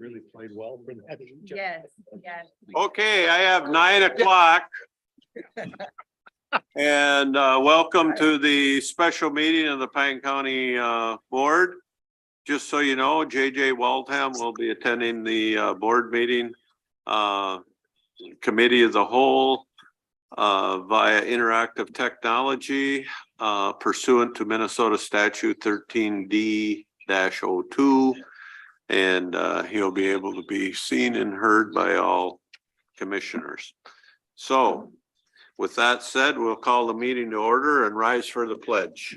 Really played well for that. Yes, yes. Okay, I have 9 o'clock. And welcome to the special meeting of the Pine County Board. Just so you know, JJ Waldham will be attending the board meeting. Committee as a whole via interactive technology pursuant to Minnesota Statute 13D-02. And he'll be able to be seen and heard by all commissioners. So with that said, we'll call the meeting to order and rise for the pledge.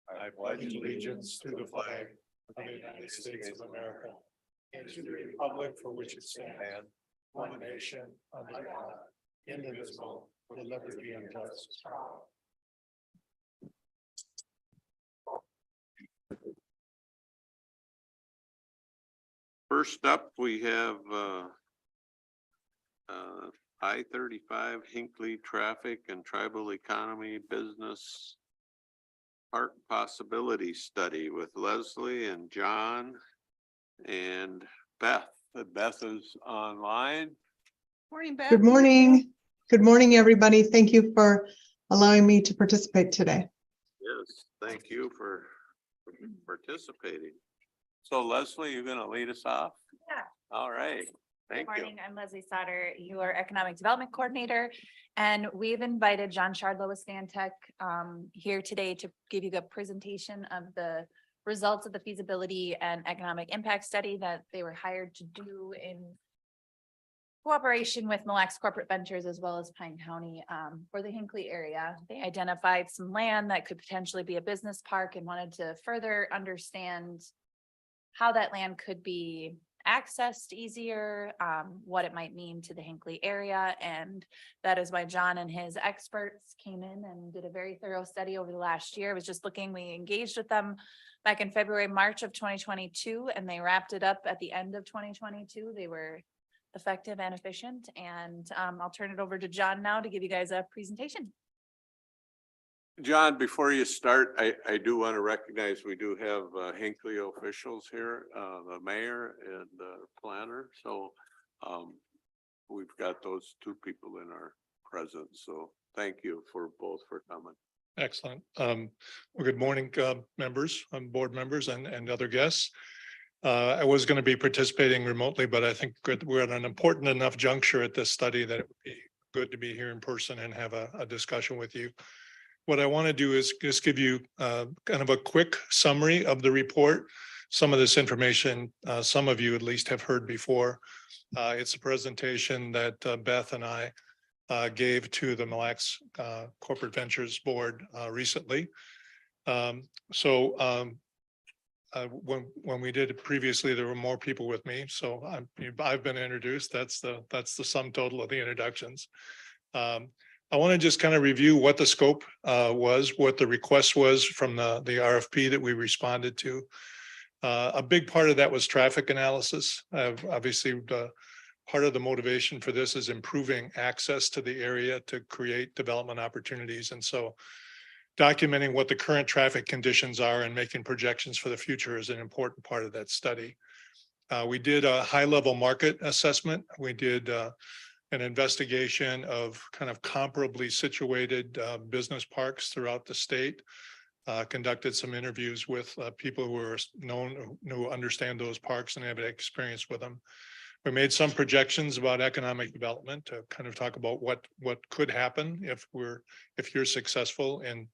I pledge allegiance to the flag of the United States of America and to the republic for which it stands, one nation, under God, indivisible, with liberty and justice. First up, we have I-35 Hinckley Traffic and Tribal Economy Business Park Possibility Study with Leslie and John and Beth. Beth is online. Morning, Beth. Good morning. Good morning, everybody. Thank you for allowing me to participate today. Yes, thank you for participating. So Leslie, you're gonna lead us off? Yeah. All right, Good thank you. morning, I'm Leslie Sauter, your Economic Development Coordinator, and we've invited John Shardlow with Stantec here today to give you a presentation of the results of the feasibility and economic impact study that they were hired to do in cooperation with Mille Lacs Corporate Ventures as well as Pine County for the Hinckley area. They identified some land that could potentially be a business park and wanted to further understand how that land could be accessed easier, what it might mean to the Hinckley area. And that is why John and his experts came in and did a very thorough study over the last year. I was just looking, we engaged with them back in February, March of 2022, and they wrapped it up at the end of 2022. They were effective and efficient. And I'll turn it over to John now to give you guys a presentation. John, before you start, I do want to recognize we do have Hinckley officials here, the mayor and the planner. So we've got those two people in our presence. So thank you for both for coming. Excellent. Well, good morning, members, board members and other guests. I was going to be participating remotely, but I think we're at an important enough juncture at this study that it would be good to be here in person and have a discussion with you. What I want to do is just give you kind of a quick summary of the report. Some of this information, some of you at least have heard before. It's a presentation that Beth and I gave to the Mille Lacs Corporate Ventures Board recently. When we did it previously, there were more people with me. So I've been introduced. That's the sum total of the introductions. I want to just kind of review what the scope was, what the request was from the RFP that we responded to. A big part of that was traffic analysis. Obviously, part of the motivation for this is improving access to the area to create development opportunities. And so documenting what the current traffic conditions are and making projections for the future is an important part of that study. We did a high-level market assessment. We did an investigation of kind of comparably situated business parks throughout the state. Conducted some interviews with people who are who understand those parks and have experience with them. We made some projections about economic development to kind of talk about what could happen if you're successful in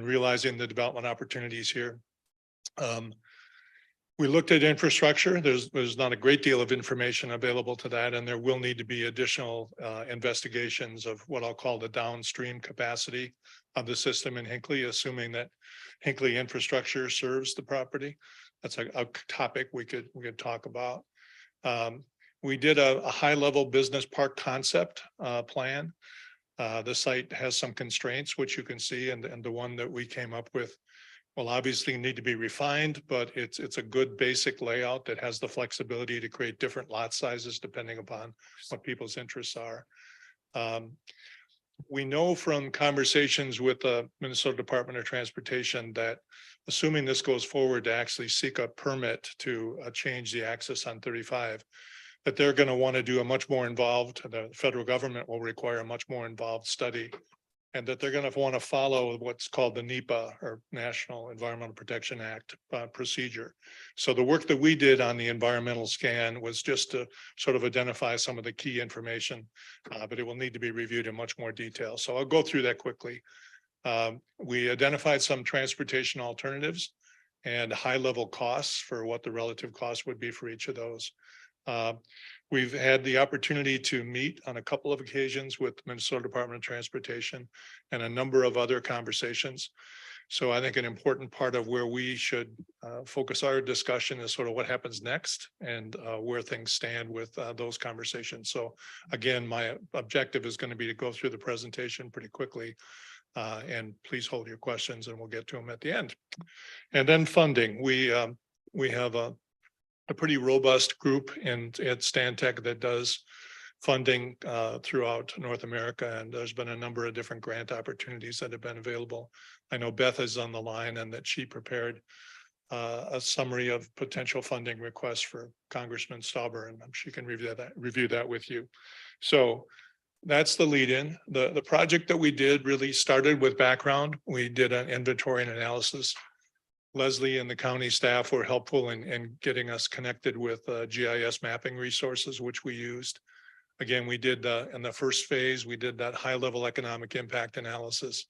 realizing the development opportunities here. We looked at infrastructure. There's not a great deal of information available to that, and there will need to be additional investigations of what I'll call the downstream capacity of the system in Hinckley, assuming that Hinckley infrastructure serves the property. That's a topic we could talk about. We did a high-level business park concept plan. The site has some constraints, which you can see, and the one that we came up with will obviously need to be refined, but it's a good basic layout that has the flexibility to create different lot sizes depending upon what people's interests are. We know from conversations with the Minnesota Department of Transportation that assuming this goes forward to actually seek a permit to change the access on 35, that they're going to want to do a much more involved, the federal government will require a much more involved study, and that they're going to want to follow what's called the NEPA, or National Environmental Protection Act procedure. So the work that we did on the environmental scan was just to sort of identify some of the key information, but it will need to be reviewed in much more detail. So I'll go through that quickly. We identified some transportation alternatives and high-level costs for what the relative cost would be for each of those. We've had the opportunity to meet on a couple of occasions with Minnesota Department of Transportation and a number of other conversations. So I think an important part of where we should focus our discussion is sort of what happens next and where things stand with those conversations. So again, my objective is going to be to go through the presentation pretty quickly. And please hold your questions and we'll get to them at the end. And then funding. We have a pretty robust group at Stantec that does funding throughout North America. And there's been a number of different grant opportunities that have been available. I know Beth is on the line and that she prepared a summary of potential funding requests for Congressman Stauber, and she can review that with you. So that's the lead in. The project that we did really started with background. We did an inventory and analysis. Leslie and the county staff were helpful in getting us connected with GIS mapping resources, which we used. Again, we did in the first phase, we did that high-level economic impact analysis.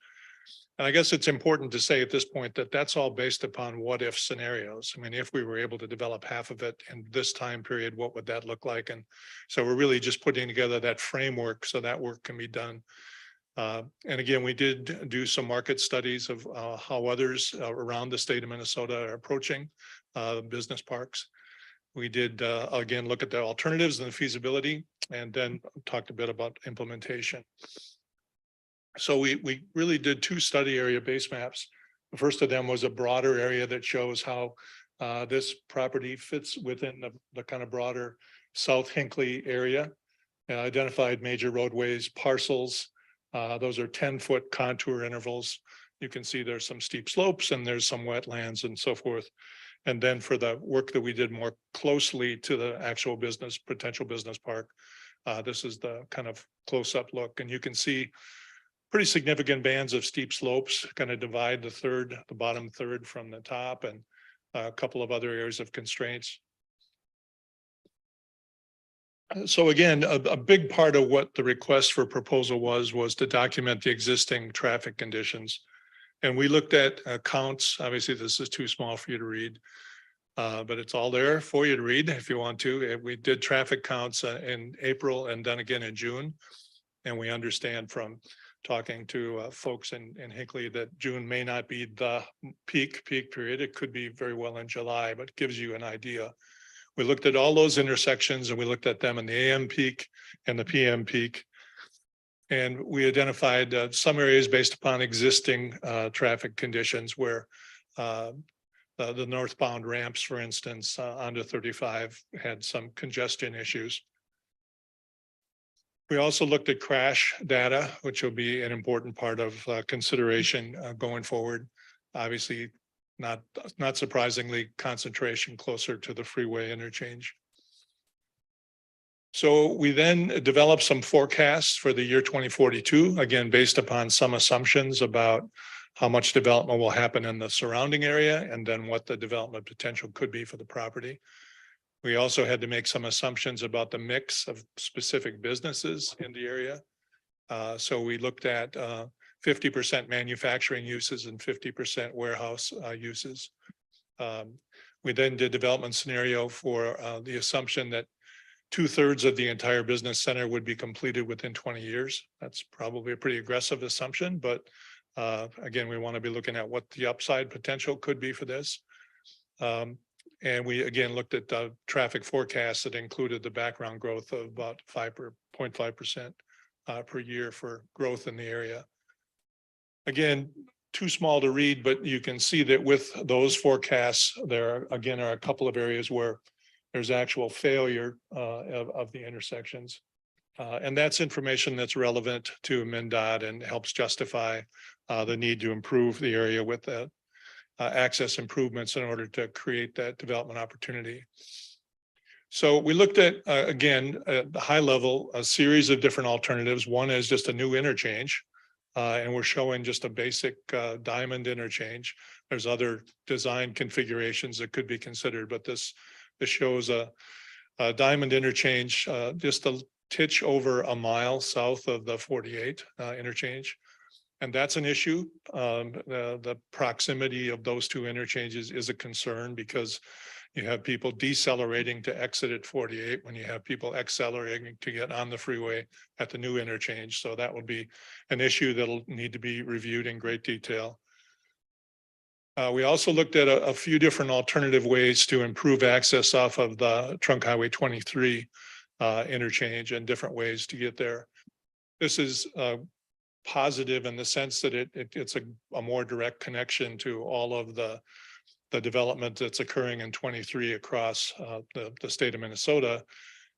And I guess it's important to say at this point that that's all based upon what-if scenarios. I mean, if we were able to develop half of it in this time period, what would that look like? And so we're really just putting together that framework so that work can be done. And again, we did do some market studies of how others around the state of Minnesota are approaching business parks. We did, again, look at the alternatives and the feasibility, and then talked a bit about implementation. So we really did 2 study area base maps. The first of them was a broader area that shows how this property fits within the kind of broader South Hinckley area. Identified major roadways, parcels. Those are 10-foot contour intervals. You can see there's some steep slopes and there's some wetlands and so forth. And then for the work that we did more closely to the actual potential business park, this is the kind of close-up look. And you can see pretty significant bands of steep slopes kind of divide the bottom third from the top, and a couple of other areas of constraints. So again, a big part of what the request for proposal was to document the existing traffic conditions. And we looked at counts. Obviously, this is too small for you to read, but it's all there for you to read if you want to. We did traffic counts in April and then again in June. And we understand from talking to folks in Hinckley that June may not be the peak period. It could be very well in July, but it gives you an idea. We looked at all those intersections and we looked at them in the AM peak and the PM peak. And we identified some areas based upon existing traffic conditions where the northbound ramps, for instance, onto 35 had some congestion issues. We also looked at crash data, which will be an important part of consideration going forward. Obviously, not surprisingly, concentration closer to the freeway interchange. So we then developed some forecasts for the year 2042, again, based upon some assumptions about how much development will happen in the surrounding area and then what the development potential could be for the property. We also had to make some assumptions about the mix of specific businesses in the area. So we looked at 50% manufacturing uses and 50% warehouse uses. We then did development scenario for the assumption that 2/3 of the entire business center would be completed within 20 years. That's probably a pretty aggressive assumption, but again, we want to be looking at what the upside potential could be for this. And we again looked at the traffic forecasts that included the background growth of about 5.5% per year for growth in the area. Again, too small to read, but you can see that with those forecasts, there again are a couple of areas where there's actual failure of the intersections. And that's information that's relevant to MnDOT and helps justify the need to improve the area with the access improvements in order to create that development opportunity. So we looked at, again, at the high level, a series of different alternatives. One is just a new interchange. And we're showing just a basic diamond interchange. There's other design configurations that could be considered, but this shows a diamond interchange, just a titch over a mile south of the 48 interchange. And that's an issue. The proximity of those two interchanges is a concern because you have people decelerating to exit at 48 when you have people accelerating to get on the freeway at the new interchange. So that will be an issue that'll need to be reviewed in great detail. We also looked at a few different alternative ways to improve access off of the Trunk Highway 23 interchange and different ways to get there. This is positive in the sense that it's a more direct connection to all of the development that's occurring in 23 across the state of Minnesota.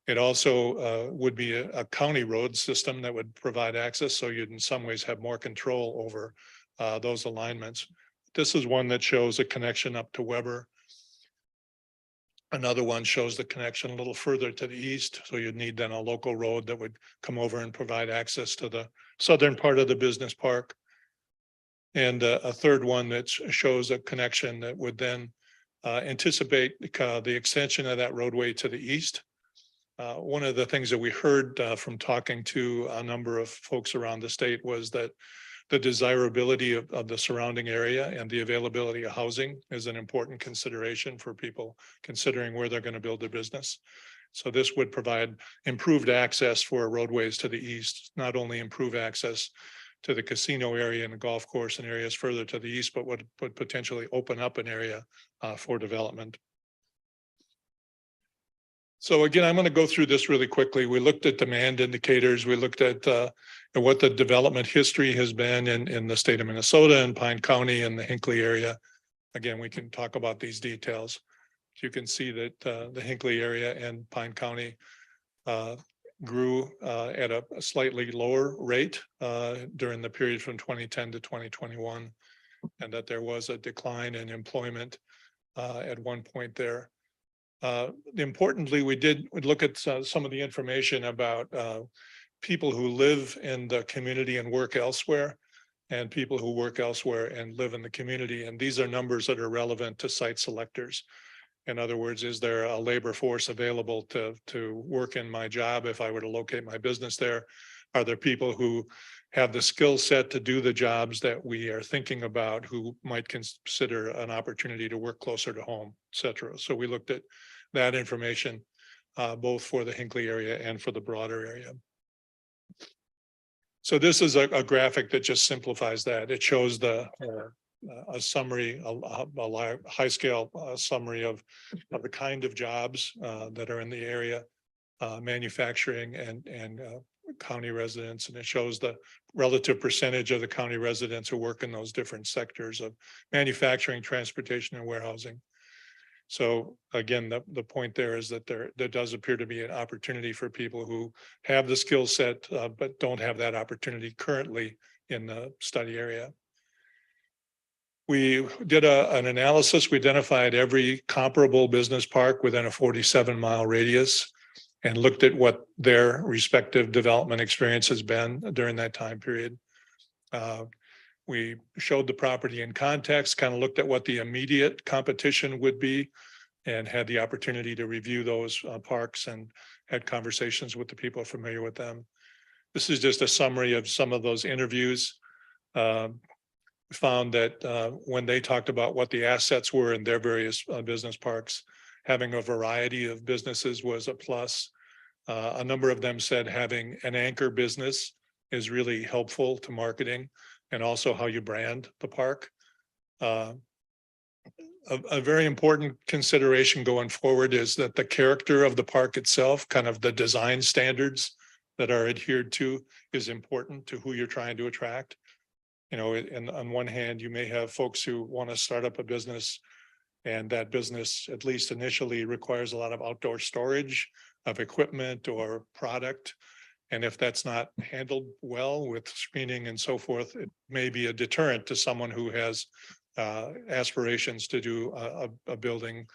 It also would be a county road system that would provide access. So you'd in some ways have more control over those alignments. This is one that shows a connection up to Weber. Another one shows the connection a little further to the east. So you'd need then a local road that would come over and provide access to the southern part of the business park. And a third one that shows a connection that would then anticipate the extension of that roadway to the east. One of the things that we heard from talking to a number of folks around the state was that the desirability of the surrounding area and the availability of housing is an important consideration for people considering where they're going to build their business. So this would provide improved access for roadways to the east, not only improve access to the casino area and the golf course and areas further to the east, but would potentially open up an area for development. So again, I'm going to go through this really quickly. We looked at demand indicators. We looked at what the development history has been in the state of Minnesota and Pine County and the Hinckley area. Again, we can talk about these details. You can see that the Hinckley area and Pine County grew at a slightly lower rate during the period from 2010 to 2021, and that there was a decline in employment at one point there. Importantly, we would look at some of the information about people who live in the community and work elsewhere, and people who work elsewhere and live in the community. And these are numbers that are relevant to site selectors. In other words, is there a labor force available to work in my job if I were to locate my business there? Are there people who have the skill set to do the jobs that we are thinking about who might consider an opportunity to work closer to home, et cetera? So we looked at that information both for the Hinckley area and for the broader area. So this is a graphic that just simplifies that. It shows a summary, a high scale summary of the kind of jobs that are in the area, manufacturing and county residents. And it shows the relative percentage of the county residents who work in those different sectors of manufacturing, transportation, and warehousing. So again, the point there is that there does appear to be an opportunity for people who have the skill set, but don't have that opportunity currently in the study area. We did an analysis. We identified every comparable business park within a 47-mile radius and looked at what their respective development experience has been during that time period. We showed the property in context, kind of looked at what the immediate competition would be, and had the opportunity to review those parks and had conversations with the people familiar with them. This is just a summary of some of those interviews. Found that when they talked about what the assets were in their various business parks, having a variety of businesses was a plus. A number of them said having an anchor business is really helpful to marketing and also how you brand the park. A very important consideration going forward is that the character of the park itself, kind of the design standards that are adhered to, is important to who you're trying to attract. You know, and on one hand, you may have folks who want to start up a business, and that business, at least initially, requires a lot of outdoor storage of equipment or product. And if that's not handled well with screening and so forth, it may be a deterrent to someone who has aspirations to do a building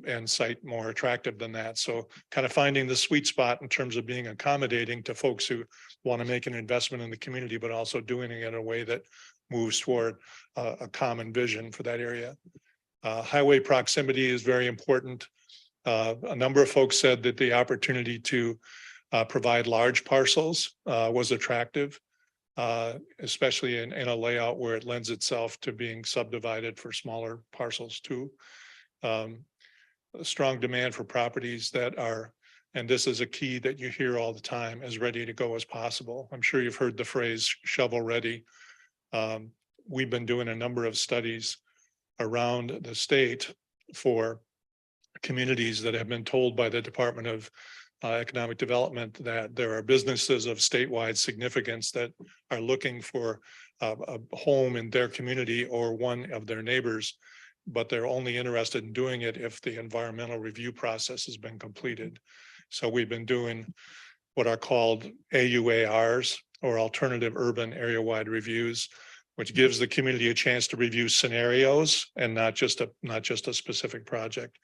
and site more attractive than that. So kind of finding the sweet spot in terms of being accommodating to folks who want to make an investment in the community, but also doing it in a way that moves toward a common vision for that area. Highway proximity is very important. A number of folks said that the opportunity to provide large parcels was attractive, especially in a layout where it lends itself to being subdivided for smaller parcels too. A strong demand for properties that are, and this is a key that you hear all the time, as ready to go as possible. I'm sure you've heard the phrase shovel ready. We've been doing a number of studies around the state for communities that have been told by the Department of Economic Development that there are businesses of statewide significance that are looking for a home in their community or one of their neighbors, but they're only interested in doing it if the environmental review process has been completed. So we've been doing what are called AUARs, or alternative urban area-wide reviews, which gives the community a chance to review scenarios and not just a specific project.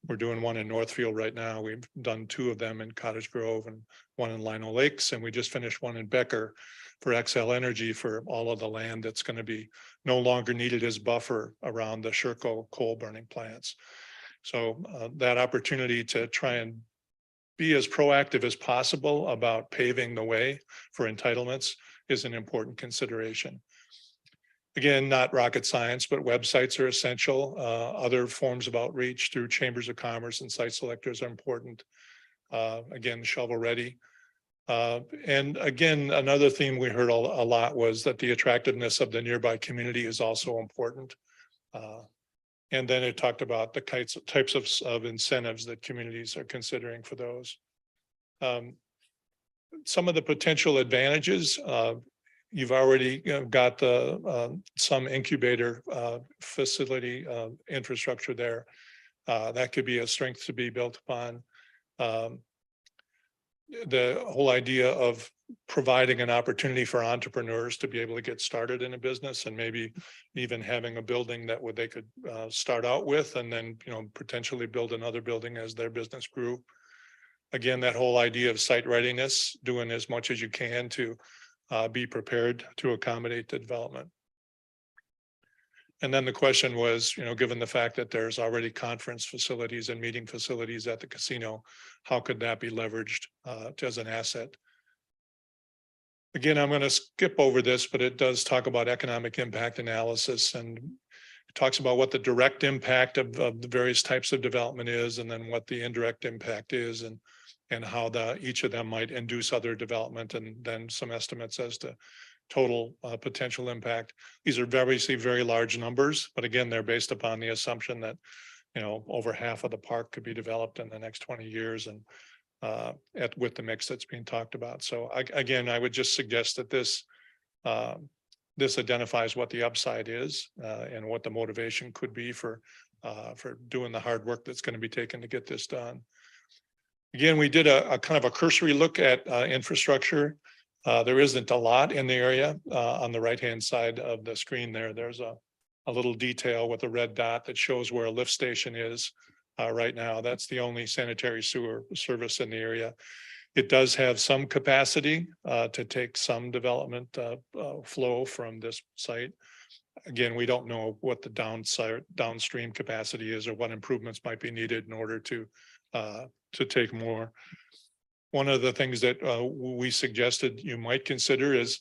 We're doing one in Northfield right now. We've done 2 of them in Cottage Grove and one in Lino Lakes, and we just finished one in Becker for Xcel Energy for all of the land that's going to be no longer needed as buffer around the Sherco coal burning plants. So that opportunity to try and be as proactive as possible about paving the way for entitlements is an important consideration. Again, not rocket science, but websites are essential. Other forms of outreach through chambers of commerce and site selectors are important. Again, shovel ready. And again, another theme we heard a lot was that the attractiveness of the nearby community is also important. And then it talked about the types of incentives that communities are considering for those. Some of the potential advantages, you've already got some incubator facility infrastructure there. That could be a strength to be built upon. The whole idea of providing an opportunity for entrepreneurs to be able to get started in a business, and maybe even having a building that they could start out with, and then potentially build another building as their business grew. Again, that whole idea of site readiness, doing as much as you can to be prepared to accommodate the development. And then the question was, given the fact that there's already conference facilities and meeting facilities at the casino, how could that be leveraged as an asset? Again, I'm going to skip over this, but it does talk about economic impact analysis, and it talks about what the direct impact of the various types of development is, and then what the indirect impact is, and how each of them might induce other development, and then some estimates as to total potential impact. These are obviously very large numbers, but again, they're based upon the assumption that over half of the park could be developed in the next 20 years, and with the mix that's being talked about. So again, I would just suggest that this identifies what the upside is and what the motivation could be for doing the hard work that's going to be taken to get this done. Again, we did a kind of a cursory look at infrastructure. There isn't a lot in the area. On the right-hand side of the screen there's a little detail with a red dot that shows where a lift station is right now. That's the only sanitary sewer service in the area. It does have some capacity to take some development flow from this site. Again, we don't know what the downstream capacity is or what improvements might be needed in order to take more. One of the things that we suggested you might consider is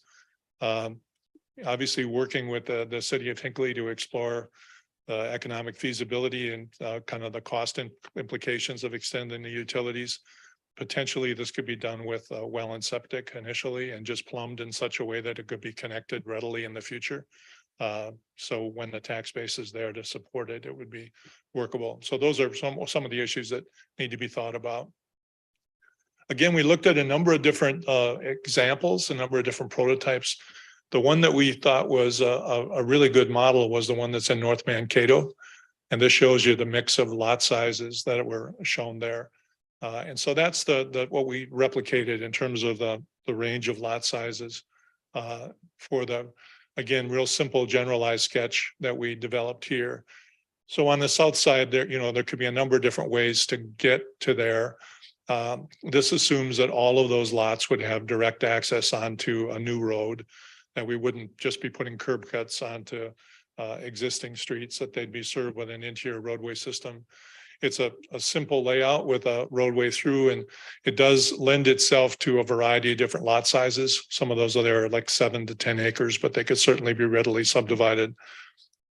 obviously working with the city of Hinckley to explore economic feasibility and kind of the cost implications of extending the utilities. Potentially, this could be done with well and septic initially, and just plumbed in such a way that it could be connected readily in the future. So when the tax base is there to support it, it would be workable. So those are some of the issues that need to be thought about. Again, we looked at a number of different examples, a number of different prototypes. The one that we thought was a really good model was the one that's in North Mankato. And this shows you the mix of lot sizes that were shown there. And so that's what we replicated in terms of the the range of lot sizes for the, again, real simple generalized sketch that we developed here. So on the south side there, there could be a number of different ways to get to there. This assumes that all of those lots would have direct access onto a new road, that we wouldn't just be putting curb cuts onto existing streets, that they'd be served with an interior roadway system. It's a simple layout with a roadway through, and it does lend itself to a variety of different lot sizes. Some of those are there like 7 to 10 acres, but they could certainly be readily subdivided.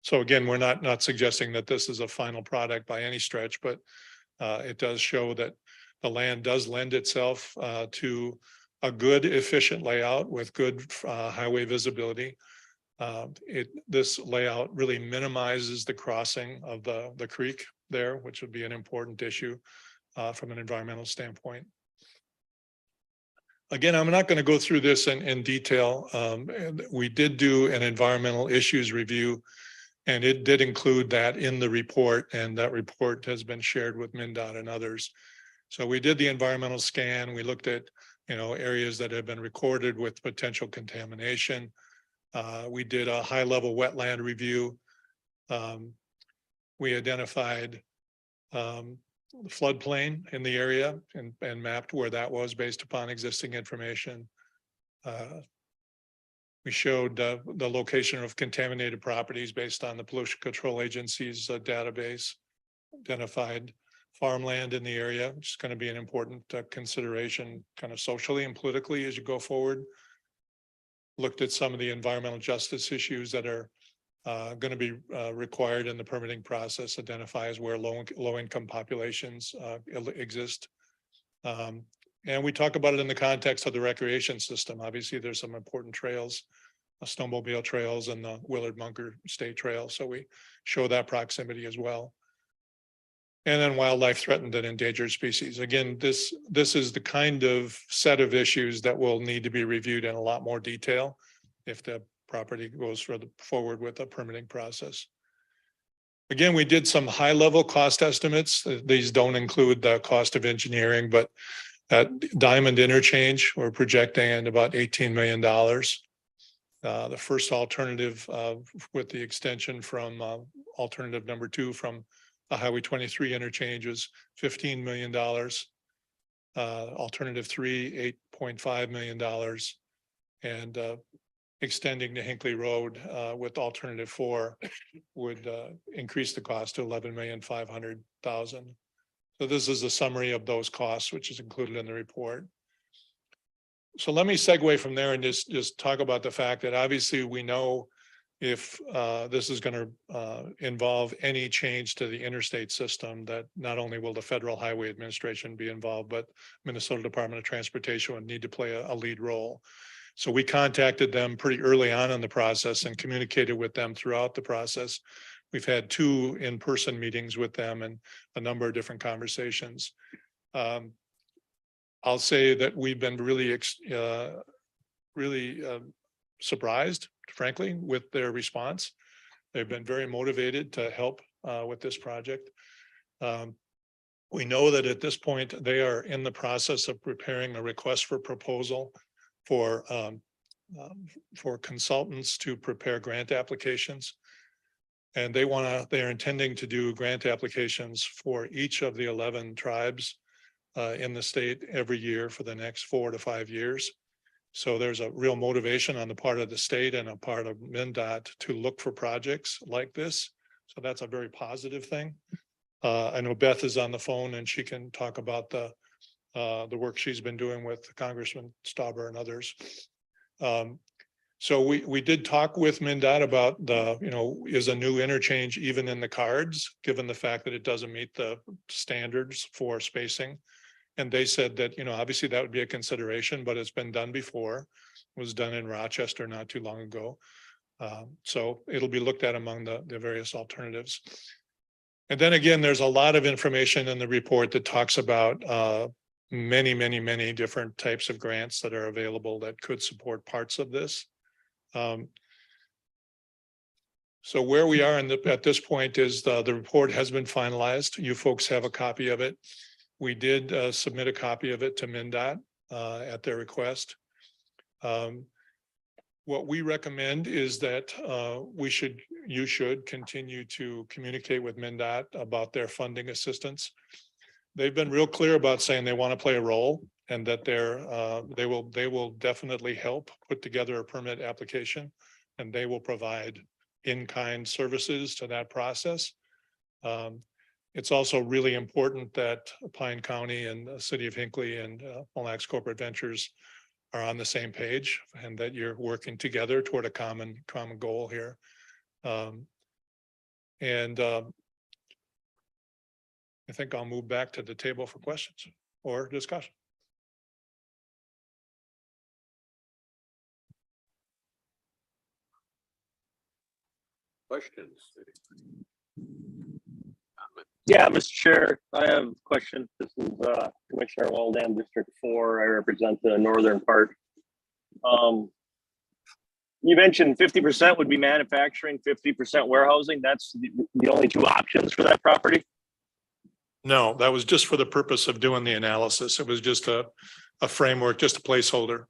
So again, we're not suggesting that this is a final product by any stretch, but it does show that the land does lend itself to a good, efficient layout with good highway visibility. This layout really minimizes the crossing of the creek there, which would be an important issue from an environmental standpoint. Again, I'm not going to go through this in detail. We did do an environmental issues review, and it did include that in the report, and that report has been shared with MnDOT and others. So we did the environmental scan. We looked at, areas that have been recorded with potential contamination. We did a high-level wetland review. We identified the floodplain in the area and mapped where that was based upon existing information. We showed the location of contaminated properties based on the Pollution Control Agency's database, identified farmland in the area, which is going to be an important consideration kind of socially and politically as you go forward. Looked at some of the environmental justice issues that are going to be required in the permitting process, identifies where low-income populations exist. And we talk about it in the context of the recreation system. Obviously, there's some important trails, snowmobile trails and the Willard-Munker State Trail. So we show that proximity as well. And then wildlife threatened and endangered species. Again, this is the kind of set of issues that will need to be reviewed in a lot more detail if the property goes forward with a permitting process. Again, we did some high-level cost estimates. These don't include the cost of engineering, but at Diamond Interchange, we're projecting at about $18 million. The first alternative with the extension from alternative number 2 from the Highway 23 interchange was $15 million. Alternative 3, $8.5 million. And extending to Hinckley Road with alternative 4 would increase the cost to $11,500,000. So this is a summary of those costs, which is included in the report. So let me segue from there and just talk about the fact that obviously we know if this is going to involve any change to the interstate system, that not only will the Federal Highway Administration be involved, but Minnesota Department of Transportation would need to play a lead role. So we contacted them pretty early on in the process and communicated with them throughout the process. We've had 2 in-person meetings with them and a number of different conversations. I'll say that we've been really surprised, frankly, with their response. They've been very motivated to help with this project. We know that at this point, they are in the process of preparing a request for proposal for consultants to prepare grant applications. And they're intending to do grant applications for each of the 11 tribes in the state every year for the next 4 to 5 years. So there's a real motivation on the part of the state and a part of MnDOT to look for projects like this. So that's a very positive thing. I know Beth is on the phone and she can talk about the work she's been doing with Congressman Stauber and others. So we did talk with MnDOT about is a new interchange even in the cards, given the fact that it doesn't meet the standards for spacing. And they said that, obviously that would be a consideration, but it's been done before. It was done in Rochester not too long ago. So it'll be looked at among the various alternatives. And then again, there's a lot of information in the report that talks about many different types of grants that are available that could support parts of this. So where we are at this point is the report has been finalized. You folks have a copy of it. We did submit a copy of it to MnDOT at their request. What we recommend is that you should continue to communicate with MnDOT about their funding assistance. They've been real clear about saying they want to play a role and that they will definitely help put together a permit application, and they will provide in-kind services to that process. It's also really important that Pine County and the city of Hinckley and Mille Lacs Corporate Ventures are on the same page and that you're working together toward a common goal here. I think I'll move back to the table for questions or discussion. Questions? Yeah, Mr. Chair, I have a question. This is Commissioner Walden, District 4. I represent the northern part. You mentioned 50% would be manufacturing, 50% warehousing. That's the only two options for that property? No, that was just for the purpose of doing the analysis. It was just a framework, just a placeholder.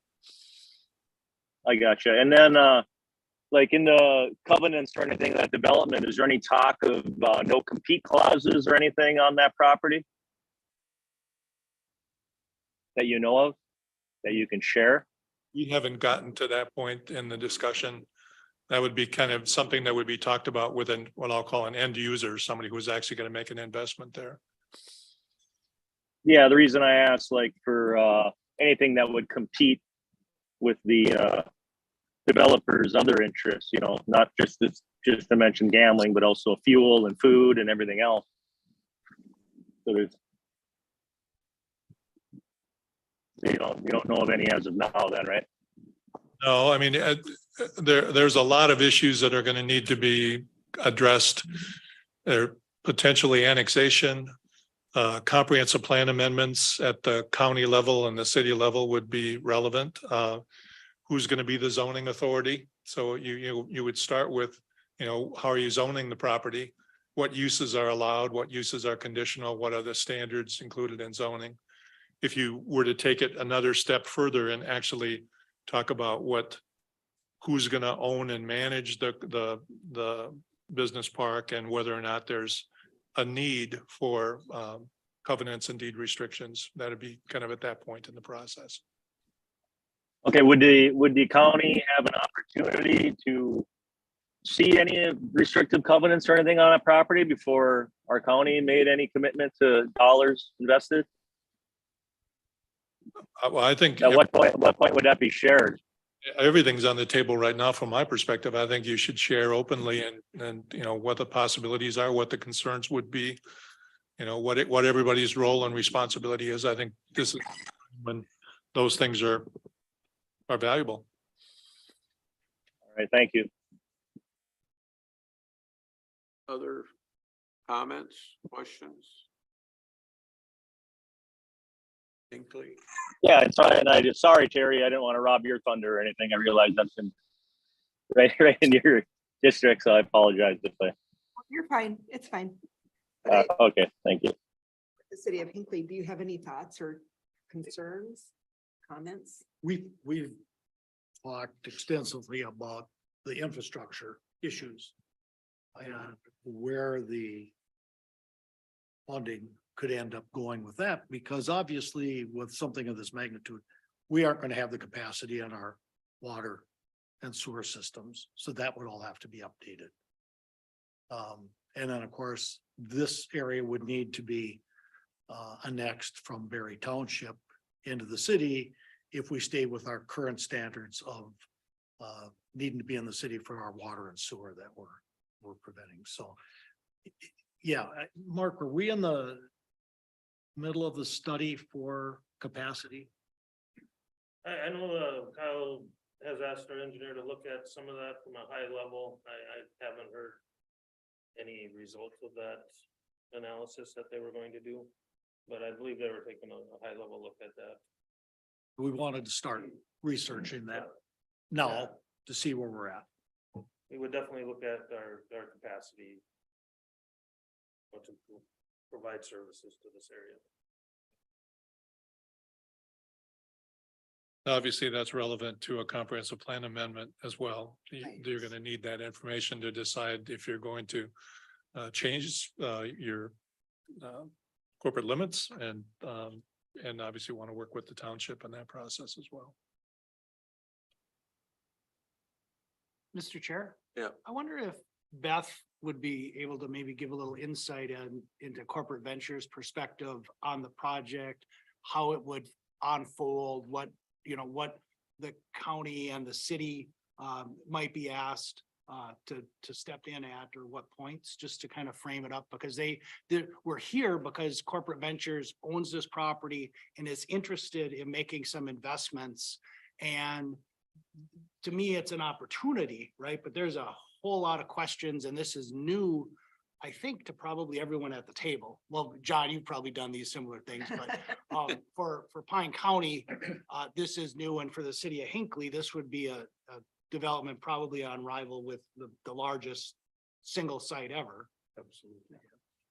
I gotcha. And then like in the covenants or anything, that development, is there any talk of no compete clauses or anything on that property that you know of that you can share? We haven't gotten to that point in the discussion. That would be kind of something that would be talked about with what I'll call an end user, somebody who's actually going to make an investment there. Yeah, the reason I asked, like for anything that would compete with the developers' other interests, you know, not just to mention gambling, but also fuel and food and everything else. So there's, you don't know of any as of now then, right? No, I mean, there's a lot of issues that are going to need to be addressed. There potentially annexation, comprehensive plan amendments at the county level and the city level would be relevant. Who's going to be the zoning authority? So you would start with, you know, how are you zoning the property? What uses are allowed? What uses are conditional? What are the standards included in zoning? If you were to take it another step further and actually talk about who's going to own and manage the business park and whether or not there's a need for covenants and deed restrictions, that'd be kind of at that point in the process. Okay, would the county have an opportunity to see any restrictive covenants or anything on a property before our county made any commitment to dollars invested? Well, I think At what point would that be shared? everything's on the table right now. From my perspective, I think you should share openly and you know, what the possibilities are, what the concerns would be, you know, what everybody's role and responsibility is. I think this is when those things are valuable. All right, thank you. Other comments, questions? Hinckley? Yeah, it's fine. And sorry, Terry, I didn't want to rob your thunder or anything. I realize that's right in your district, so I apologize if I. You're fine. It's fine. But Okay, thank you. the city of Hinckley, do you have any thoughts or concerns, comments? We've talked extensively about the infrastructure issues and where the funding could end up going with that, because obviously with something of this magnitude, we aren't going to have the capacity in our water and sewer systems. So that would all have to be updated. And then of course, this area would need to be annexed from Berry Township into the city if we stay with our current standards of needing to be in the city for our water and sewer that we're preventing. So yeah, Mark, are we in the middle of the study for capacity? I know Kyle has asked our engineer to look at some of that from a high level. I haven't heard any results of that analysis that they were going to do, but I believe they were taking a high level look at that. We wanted to start researching that now to see where we're at. We would definitely look at our capacity to provide services to this area. Obviously, that's relevant to a comprehensive plan amendment as well. Right. You're gonna need that information to decide if you're going to change your corporate limits and obviously want to work with the township in that process as well. Mr. Chair? Yeah. I wonder if Beth would be able to maybe give a little insight into Corporate Ventures perspective on the project, how it would unfold, what the county and the city might be asked to step in at, or what points, just to kind of frame it up, because we're here because Corporate Ventures owns this property and is interested in making some investments. And to me, it's an opportunity, right? But there's a whole lot of questions, and this is new, I think, to probably everyone at the table. Well, John, you've probably done these similar things, but for Pine County, this is new, and for the city of Hinckley, this would be a development probably on rival with the largest single site ever. Absolutely.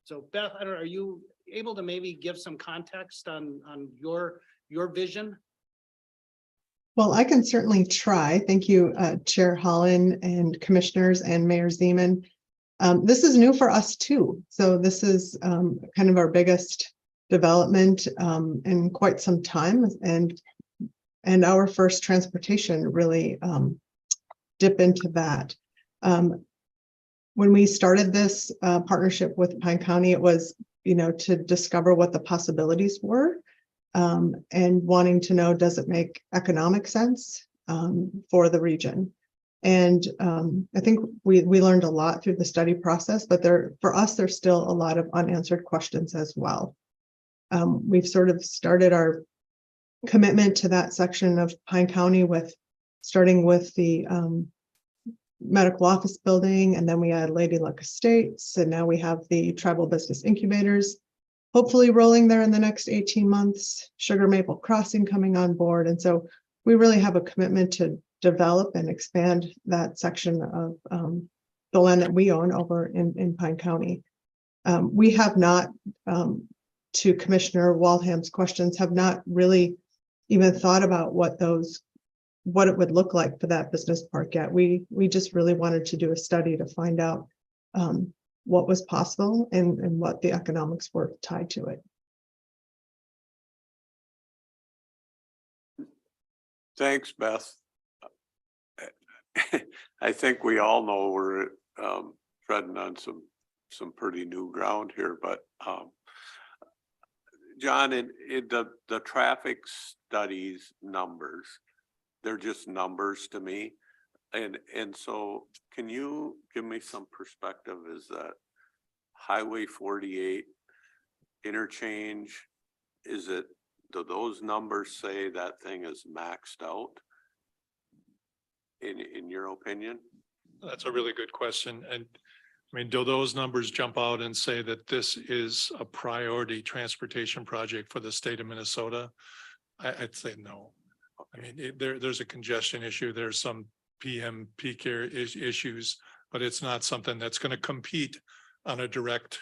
So Beth, I don't know, are you able to maybe give some context on your vision? Well, I can certainly try. Thank you, Chair Holland and Commissioners and Mayor Zeman. This is new for us too. So this is kind of our biggest development in quite some time, and our first transportation really dip into that. When we started this partnership with Pine County, it was, to discover what the possibilities were. And wanting to know, does it make economic sense for the region? And I think we learned a lot through the study process, but for us, there's still a lot of unanswered questions as well. We've sort of started our commitment to that section of Pine County starting with the medical office building, and then we had Lady Luck Estates, and now we have the tribal business incubators hopefully rolling there in the next 18 months, Sugar Maple Crossing coming on board. And so we really have a commitment to develop and expand that section of the land that we own over in Pine County. We have not, to Commissioner Waldham's questions, have not really even thought about what it would look like for that business park yet. We just really wanted to do a study to find out what was possible and what the economics were tied to it. Thanks, Beth. I think we all know we're treading on some pretty new ground here, but John, in the traffic studies numbers, they're just numbers to me. And so can you give me some perspective? Is that Highway 48 interchange, do those numbers say that thing is maxed out? In your opinion? That's a really good question. And I mean, do those numbers jump out and say that this is a priority transportation project for the state of Minnesota? I'd say no. I mean, there's a congestion issue. There's some PM peak area issues, but it's not something that's going to compete on a direct,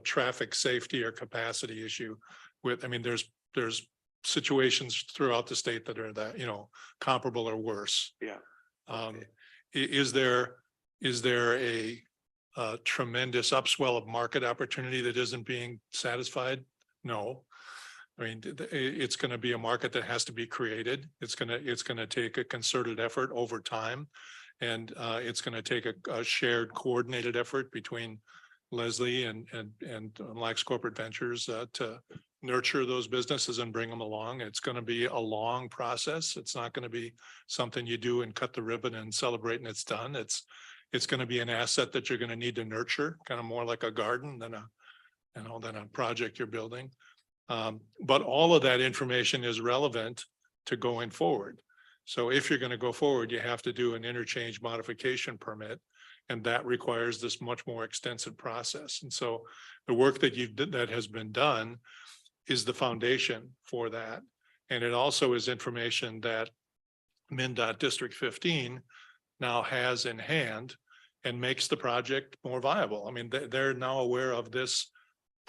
traffic safety or capacity issue with, I mean, there's situations throughout the state that are comparable or worse. Yeah. Okay. Is there a tremendous upswell of market opportunity that isn't being satisfied? No. I mean, it's going to be a market that has to be created. It's going to take a concerted effort over time, and it's going to take a shared, coordinated effort between Leslie and Lax Corporate Ventures to nurture those businesses and bring them along. It's going to be a long process. It's not going to be something you do and cut the ribbon and celebrate and it's done. It's going to be an asset that you're going to need to nurture, kind of more like a garden than a project you're building. But all of that information is relevant to going forward. So if you're going to go forward, you have to do an interchange modification permit, and that requires this much more extensive process. And so the work that has been done is the foundation for that. And it also is information that MnDOT District 15 now has in hand and makes the project more viable. I mean, they're now aware of this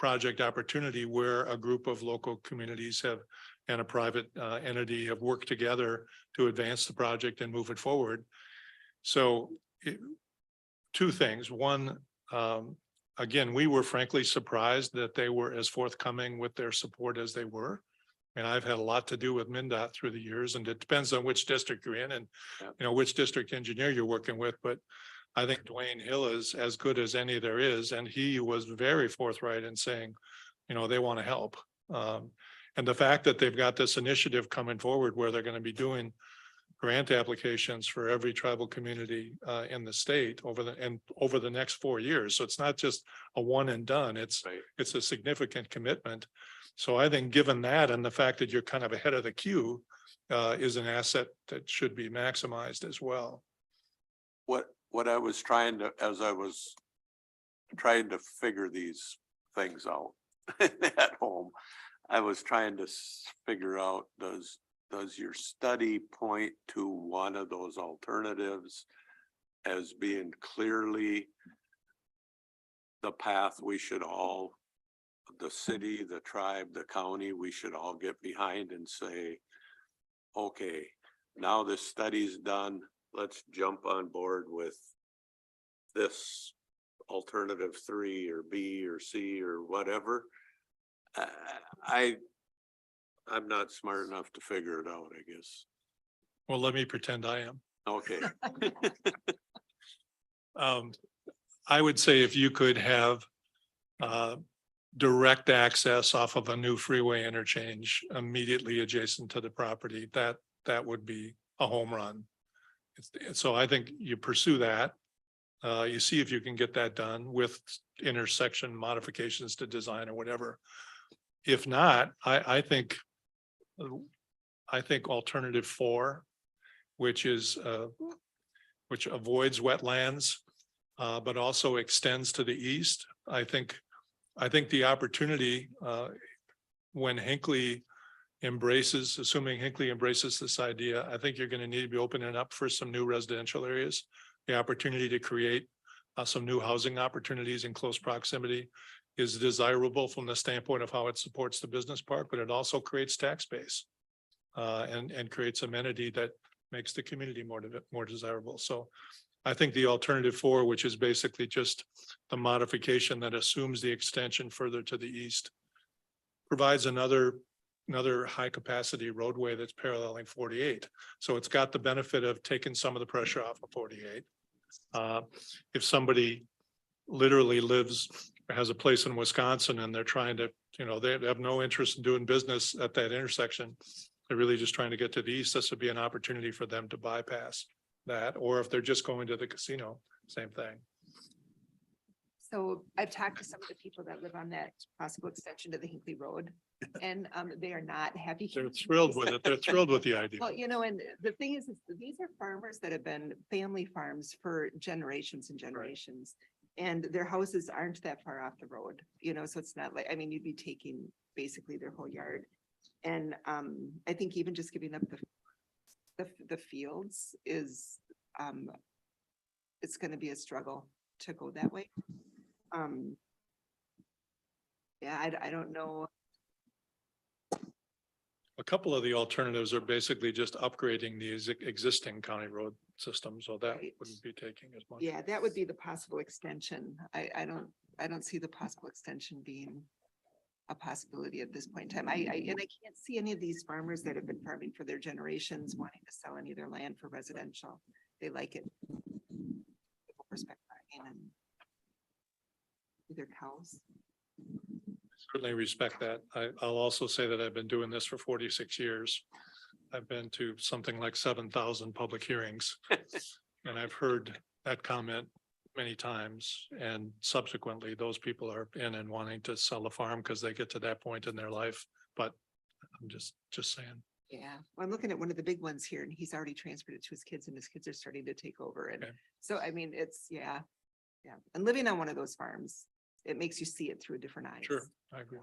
project opportunity where a group of local communities have and a private entity have worked together to advance the project and move it forward. So two things. One, again, we were frankly surprised that they were as forthcoming with their support as they were. And I've had a lot to do with MinDOT through the years, and it depends on which district you're in and, Yeah. you know, which district engineer you're working with. But I think Dwayne Hill is as good as any there is, and he was very forthright in saying, you know, they want to help. And the fact that they've got this initiative coming forward where they're going to be doing grant applications for every tribal community in the state over the next 4 years. So it's not just a one and done. It's a significant commitment. So I think given that and the fact that you're kind of ahead of the queue is an asset that should be maximized as well. What I was trying to, as I was trying to figure these things out at home, I was trying to figure out, does your study point to one of those alternatives as being clearly the path we should all, the city, the tribe, the county, we should all get behind and say, okay, now this study's done, let's jump on board with this alternative 3 or B or C or whatever. I'm not smart enough to figure it out, I guess. Well, let me pretend I am. Okay, I would say if you could have direct access off of a new freeway interchange immediately adjacent to the property, that would be a home run. So I think you pursue that. You see if you can get that done with intersection modifications to design or whatever. If not, I think alternative 4, which avoids wetlands, but also extends to the east. I think the opportunity, when Hinckley assuming Hinckley embraces this idea, I think you're going to need to be opening up for some new residential areas. The opportunity to create some new housing opportunities in close proximity is desirable from the standpoint of how it supports the business park, but it also creates tax base and creates amenity that makes the community more desirable. So I think the alternative 4, which is basically just the modification that assumes the extension further to the east, provides another high capacity roadway that's paralleling 48. So it's got the benefit of taking some of the pressure off of 48. If somebody literally has a place in Wisconsin and they're trying to, you know, they have no interest in doing business at that intersection, they're really just trying to get to the east, this would be an opportunity for them to bypass that. Or if they're just going to the casino, same thing. So I've talked to some of the people that live on that possible extension to the Hinckley Road, and they are not happy. They're thrilled with it. They're thrilled with the idea. Well, you know, and the thing is these are farmers that have been family farms for generations and generations. And their houses aren't that far off the road, you know, so it's not like, I mean, you'd be taking basically their whole yard. And I think even just giving up the fields is, it's gonna be a struggle to go that way. Yeah, I don't know. A couple of the alternatives are basically just upgrading the existing county road system, so that Right. wouldn't be taking as much. Yeah, that would be the possible extension. I don't see the possible extension being a possibility at this point in time. I can't see any of these farmers that have been farming for their generations wanting to sell any of their land for residential. They like it. Horseback riding and their cows. Certainly respect that. I'll also say that I've been doing this for 46 years. I've been to something like 7,000 public hearings. And I've heard that comment many times. And subsequently, those people are in and wanting to sell the farm because they get to that point in their life. But I'm just saying. Yeah, well, I'm looking at one of the big ones here and he's already transferred it to his kids and his kids are starting to take over. And Okay. so, I mean, it's, yeah. And living on one of those farms, it makes you see it through a different eyes. Sure, I agree.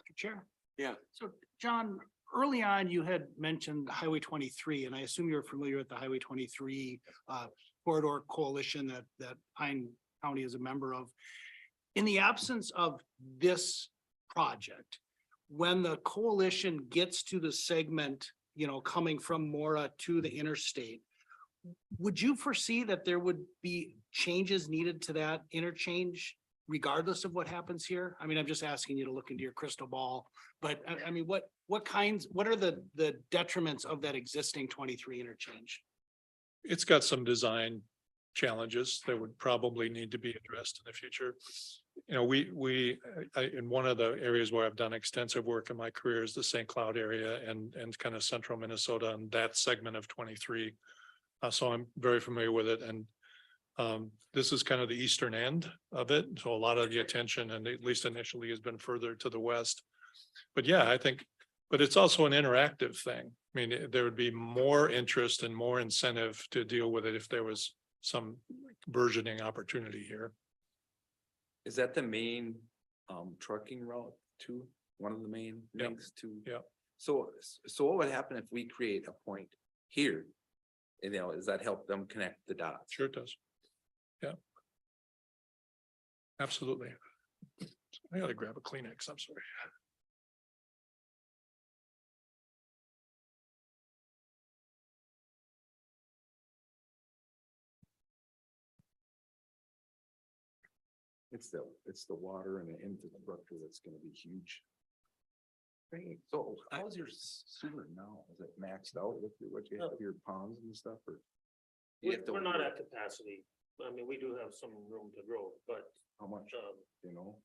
Mr. Chair. Yeah. So John, early on, you had mentioned Highway 23, and I assume you're familiar with the Highway 23 corridor coalition that Pine County is a member of. In the absence of this project, when the coalition gets to the segment, you know, coming from Mora to the interstate, would you foresee that there would be changes needed to that interchange regardless of what happens here? I mean, I'm just asking you to look into your crystal ball, but I mean, what are the detriments of that existing 23 interchange? It's got some design challenges that would probably need to be addressed in the future. You know, in one of the areas where I've done extensive work in my career is the St. Cloud area and kind of central Minnesota and that segment of 23. So I'm very familiar with it, and this is kind of the eastern end of it. So a lot of the attention, and at least initially, has been further to the west. But yeah, I think, but it's also an interactive thing. I mean, there would be more interest and more incentive to deal with it if there was some burgeoning opportunity here. Is that the main trucking route to, one of the main Yep. links to? Yep. So what would happen if we create a point here? And, you know, does that help them connect the dots? Sure it does. Yeah. Absolutely. I gotta grab a Kleenex, I'm sorry. It's the water and the infrastructure that's gonna be huge. Great. So how's your sewer now? Is it maxed out with what you have, your ponds and stuff, or? You have to- We're not at capacity. I mean, we do have some room to grow, but, How much, you know?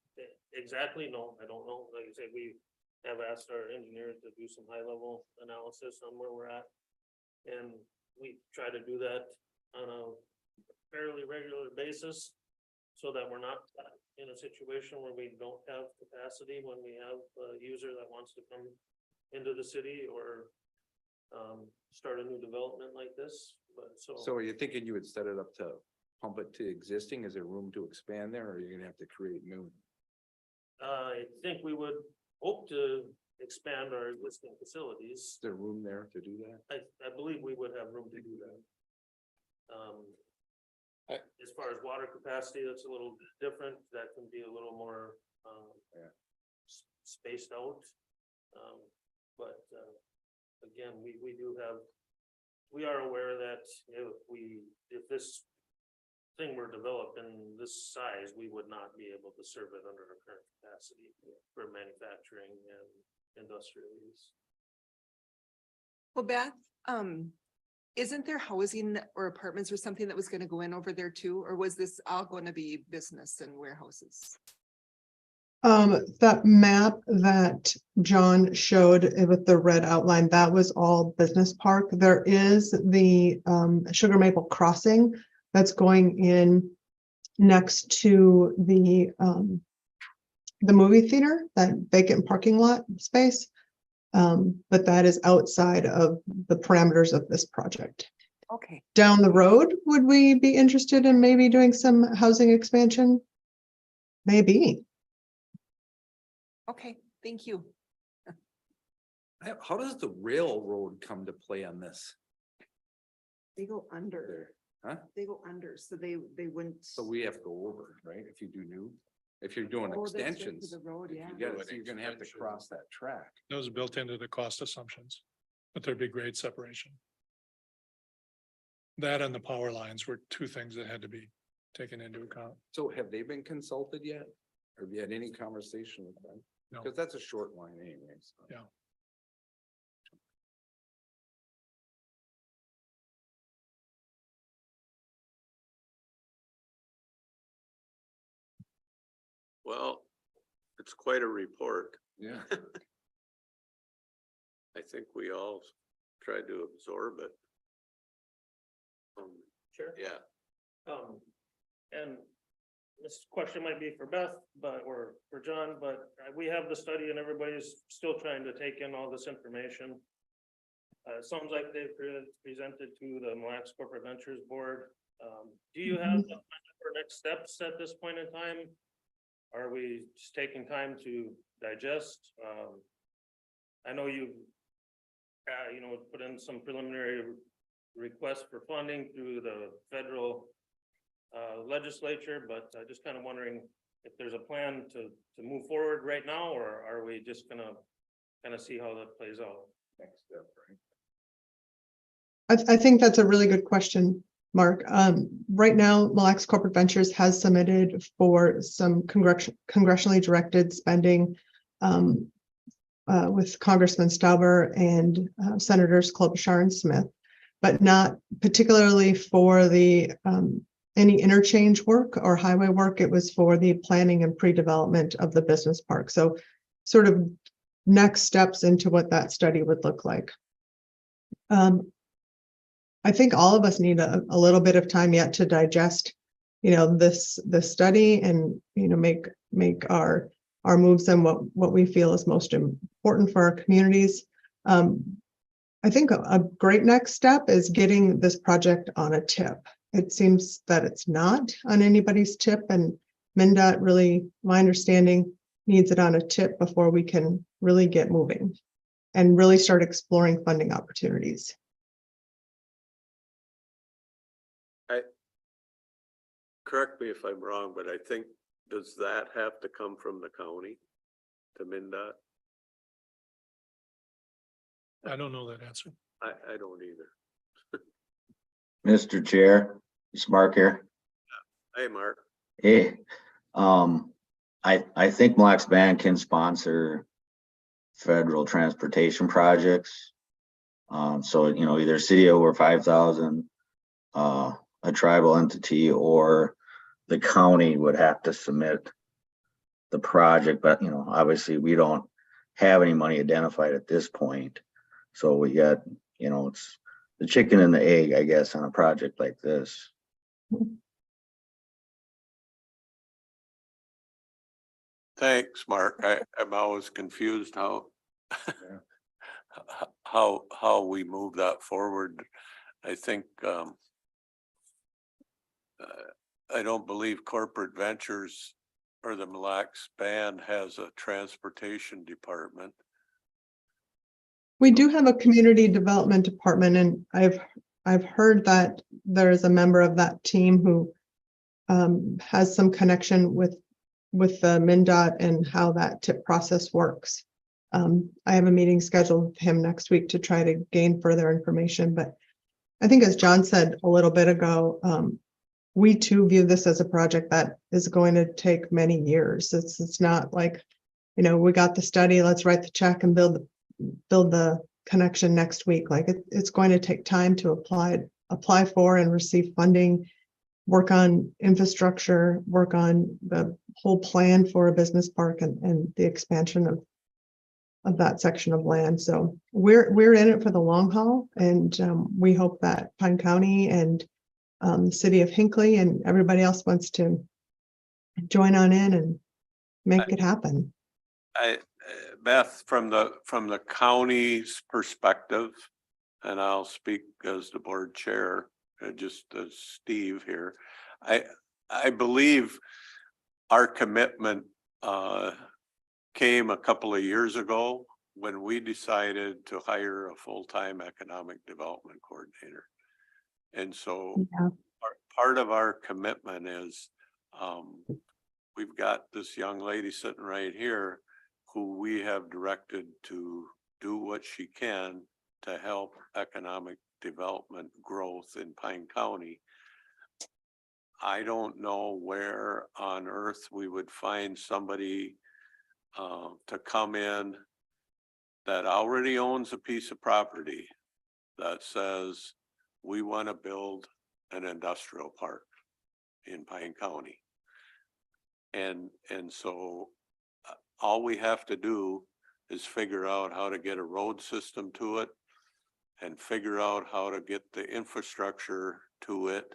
exactly, no, I don't know. Like I said, we have asked our engineers to do some high level analysis on where we're at. And we try to do that on a fairly regular basis. So that we're not in a situation where we don't have capacity when we have a user that wants to come into the city or start a new development like this, but so. So are you thinking you would set it up to pump it to existing? Is there room to expand there, or are you gonna have to create new? I think we would hope to expand our existing facilities. Is there room there to do that? I believe we would have room to do that. As far as water capacity, that's a little different. That can be a little more Yeah. spaced out. But again, we do have, we are aware that if this thing were developed in this size, we would not be able to serve it under our current capacity for manufacturing and industrial use. Well, Beth, isn't there housing or apartments or something that was gonna go in over there too? Or was this all gonna be business and warehouses? That map that John showed with the red outline, that was all business park. There is the Sugar Maple Crossing that's going in next to the movie theater, that vacant parking lot space. But that is outside of the parameters of this project. Okay. Down the road, would we be interested in maybe doing some housing expansion? Maybe. Okay, thank you. How does the railroad come to play on this? They go under, Huh? they go under, so they wouldn't. So we have to go over, right? If you do new, if you're doing Oh, that's right, to extensions. the road, if yeah. you get it, so you're gonna have to cross that track. Those are built into the cost assumptions, but there'd be grade separation. That and the power lines were two things that had to be taken into account. So have they been consulted yet? Or have you had any conversation with them? No. Because that's a short line anyways. Yeah. Well, it's quite a report. Yeah. I think we all tried to absorb it. Sure. Yeah, And this question might be for Beth, or for John, but we have the study and everybody's still trying to take in all this information. It sounds like they've presented to the Mille Lacs Corporate Ventures Board. Do you have a plan for next steps at this point in time? Are we just taking time to digest? I know you've put in some preliminary requests for funding through the federal legislature, but just kind of wondering if there's a plan to move forward right now, or are we just gonna kind of see how that plays out? Next step, right? I think that's a really good question, Mark. Right now, Mille Lacs Corporate Ventures has submitted for some congressionally directed spending with Congressman Stauber and Senators Klobuchar and Smith, but not particularly for the any interchange work or highway work. It was for the planning and pre-development of the business park. So sort of next steps into what that study would look like. I think all of us need a little bit of time yet to digest, this study and, make our moves and what we feel is most important for our communities. I think a great next step is getting this project on a tip. It seems that it's not on anybody's tip, and MnDOT really, my understanding, needs it on a tip before we can really get moving and really start exploring funding opportunities. Correct me if I'm wrong, but I think, does that have to come from the county to MnDOT? I don't know that answer. I don't either. Mr. Chair, it's Mark here. Hey, Mark. Hey, I think Mille Lacs Band can sponsor federal transportation projects. So, either city over 5,000, a tribal entity, or the county would have to submit the project. But, obviously we don't have any money identified at this point. So we got, it's the chicken and the egg, I guess, on a project like this. Thanks, Mark. I'm always confused how we move that forward. I think I don't believe Corporate Ventures or the Mille Lacs Band has a transportation department. We do have a community development department, and I've heard that there is a member of that team who has some connection with the MnDOT and how that tip process works. I have a meeting scheduled with him next week to try to gain further information, but I think, as John said a little bit ago, we too view this as a project that is going to take many years. It's not like, we got the study, let's write the check and build the connection next week. Like it's going to take time to apply for and receive funding, work on infrastructure, work on the whole plan for a business park and the expansion of that section of land. So we're in it for the long haul, and we hope that Pine County and the city of Hinckley and everybody else wants to join on in and make it happen. Beth, from the county's perspective, and I'll speak as the board chair, just as Steve here, I believe our commitment came a couple of years ago when we decided to hire a full-time economic development coordinator. And so part of our commitment is we've got this young lady sitting right here who we have directed to do what she can to help economic development growth in Pine County. I don't know where on earth we would find somebody to come in that already owns a piece of property that says, we want to build an industrial park in Pine County. And so all we have to do is figure out how to get a road system to it and figure out how to get the infrastructure to it.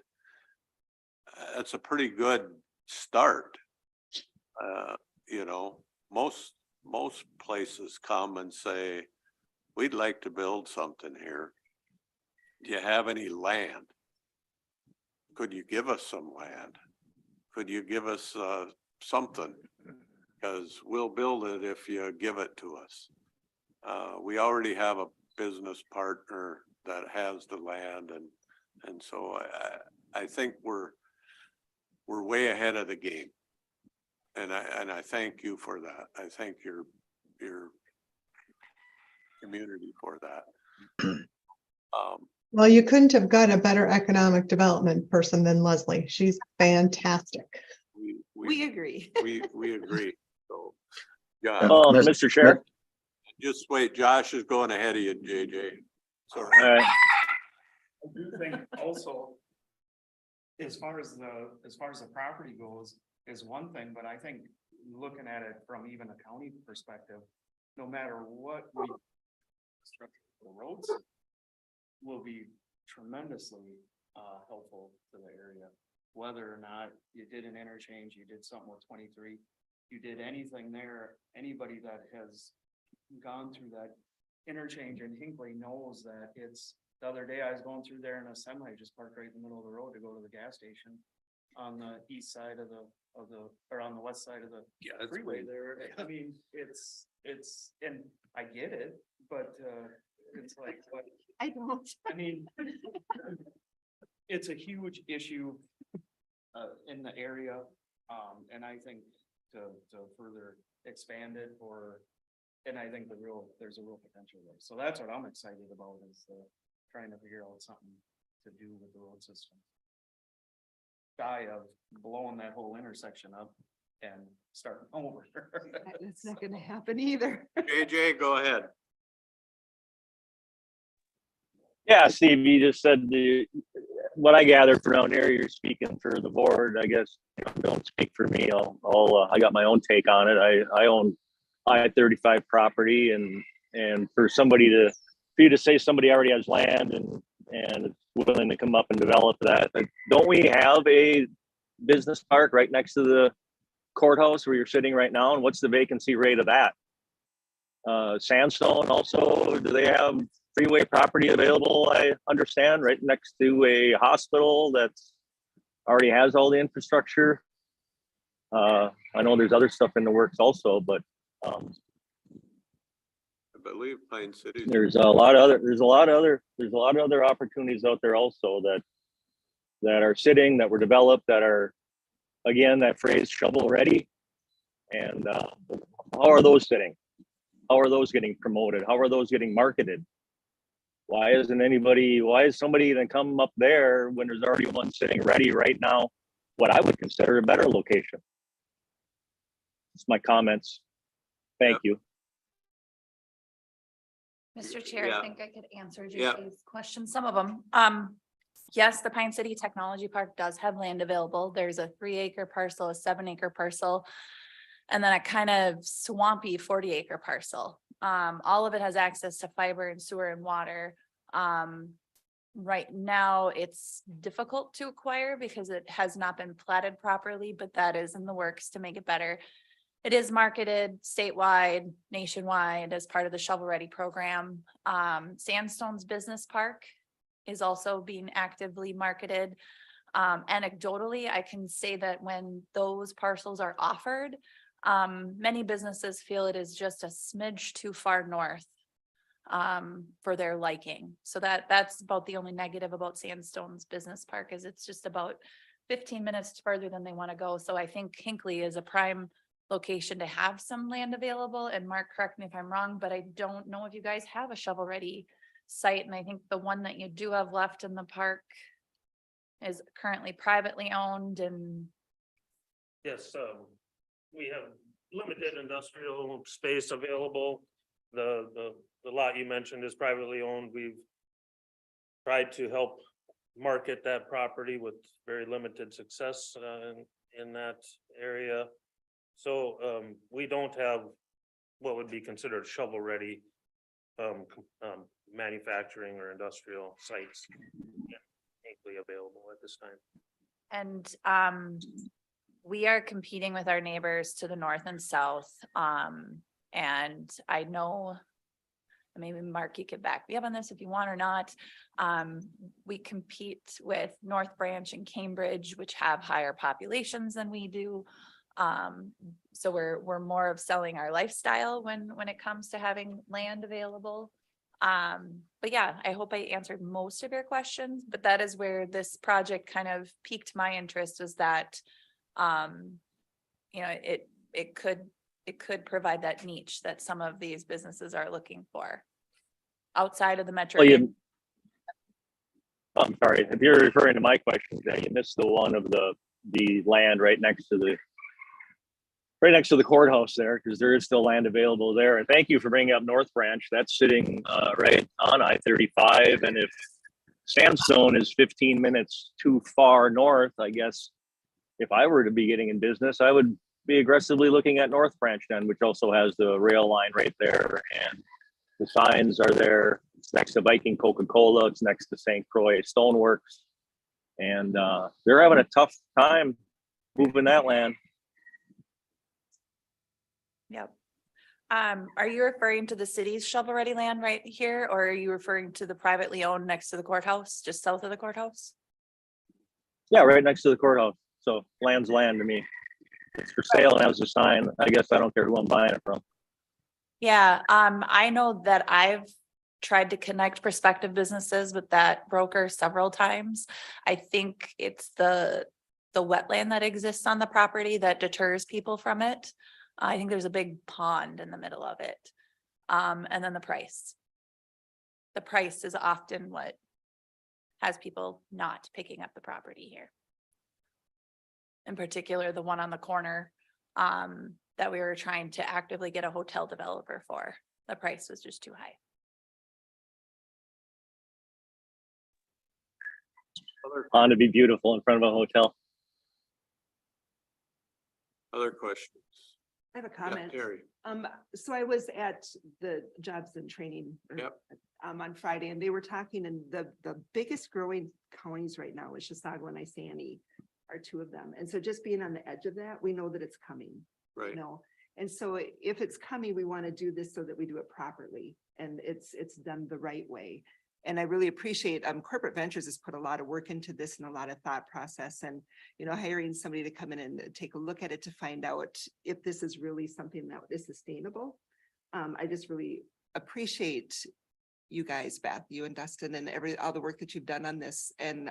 That's a pretty good start. Most places come and say, we'd like to build something here. Do you have any land? Could you give us some land? Could you give us something? Because we'll build it if you give it to us. We already have a business partner that has the land, and so I think we're we're way ahead of the game. And I thank you for that. I thank your community for that. Well, you couldn't have got a better economic development person than Leslie. She's fantastic. We agree. We agree, so. Yeah, Mr. Chair. just wait, Josh is going ahead of you, JJ. Sorry. All right. I do think also, as far as the property goes, is one thing, but I think looking at it from even a county perspective, no matter what we structure the roads will be tremendously helpful to the area. Whether or not you did an interchange, you did something with 23, you did anything there, anybody that has gone through that interchange in Hinckley knows that it's, the other day I was going through there in a semi, just parked right in the middle of the road to go to the gas station on the east side of the, or on the west side of the freeway there. I mean, it's, and I get it, but it's like, what, I don't. I mean, it's a huge issue in the area. And I think to further expand it and I think there's a real potential there. So that's what I'm excited about is trying to figure out something to do with the road system. Shy of blowing that whole intersection up and starting over. That's not gonna happen either. JJ, go ahead. Yeah, Steve, you just said what I gathered from down here, you're speaking for the board, I guess. Don't speak for me. I got my own take on it. I own I-35 property and for you to say somebody already has land and is willing to come up and develop that. Like, don't we have a business park right next to the courthouse where you're sitting right now? And what's the vacancy rate of that? Sandstone also, do they have freeway property available? I understand right next to a hospital that's already has all the infrastructure. I know there's other stuff in the works also, but I believe Pine City. there's a lot of other opportunities out there also that are sitting, that were developed, that are, again, that phrase shovel ready. And how are those sitting? How are those getting promoted? How are those getting marketed? Why is somebody even come up there when there's already one sitting ready right now? What I would consider a better location. It's my comments. Thank you. Mr. Chair, Yeah. I think I could answer Yeah. JJ's questions, some of them. Yes, the Pine City Technology Park does have land available. There's a 3-acre parcel, a 7-acre parcel, and then a kind of swampy 40-acre parcel. All of it has access to fiber and sewer and water. Right now, it's difficult to acquire because it has not been platted properly, but that is in the works to make it better. It is marketed statewide, nationwide as part of the Shovel Ready program. Sandstone's Business Park is also being actively marketed. Anecdotally, I can say that when those parcels are offered, many businesses feel it is just a smidge too far north for their liking. So that's about the only negative about Sandstone's Business Park is it's just about 15 minutes further than they want to go. So I think Hinckley is a prime location to have some land available. And Mark, correct me if I'm wrong, but I don't know if you guys have a shovel ready site. And I think the one that you do have left in the park is currently privately owned and. Yes, we have limited industrial space available. The lot you mentioned is privately owned. We've tried to help market that property with very limited success in that area. So we don't have what would be considered shovel ready manufacturing or industrial sites available at this time. And we are competing with our neighbors to the north and south. And I know, maybe Mark, you could back me up on this if you want or not. We compete with North Branch and Cambridge, which have higher populations than we do. So we're more of selling our lifestyle when it comes to having land available. But yeah, I hope I answered most of your questions, but that is where this project kind of piqued my interest, was that You know, it could provide that niche that some of these businesses are looking for outside of the metro. Well, area. I'm sorry, if you're referring to my question, you missed the one of the land right next to the courthouse there, because there is still land available there. And thank you for bringing up North Branch. That's sitting right on I-35. And if Sandstone is 15 minutes too far north, I guess if I were to be getting in business, I would be aggressively looking at North Branch then, which also has the rail line right there. And the signs are there. It's next to Viking Coca-Cola. It's next to St. Croix Stoneworks. And they're having a tough time moving that land. Yep. Are you referring to the city's shovel-ready land right here, or are you referring to the privately owned next to the courthouse, just south of the courthouse? Yeah, right next to the courthouse. So land's land to me. It's for sale and has a sign. I guess I don't care who I'm buying it from. Yeah, I know that I've tried to connect prospective businesses with that broker several times. I think it's the wetland that exists on the property that deters people from it. I think there's a big pond in the middle of it. And then the price. The price is often what has people not picking up the property here. In particular, the one on the corner that we were trying to actively get a hotel developer for. The price was just too high. Pond to be beautiful in front of a hotel. Other questions? I have a Yeah, comment. Terry. So I was at the jobs and training. Yep. On Friday, and they were talking, and the biggest growing counties right now is Chisago and Isani are two of them. And so just being on the edge of that, we know that it's coming. Right. You know, and so if it's coming, we want to do this so that we do it properly and it's done the right way. And I really appreciate, Corporate Ventures has put a lot of work into this and a lot of thought process and, you know, hiring somebody to come in and take a look at it to find out if this is really something that is sustainable. I just really appreciate you guys, Beth, you and Dustin and all the work that you've done on this. And,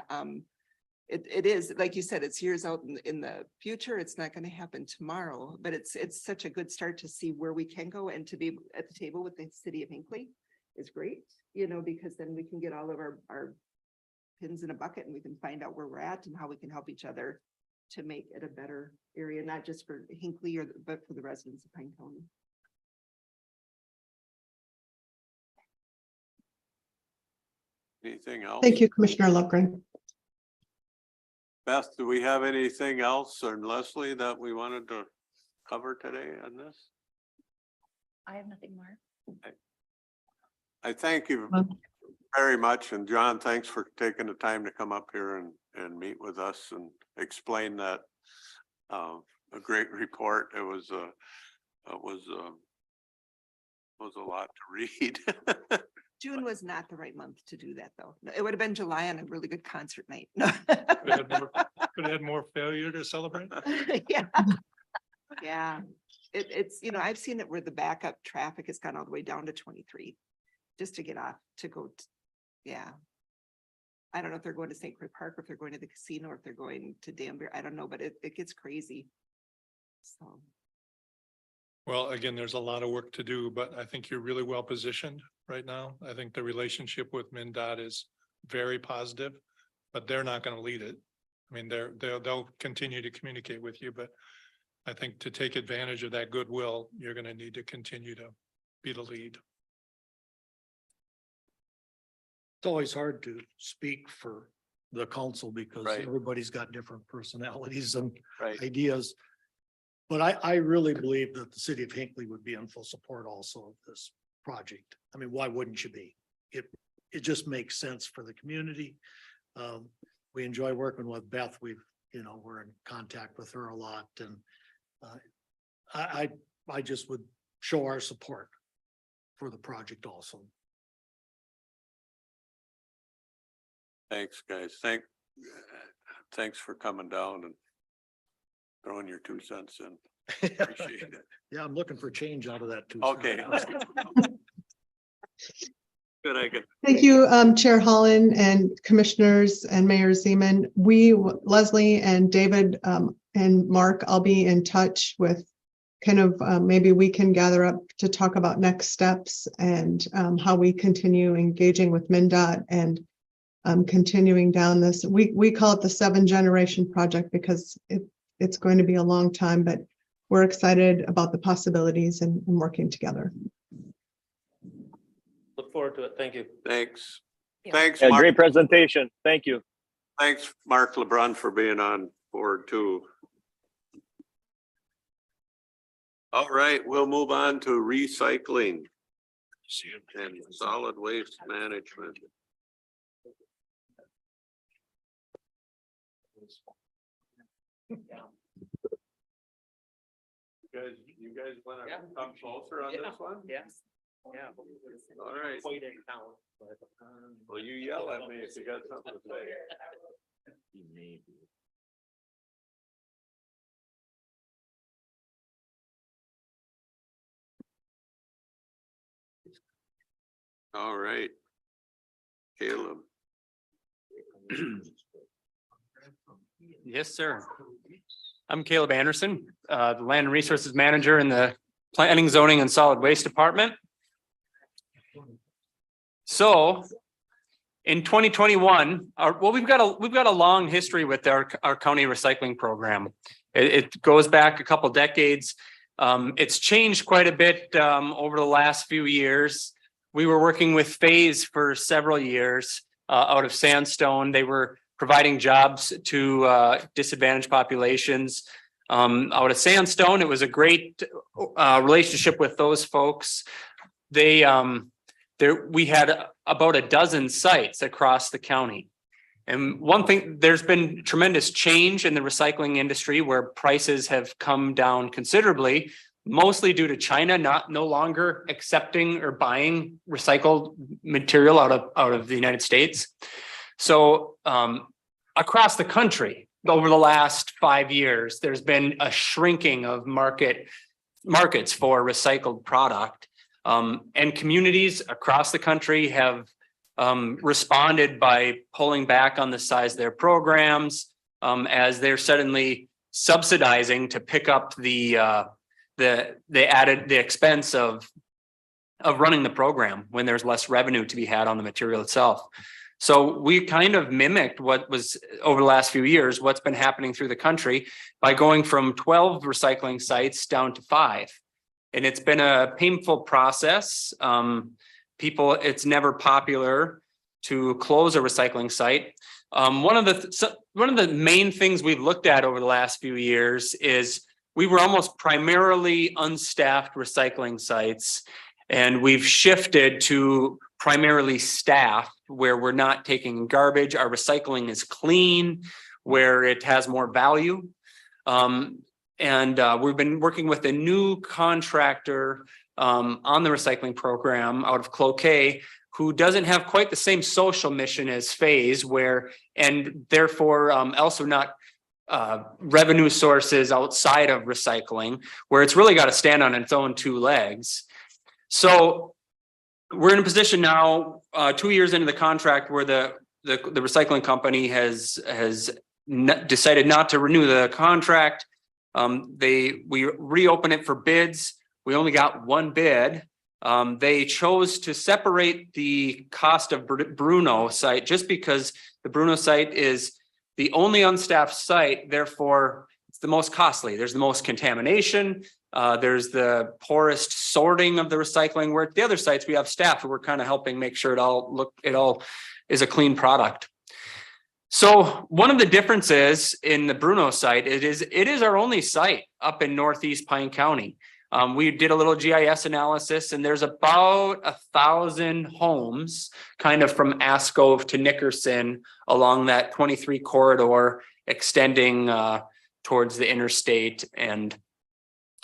it is, like you said, it's years out in the future. It's not going to happen tomorrow, but it's such a good start to see where we can go, and to be at the table with the city of Hinckley is great, you know, because then we can get all of our pins in a bucket and we can find out where we're at and how we can help each other to make it a better area, not just for Hinckley but for the residents of Pine County. Anything else? Thank you, Commissioner Lockreen. Beth, do we have anything else, or Leslie, that we wanted to cover today on this? I have nothing more. I thank you very much. And John, thanks for taking the time to come up here and meet with us and explain that. A great report. It was a lot to read. June was not the right month to do that, though. It would have been July on a really good concert night. Could have had more failure to celebrate. Yeah. Yeah. It's, you know, I've seen it where the backup traffic has gone all the way down to 23 just to get off to go. Yeah. I don't know if they're going to St. Croix Park, or if they're going to the casino, or if they're going to Danbury. I don't know, but it gets crazy. So. Well, again, there's a lot of work to do, but I think you're really well positioned right now. I think the relationship with MnDOT is very positive, but they're not going to lead it. I mean, they'll continue to communicate with you, but I think to take advantage of that goodwill, you're going to need to continue to be the lead. It's always hard to speak for the council because Right. everybody's got different personalities and Right. ideas. But I really believe that the city of Hinckley would be in full support also of this project. I mean, why wouldn't you be? It just makes sense for the community. We enjoy working with Beth. We're in contact with her a lot, and I just would show our support for the project also. Thanks, guys. Thanks for coming down and throwing your 2 cents in. Appreciate it. Yeah, I'm looking for change out of that too. Okay. Good, I get. Thank you, Chair Holland and Commissioners and Mayor Zeman. Leslie and David, and Mark, I'll be in touch with kind of, maybe we can gather up to talk about next steps and how we continue engaging with MnDOT and continuing down this. We call it the 7-generation project because it's going to be a long time, but we're excited about the possibilities and working together. Look forward to it. Thank you. Thanks. Yeah. Thanks, Yeah, Mark. great presentation. Thank you. Thanks, Mark LeBrun, for being on board too. All right, we'll move on to recycling and solid waste management. You guys wanna come closer on this one? Yes. Yeah. All right. Well, you yell at me if you got something to say. All right. Caleb. Yes, sir. I'm Caleb Anderson, the Land and Resources Manager in the Planning, Zoning and Solid Waste Department. So in 2021, we've got a long history with our county recycling program. It goes back a couple decades. It's changed quite a bit over the last few years. We were working with Phase for several years out of Sandstone. They were providing jobs to disadvantaged populations out of Sandstone. It was a great relationship with those folks. We had about a dozen sites across the county. And one thing, there's been tremendous change in the recycling industry where prices have come down considerably, mostly due to China no longer accepting or buying recycled material out of the United States. So across the country, over the last 5 years, there's been a shrinking of markets for recycled product. And communities across the country have responded by pulling back on the size of their programs as they're suddenly subsidizing to pick up the expense of running the program when there's less revenue to be had on the material itself. So we kind of mimicked what was over the last few years, what's been happening through the country by going from 12 recycling sites down to 5. And it's been a painful process. It's never popular to close a recycling site. One of the main things we've looked at over the last few years is we were almost primarily unstaffed recycling sites, and we've shifted to primarily staffed where we're not taking garbage. Our recycling is clean, where it has more value. We've been working with a new contractor on the recycling program out of Cloquet, who doesn't have quite the same social mission as Phase, and therefore also not revenue sources outside of recycling, where it's really got to stand on its own 2 legs. So we're in a position now, 2 years into the contract, where the recycling company has decided not to renew the contract. We reopen it for bids. We only got 1 bid. They chose to separate the cost of Bruno site just because the Bruno site is the only unstaffed site. Therefore, it's the most costly. There's the most contamination. There's the poorest sorting of the recycling, where at the other sites we have staff who we're kind of helping make sure it all is a clean product. So one of the differences in the Bruno site, it is our only site up in Northeast Pine County. We did a little GIS analysis, and there's about 1,000 homes kind of from Ascove to Nickerson along that 23 corridor extending towards the interstate. And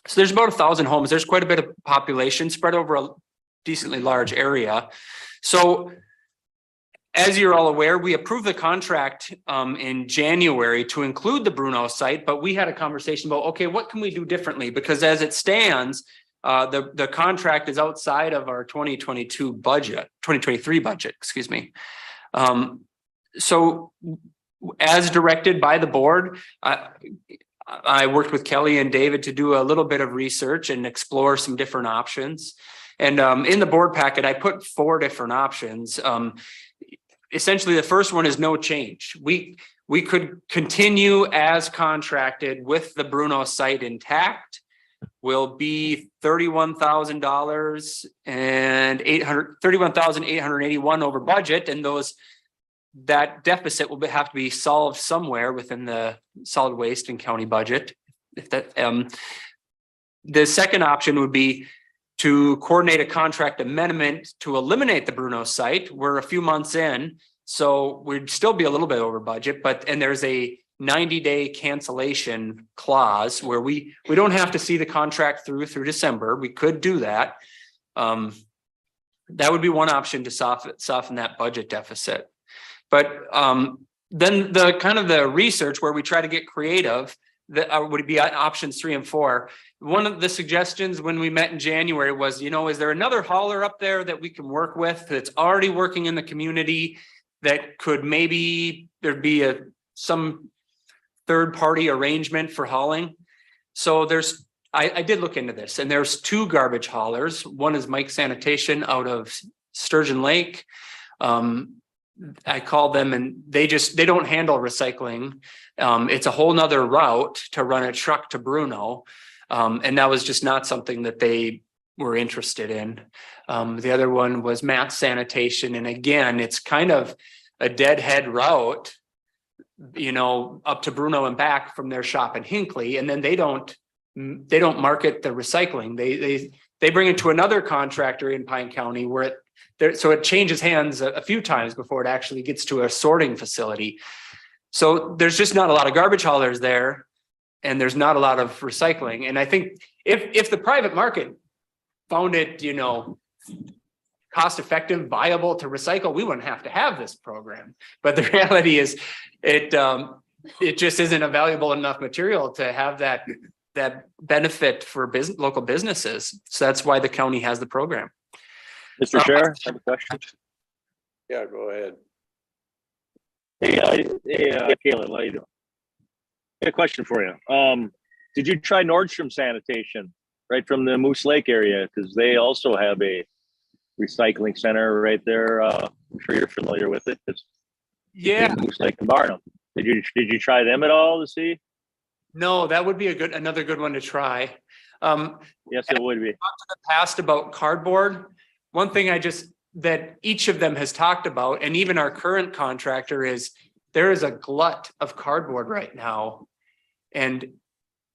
so there's about 1,000 homes. There's quite a bit of population spread over a decently large area. So as you're all aware, we approved the contract in January to include the Bruno site, but we had a conversation about, okay, what can we do differently? Because as it stands, the contract is outside of our 2023 budget, excuse me. So as directed by the board, I worked with Kelly and David to do a little bit of research and explore some different options. And in the board packet, I put 4 different options. Essentially, the first one is no change. We could continue as contracted with the Bruno site intact. Will be $31,000 and $31,881 over budget, and that deficit will have to be solved somewhere within the solid waste and county budget. If that, the second option would be to coordinate a contract amendment to eliminate the Bruno site. We're a few months in, so we'd still be a little bit over budget, and there's a 90-day cancellation clause where we don't have to see the contract through December. We could do that. That would be one option to soften that budget deficit. But then the kind of the research where we try to get creative, that would be options 3 and 4. One of the suggestions when we met in January was, is there another hauler up there that we can work with that's already working in the community that could maybe there'd be some third-party arrangement for hauling? So I did look into this, and there's 2 garbage haulers. One is Mike Sanitation out of Sturgeon Lake. I called them and they don't handle recycling. It's a whole nother route to run a truck to Bruno. And that was just not something that they were interested in. The other one was Matt Sanitation. And again, it's kind of a deadhead route, up to Bruno and back from their shop in Hinckley. And then they don't market the recycling. They bring it to another contractor in Pine County so it changes hands a few times before it actually gets to a sorting facility. So there's just not a lot of garbage haulers there, and there's not a lot of recycling. And I think if the private market found it, cost effective, viable to recycle, we wouldn't have to have this program. But the reality is it just isn't a valuable enough material to have that benefit for local businesses. So that's why the county has the program. Mr. Chair, I have a question. Yeah, go ahead. Hey, Caleb, how you doing? I got a question for you. Did you try Nordstrom Sanitation right from the Moose Lake area? Because they also have a recycling center right there. I'm sure you're familiar with it. It's Yeah. Moose Lake and Barnum. Did you try them at all to see? No, that would be another good one to try. Yes, it would be. Past about cardboard. One thing that each of them has talked about, and even our current contractor, is there is a glut of cardboard right now. And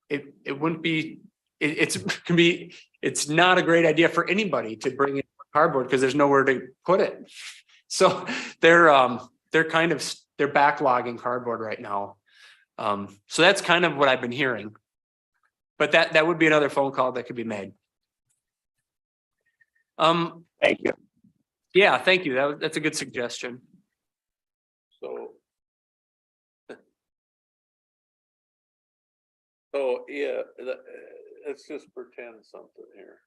it wouldn't be, it's not a great idea for anybody to bring in cardboard because there's nowhere to put it. So they're backlogging cardboard right now. So that's kind of what I've been hearing. But that would be another phone call that could be made. Thank you. Yeah, thank you. That's a good suggestion. So, yeah, let's just pretend something here.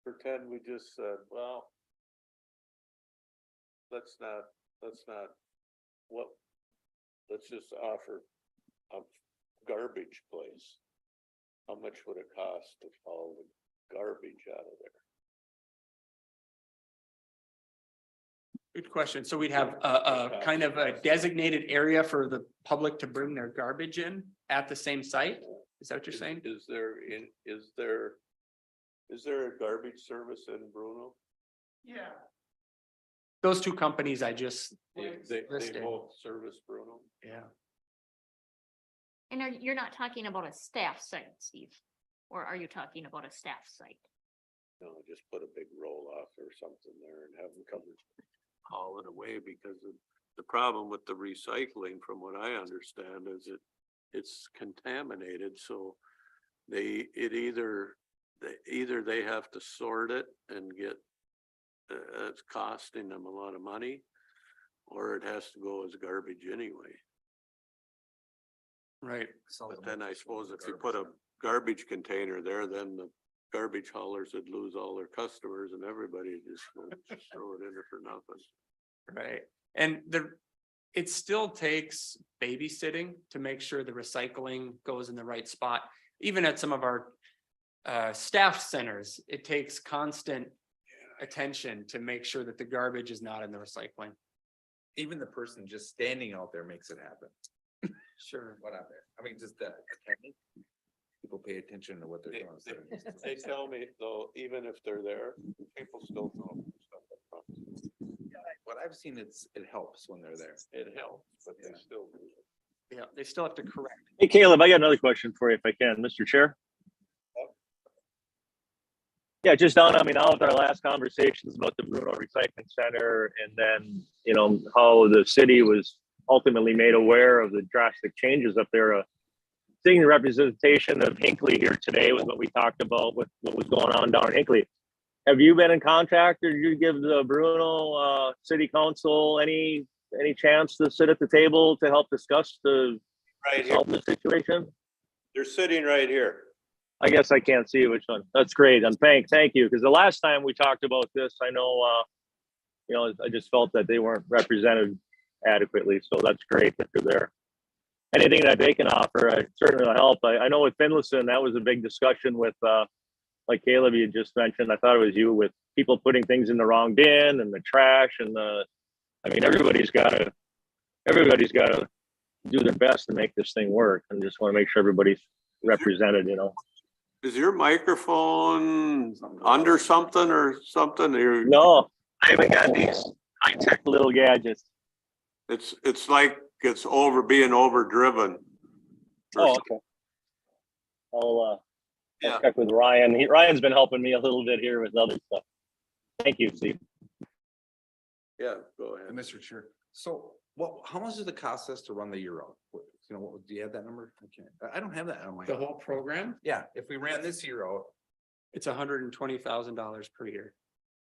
Pretend we just said, well, let's just offer a garbage place. How much would it cost to haul the garbage out of there? Good question. So we'd have a kind of a designated area for the public to bring their garbage in at the same site? Is that what you're saying? Is there a garbage service in Bruno? Yeah. Those 2 companies I just They listed. both service Bruno? Yeah. And you're not talking about a staff site, Steve? Or are you talking about a staff site? No, just put a big roll off or something there and have them come haul it away, because the problem with the recycling, from what I understand, is it's contaminated. So either they have to sort it and get, it's costing them a lot of money, or it has to go as garbage anyway. Right. But then I suppose if you put a garbage container there, then the garbage haulers would lose all their customers and everybody just throw it in there for nothing. Right. And it still takes babysitting to make sure the recycling goes in the right spot. Even at some of our staff centers, it takes constant attention to make sure that the garbage is not in the recycling. Even the person just standing out there makes it happen. Sure. What out there? I mean, just people pay attention to what they're doing. instead of just- They tell me though, even if they're there, people still throw stuff up front. What I've seen, it helps when they're there. It helps, but they still do it. Yeah, they still have to correct. Hey Caleb, I got another question for you if I can, Mr. Chair. Yeah, just down on me now with our last conversations about the Bruno Recycling Center and then, you know, how the city was ultimately made aware of the drastic changes up there. Seeing the representation of Hinckley here today was what we talked about with what was going on down in Hinckley. Have you been in contact or did you give the Bruno City Council any chance to sit at the table to help discuss the Right here, solve the situation? they're sitting right here. I guess I can't see which one. That's great. And thank you. Because the last time we talked about this, I know, you know, I just felt that they weren't represented adequately. So that's great that they're there. Anything that they can offer, I certainly will help. I know with Finlayson, that was a big discussion with, like Caleb, you just mentioned, I thought it was you with people putting things in the wrong bin and the trash and I mean, everybody's got to do their best to make this thing work and just want to make sure everybody's represented, you know. Is your microphone under something or something? No, I haven't got these high-tech little gadgets. It's like it's being overdriven. Oh, okay. I'll Yeah. check with Ryan. Ryan's been helping me a little bit here with other stuff. Thank you, Steve. Yeah, go ahead. Mr. Chair, so how much does it cost us to run the year out? You know, do you have that number? I don't have that on my. The whole program, Yeah, if we ran this year out. it's $120,000 per year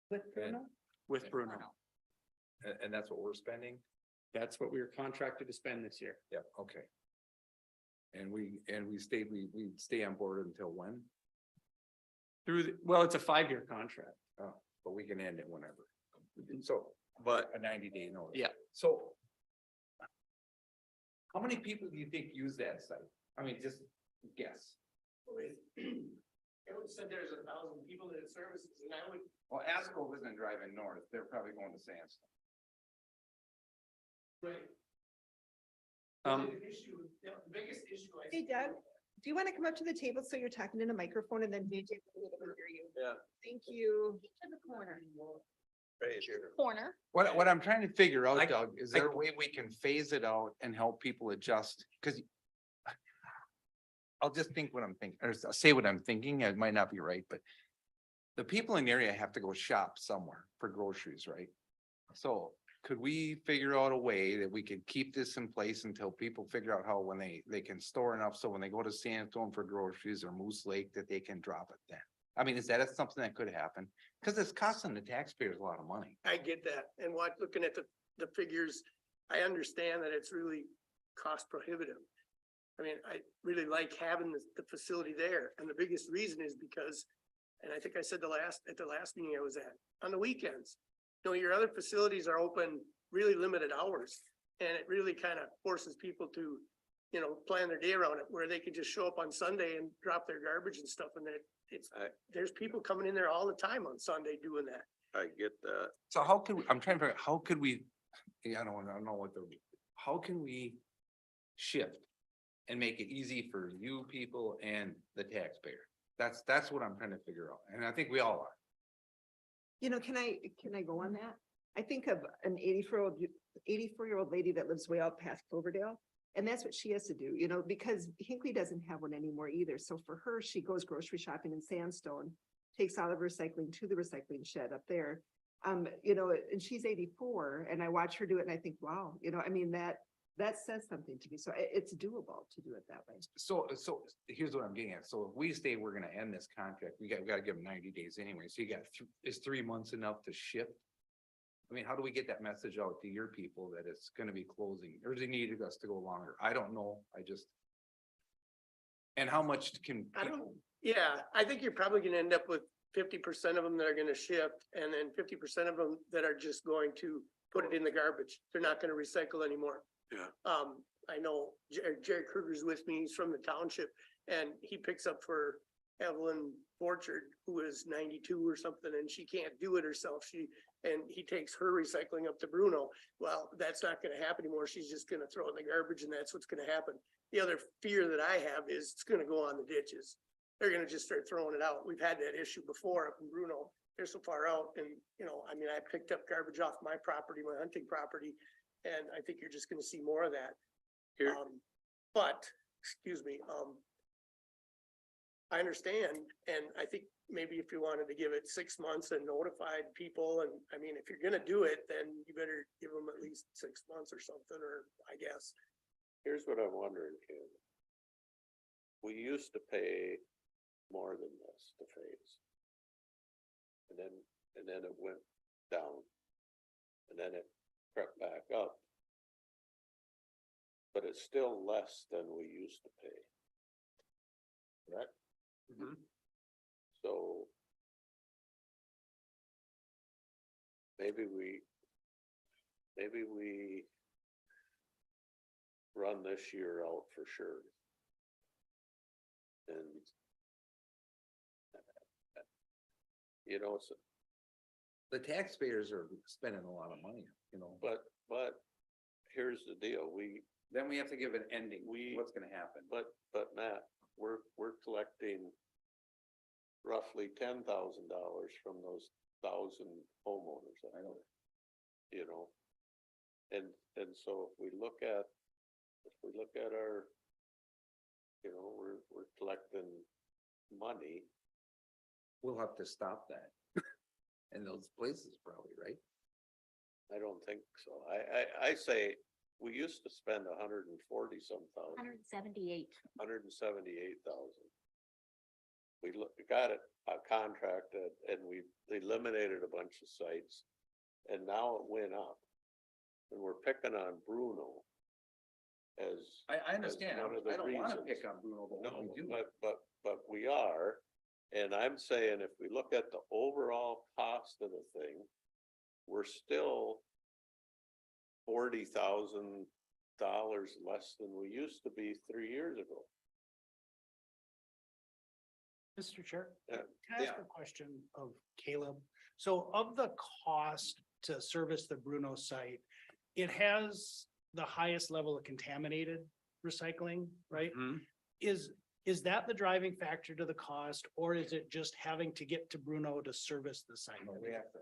With Bruno? with Bruno. And that's what we're spending? That's what we were contracted to spend this year. Yeah, okay. And we stay on board until when? Well, it's a 5-year contract. Oh, but we can end it whenever. So, but a 90-day notice. Yeah. So. How many people do you think use that site? I mean, just guess. It would said there's 1,000 people that it services and I would. Well, Asco isn't driving north. They're probably going to Sandstone. The biggest issue. Hey Doug, do you want to come up to the table so you're talking in a microphone and then DJ will hear you? Yeah. Thank you. To the corner. Right here. Corner. What I'm trying to figure out, I- Doug, is there a way we can phase it out and help people adjust? Cause I'll just think what I'm thinking, or say what I'm thinking. It might not be right, but the people in the area have to go shop somewhere for groceries, right? So could we figure out a way that we could keep this in place until people figure out how when they can store enough, so when they go to Sandstone for groceries or Moose Lake, that they can drop it then? I mean, is that something that could happen? Cause it's costing the taxpayers a lot of money. I get that. And looking at the figures, I understand that it's really cost prohibitive. I mean, I really like having the facility there. And the biggest reason is because, and I think I said at the last meeting I was at, on the weekends, you know, your other facilities are open really limited hours. And it really kind of forces people to, you know, plan their day around it, where they could just show up on Sunday and drop their garbage and stuff. And there's people coming in there all the time on Sunday doing that. I get that. So I'm trying to figure out, how could we, yeah, I don't know how can we shift and make it easy for you people and the taxpayer? That's what I'm trying to figure out. And I think we all are. You know, can I go on that? I think of an 84-year-old lady that lives way out past Cloverdale. And that's what she has to do, you know, because Hinckley doesn't have one anymore either. So for her, she goes grocery shopping in Sandstone, takes all of her recycling to the recycling shed up there. You know, and she's 84 and I watch her do it and I think, wow, you know, I mean, that says something to me. So it's doable to do it that way. So here's what I'm getting at. So if we say we're gonna end this contract, we gotta give them 90 days anyway. So you got, is 3 months enough to shift? I mean, how do we get that message out to your people that it's gonna be closing, or do they need us to go longer? I don't know. And how much can? Yeah, I think you're probably gonna end up with 50% of them that are gonna shift and then 50% of them that are just going to put it in the garbage. They're not gonna recycle anymore. Yeah. I know Jerry Kruger's with me, he's from the township, and he picks up for Evelyn Borchard, who is 92 or something, and she can't do it herself. And he takes her recycling up to Bruno. Well, that's not gonna happen anymore. She's just gonna throw it in the garbage, and that's what's gonna happen. The other fear that I have is it's gonna go on the ditches. They're gonna just start throwing it out. We've had that issue before up in Bruno. They're so far out, and, you know, I mean, I picked up garbage off my property, my hunting property, and I think you're just gonna see more of that. Here, But, excuse me, I understand, and I think maybe if you wanted to give it 6 months and notified people, and I mean, if you're gonna do it, then you better give them at least 6 months or something, or I guess. here's what I'm wondering, Ken. We used to pay more than this to phase. And then it went down. And then it crept back up. But it's still less than we used to pay. Correct? So. Maybe we run this year out for sure. And. You know, so, The taxpayers are spending a lot of money, you know. but here's the deal, Then we have to give an ending, We- what's gonna happen. but Matt, we're collecting roughly $10,000 from those 1,000 homeowners. I know. You know, and so if we look at our, you know, we're collecting money. We'll have to stop that. In those places probably, right? I don't think so. I say, we used to spend 140 some thousand. 178. 178,000. We got it, a contract and we eliminated a bunch of sites. And now it went up. And we're picking on Bruno as. I understand, one of the I don't wanna reasons. pick on Bruno, but what No, we do. but we are. And I'm saying if we look at the overall cost of the thing, we're still $40,000 less than we used to be 3 years ago. Mr. Chair? Yeah. Can I ask a question of Caleb? So of the cost to service the Bruno site, it has the highest level of contaminated recycling, right? Is that the driving factor to the cost, or is it just having to get to Bruno to service the site? No, we have to,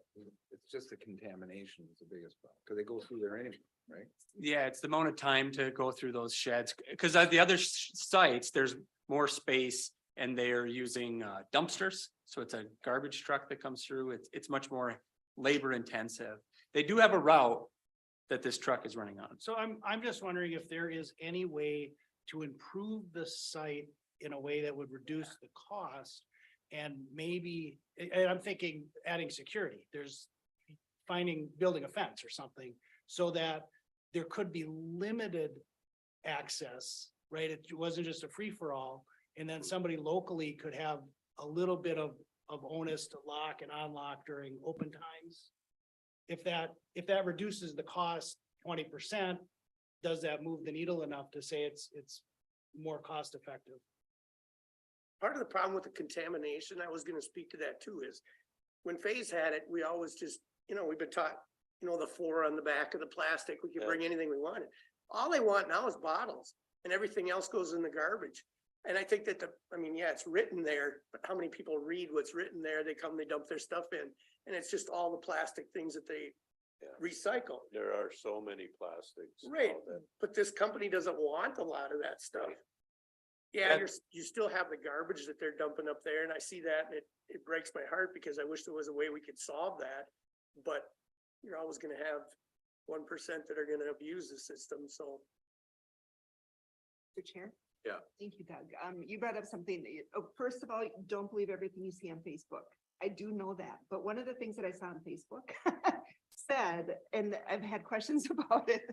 it's just the contamination is the biggest problem, cause they go through there anyway, right? Yeah, it's the amount of time to go through those sheds, because at the other sites, there's more space and they're using dumpsters. So it's a garbage truck that comes through. It's much more labor intensive. They do have a route that this truck is running on. So I'm just wondering if there is any way to improve the site in a way that would reduce the cost. And maybe, and I'm thinking adding security, building a fence or something, so that there could be limited access, right? It wasn't just a free for all. And then somebody locally could have a little bit of onus to lock and unlock during open times. If that reduces the cost 20%, does that move the needle enough to say it's more cost effective? Part of the problem with the contamination, I was gonna speak to that too, is when Faze had it, we always just, you know, we've been taught, you know, the floor on the back of the plastic, we can bring anything we wanted. All they want now is bottles and everything else goes in the garbage. And I think that it's written there, but how many people read what's written there? They come, they dump their stuff in, and it's just all the plastic things that they recycle. There are so many plastics. now Right, that- but this company doesn't want a lot of that stuff. Yeah, you still have the garbage that they're dumping up there, and I see that, and it breaks my heart because I wish there was a way we could solve that. But you're always gonna have 1% that are gonna abuse the system, so. Mr. Chair? Yeah. Thank you, Doug. You brought up something, first of all, don't believe everything you see on Facebook. I do know that, but one of the things that I saw on Facebook said, and I've had questions about it,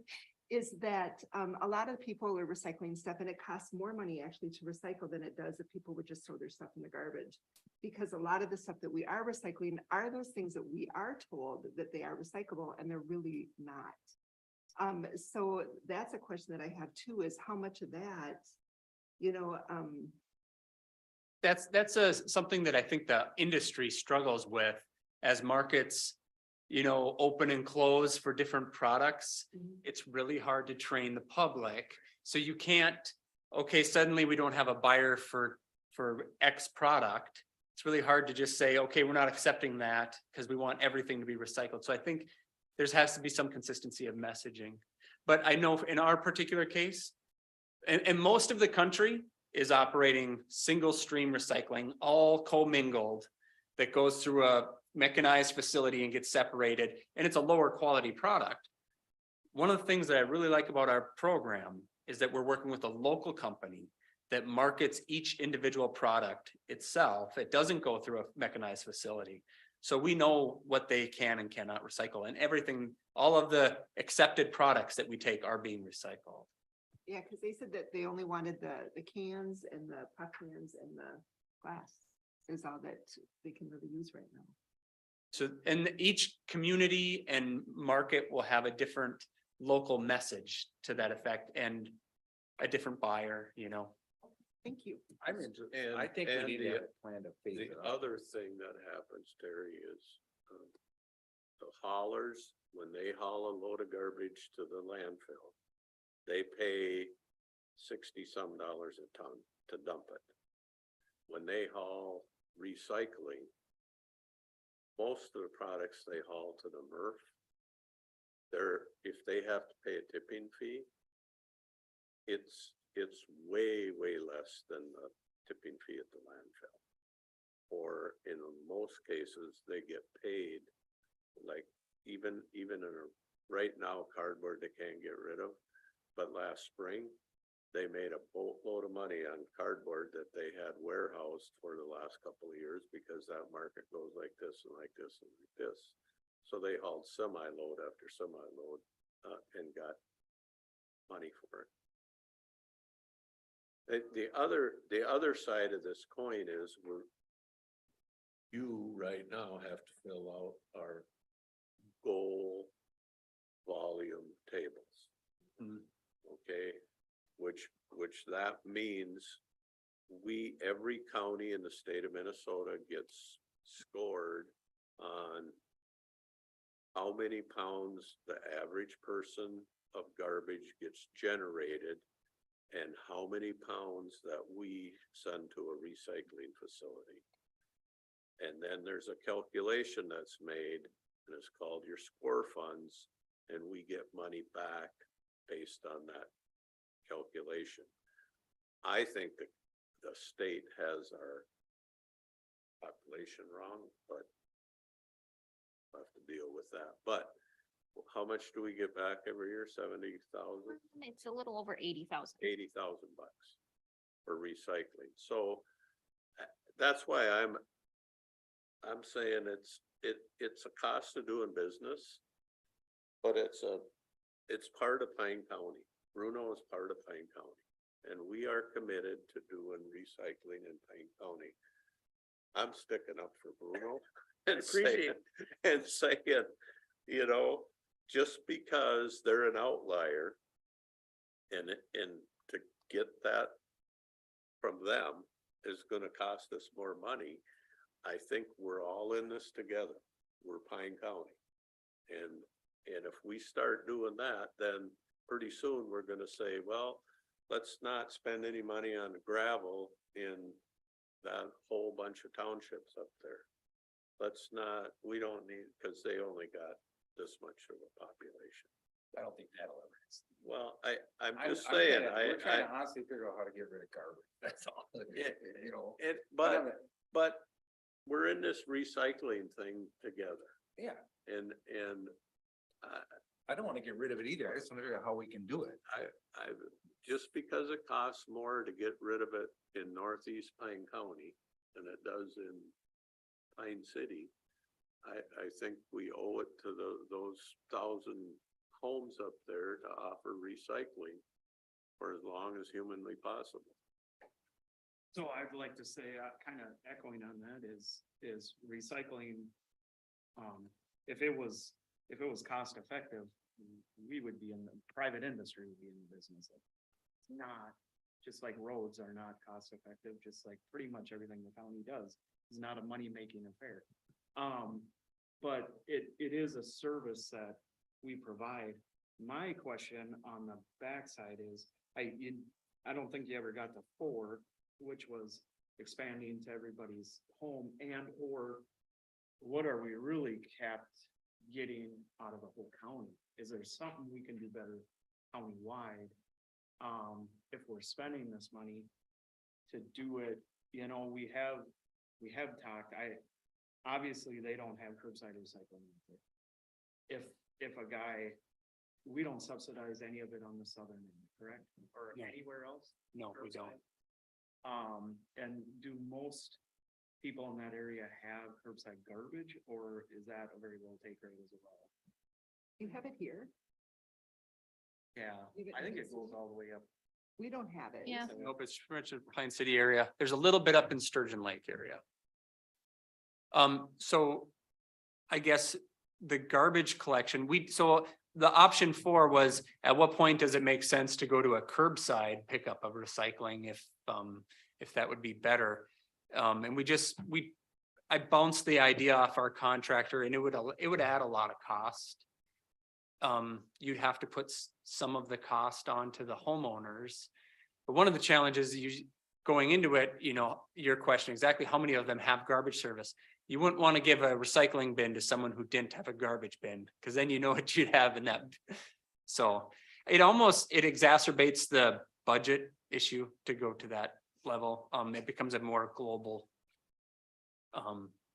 is that a lot of people are recycling stuff and it costs more money actually to recycle than it does if people would just throw their stuff in the garbage. Because a lot of the stuff that we are recycling are those things that we are told that they are recyclable and they're really not. So that's a question that I have too, is how much of that, you know, That's something that I think the industry struggles with as markets, open and close for different products. It's really hard to train the public. So you can't, okay, suddenly we don't have a buyer for X product. It's really hard to just say, okay, we're not accepting that because we want everything to be recycled. So I think has to be some consistency of messaging. But I know in our particular case, and most of the country is operating single stream recycling, all commingled, that goes through a mechanized facility and gets separated, and it's a lower quality product. One of the things that I really like about our program is that we're working with a local company that markets each individual product itself. It doesn't go through a mechanized facility. So we know what they can and cannot recycle, and everything, all of the accepted products that we take are being recycled. yeah, because they said that they only wanted the cans and the pop cans and the glass is all that they can really use right now. So, and each community and market will have a different local message to that effect and a different buyer, Thank you. I'm interested. And- I think we and need the- to have a plan to phase The it out. other thing that happens, Terry, is the haulers, when they haul a load of garbage to the landfill, they pay $60-some a ton to dump it. When they haul recycling, most of the products they haul to the MRF, if they have to pay a tipping fee, it's way, way less than the tipping fee at the landfill. Or in most cases, they get paid, like even right now, cardboard they can't get rid of. But last spring, they made a boatload of money on cardboard that they had warehoused for the last couple of years because that market goes like this and like this and like this. So they hauled semi-load after semi-load and got money for it. The other side of this coin is you right now have to fill out our goal volume tables. Okay, which that means every county in the state of Minnesota gets scored on how many pounds the average person of garbage gets generated and how many pounds that we send to a recycling facility. And then there's a calculation that's made and it's called your score funds, and we get money back based on that calculation. I think that the state has our population wrong, but we'll have to deal with that. But how much do we get back every year? 70,000? It's a little over 80,000. $80,000 for recycling. So that's why I'm saying it's a cost of doing business, but it's part of Pine County. Bruno is part of Pine County, and we are committed to doing recycling in Pine County. I'm sticking up for Bruno and saying, just because they're an outlier and to get that from them is gonna cost us more money. I think we're all in this together. We're Pine County. And if we start doing that, then pretty soon we're gonna say, well, let's not spend any money on gravel in that whole bunch of townships up there. We don't need, because they only got this much of a population. I don't think that'll ever. Well, I'm just saying, We're trying to honestly figure out how to get rid of garbage. That's all. But we're in this recycling thing together, Yeah, and I don't want to get rid of it either. I just want to figure out how we can do it. I just because it costs more to get rid of it in northeast Pine County than it does in Pine City, I think we owe it to those 1,000 homes up there to offer recycling for as long as humanly possible. So I'd like to say, kind of echoing on that is recycling. If it was cost effective, we would be in the private industry would be in the business. It's not, just like roads are not cost effective, just like pretty much everything the county does is not a money making affair. But it is a service that we provide. My question on the backside is, I don't think you ever got to 4, which was expanding to everybody's home and or what are we really capped getting out of the whole county? Is there something we can do better countywide? If we're spending this money to do it, you know, we have talked, obviously they don't have curbside recycling. If a guy, we don't subsidize any of it on the southern end, correct? Or No. anywhere else? No, we don't. Curbside? And do most people in that area have curbside garbage, or is that a very low take rate as well? You have it here. Yeah, Even I think if it it's- goes all the way up. We don't have it. Yeah. so- Nope, it's pretty much a Pine City area. There's a little bit up in Sturgeon Lake area. So I guess the garbage collection, so the option 4 was, at what point does it make sense to go to a curbside pickup of recycling if that would be better? And I bounced the idea off our contractor and it would add a lot of cost. You'd have to put some of the cost onto the homeowners. But one of the challenges going into it, you know, your question exactly, how many of them have garbage service? You wouldn't want to give a recycling bin to someone who didn't have a garbage bin, because then you know what you'd have in that. So it exacerbates the budget issue to go to that level. It becomes a more global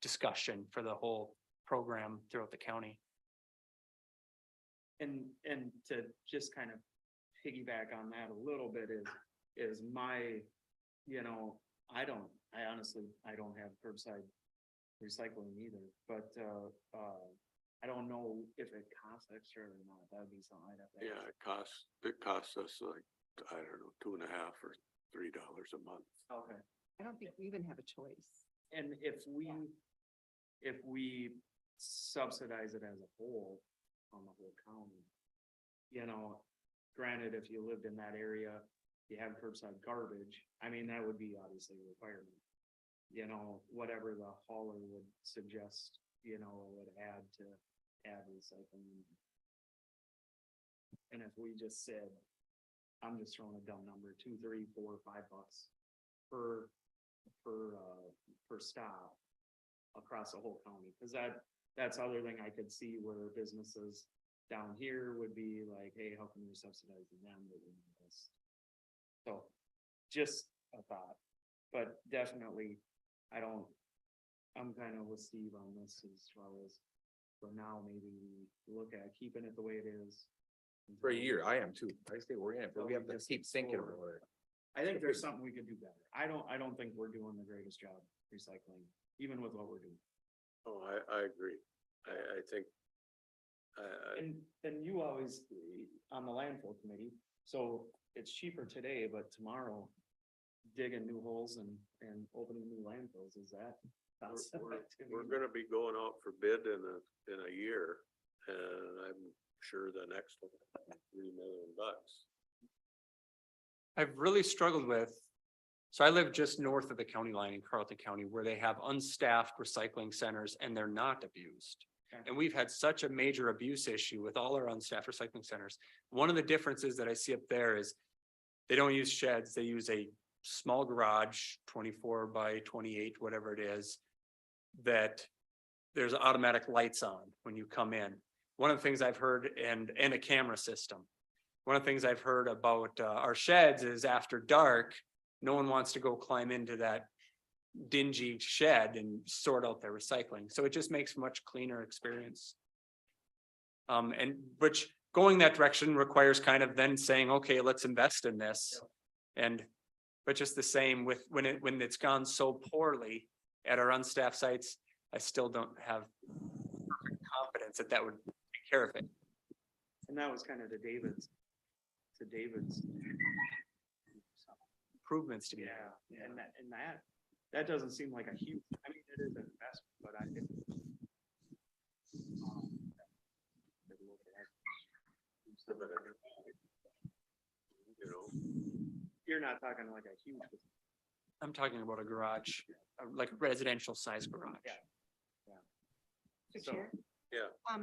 discussion for the whole program throughout the county. And to just kind of piggyback on that a little bit is my, you know, I honestly don't have curbside recycling either, but, I don't know if it costs extra or not. That'd be something I'd have to. Yeah, it costs us like, I don't know, $2.50 or $3 a month. Okay. I don't think we even have a choice. And if we subsidize it as a whole on the whole county, you know, granted, if you lived in that area, you have curbside garbage, I mean, that would be obviously a requirement. You know, whatever the hauler would suggest, you know, would add recycling. And if we just said, I'm just throwing a dumb number, $2, $3, $4, $5 per stop across the whole county, because that's other thing I could see where businesses down here would be like, hey, how come you're subsidizing them, but we need this? So just a thought, but definitely I'm kind of with Steve on this as far as for now, maybe we look at keeping it the way it is. For a year, I am too. I stay oriented, but we have to Just keep thinking forward. about it. I think there's something we could do better. I don't think we're doing the greatest job recycling, even with what we're doing. Oh, I agree. I think. And you always, on the landfill committee, so it's cheaper today, but tomorrow digging new holes and opening new landfills, is that? We're gonna be going out for bid in a year, and I'm sure the next one, $3 million. I've really struggled with, so I live just north of the county line in Carleton County, where they have unstaffed recycling centers and they're not abused. Okay. And we've had such a major abuse issue with all our unstaffed recycling centers. One of the differences that I see up there is they don't use sheds, they use a small garage, 24 by 28, whatever it is, that there's automatic lights on when you come in. One of the things I've heard, and a camera system. One of the things I've heard about our sheds is after dark, no one wants to go climb into that dingy shed and sort out their recycling. So it just makes a much cleaner experience. And which going that direction requires kind of then saying, okay, let's invest in this. But just the same with when it's gone so poorly at our unstaffed sites, I still don't have confidence that would take care of it. And that was kind of to David's. improvements to be made. Yeah, and that doesn't seem like a huge, I mean, it is an investment, but I think. You know, You're not talking like a huge. I'm talking about a garage, like a residential size garage. Yeah. Mr. So- Chair? Yeah.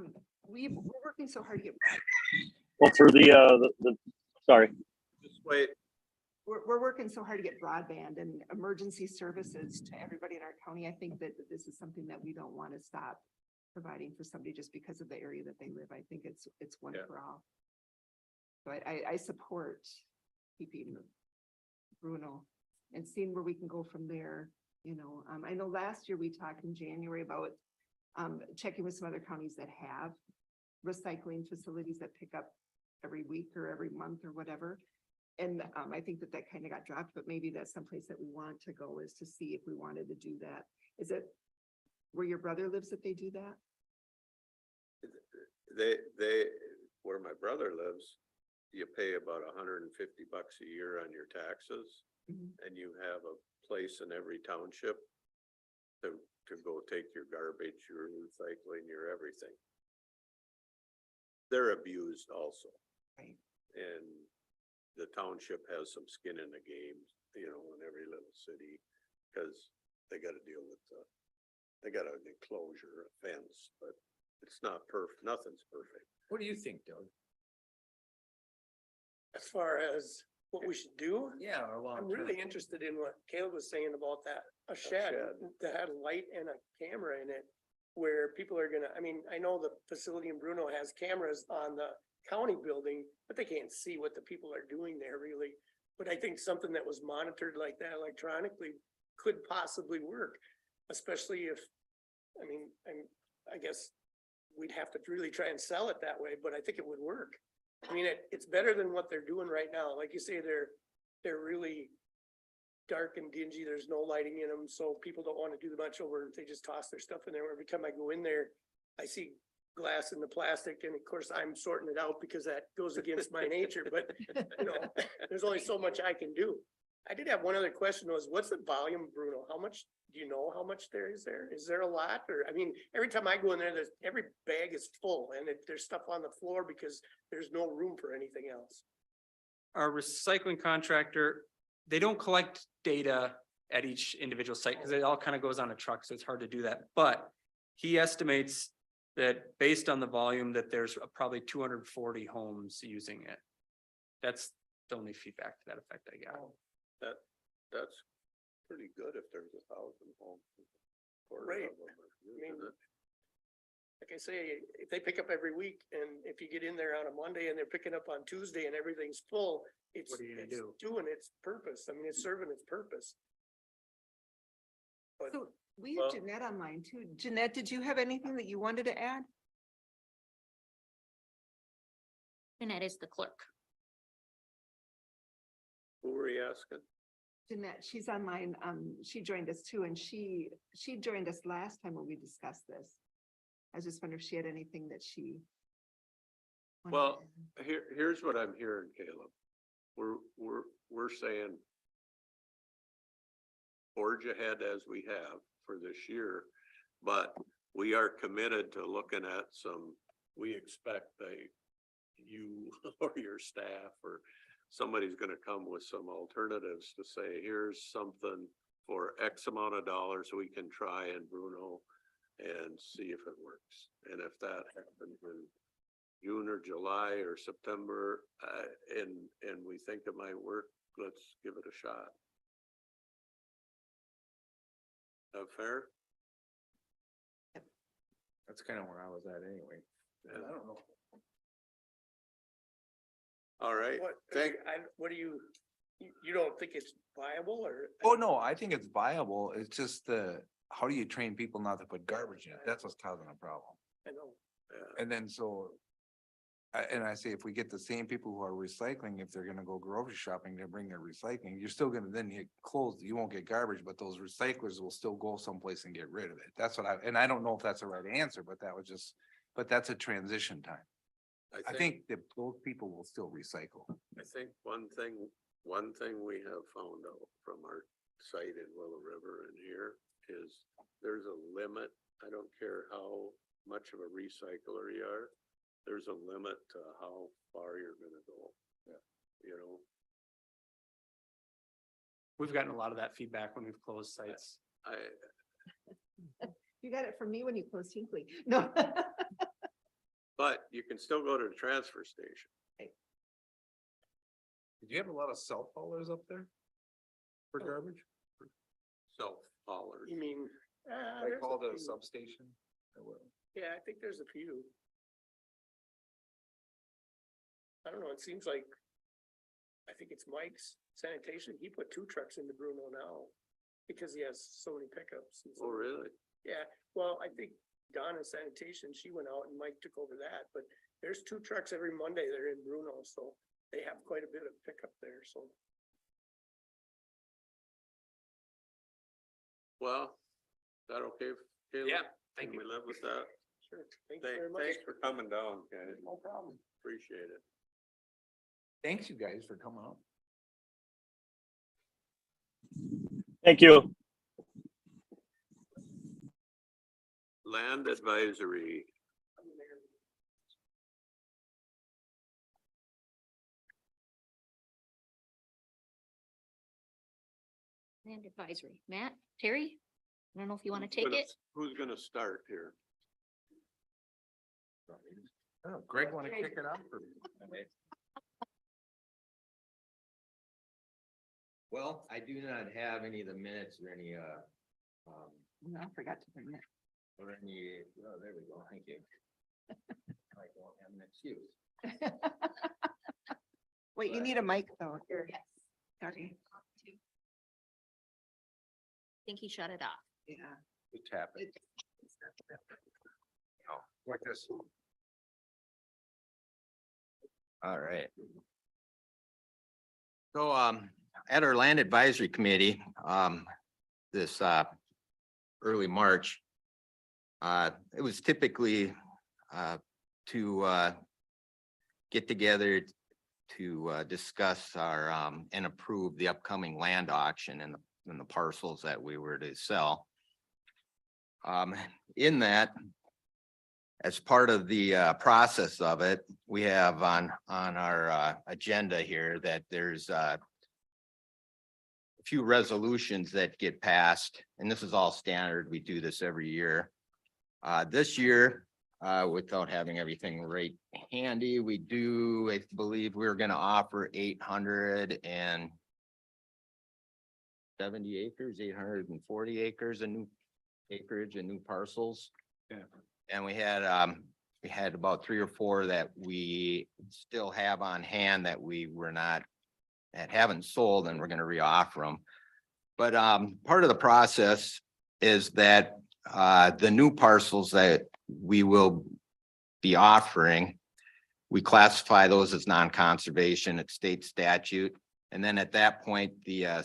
We're working so hard to get, Well, for sorry, just wait. we're working so hard to get broadband and emergency services to everybody in our county. I think that this is something that we don't want to stop providing for somebody just because of the area that they live. I think it's one Yeah. for all. So I support keeping Bruno and seeing where we can go from there, you know. I know last year we talked in January about checking with some other counties that have recycling facilities that pick up every week or every month or whatever. And I think that kind of got dropped, but maybe that's someplace that we want to go, is to see if we wanted to do that. Is it where your brother lives that they do that? Where my brother lives, you pay about $150 a year on your taxes. Mhm. And you have a place in every township to go take your garbage, your recycling, your everything. They're abused also. Right. And the township has some skin in the game, you know, in every little city, because they gotta deal with they got an enclosure, a fence, but it's not perfect, nothing's perfect. What do you think, Doug? As far as what we should do, Yeah, or long I'm really interested in what Caleb was saying about that, a shed that had a light and a camera in it. Where people are gonna, I mean, I know the facility in Bruno has cameras on the county building, but they can't see what the people are doing there really. But I think something that was monitored like that electronically could possibly work, especially if, I mean, I guess we'd have to really try and sell it that way, but I think it would work. I mean, it's better than what they're doing right now. Like you say, they're really dark and dingy. There's no lighting in them, so people don't want to do much over. They just toss their stuff in there. Every time I go in there, I see glass in the plastic, and of course I'm sorting it out because that goes against my nature, but you know, there's only so much I can do. I did have one other question, was what's the volume, Bruno? How much, do you know how much there is there? Is there a lot? Or, I mean, every time I go in there, every bag is full and there's stuff on the floor because there's no room for anything else. Our recycling contractor, they don't collect data at each individual site because it all kind of goes on a truck, so it's hard to do that. But he estimates that based on the volume that there's probably 240 homes using it. That's the only feedback to that effect I got. That's pretty good if there's 1,000 homes. Right. I mean, like I say, if they pick up every week and if you get in there on a Monday and they're picking up on Tuesday and everything's full, it's What are you gonna it's do? doing its purpose. I mean, it's serving its purpose. But So we Well- have Jeanette online too. Jeanette, did you have anything that you wanted to add? And that is the clerk. Who were you asking? Jeanette, she's online. She joined us too, and she joined us last time when we discussed this. I was just wondering if she had anything that she. wanted to Well, add. here's what I'm hearing, Caleb. We're saying forge ahead as we have for this year, but we are committed to looking at we expect you or your staff or somebody's gonna come with some alternatives to say, here's something for X amount of dollars we can try in Bruno and see if it works. And if that happens in June or July or September, and we think it might work, let's give it a shot. Fair? That's kind of where I was at anyway. Yeah. I don't know. All right, what do you don't think it's viable or? Oh, no, I think it's viable. It's just how do you train people not to put garbage in it? That's what's causing a problem. I know. yeah, And then I say, if we get the same people who are recycling, if they're gonna go grocery shopping, they bring their recycling, you're still gonna then get closed, you won't get garbage, but those recyclers will still go someplace and get rid of it. That's what I don't know if that's the right answer, but that's a transition time. I think that those people will still recycle. I think one thing one thing we have found out from our site in Willow River and here is there's a limit. I don't care how much of a recycler you are. There's a limit to how far you're gonna go. Yeah. You know, We've gotten a lot of that feedback when we've closed sites. You got it from me when you closed Hinkley. No. but you can still go to the transfer station. Did you have a lot of self haulers up there? For garbage? Self-haulers. You mean? Like there's called a few. substation? Or what? Yeah, I think there's a few. I don't know, it seems like, I think it's Mike's sanitation, he put 2 trucks into Bruno now. Because he has so many pickups. and so- Oh, really? Yeah, well, I think Donna sanitation, she went out and Mike took over that, but there's 2 trucks every Monday that are in Bruno, so they have quite a bit of pickup there, so. Well, is that okay? Caleb? Yeah, thank Can you. we live with that? Sure, thank you very much. Thanks for coming down, guys. No problem. Appreciate it. Thanks you guys for coming up. Thank you. Land advisory. Land advisory. Matt, Terry? I don't know if you want to take it. Who's gonna start here? Oh, Greg wanna kick it off for? Well, I do not have any of the minutes or any, No, I forgot to bring that. or any, oh, there we go, thank you. I don't have an excuse. Wait, you need a mic though. Here. Okay, I think he shut it off. yeah. We tap it. Oh, like this. All right. So, at our land advisory committee, this, early March, it was typically, to, get together to, discuss our, and approve the upcoming land auction and the parcels that we were to sell. In that, as part of the process of it, we have on our agenda here that there's a few resolutions that get passed, and this is all standard. We do this every year. This year, without having everything right handy, we do, I believe we're gonna offer 870 acres, 840 acres, a new acreage and new parcels. Yeah. And we had about 3 or 4 that we still have on hand that we were not, that haven't sold, and we're gonna reoffer them. But part of the process is that the new parcels that we will be offering, we classify those as non-conservation at state statute. And then at that point, the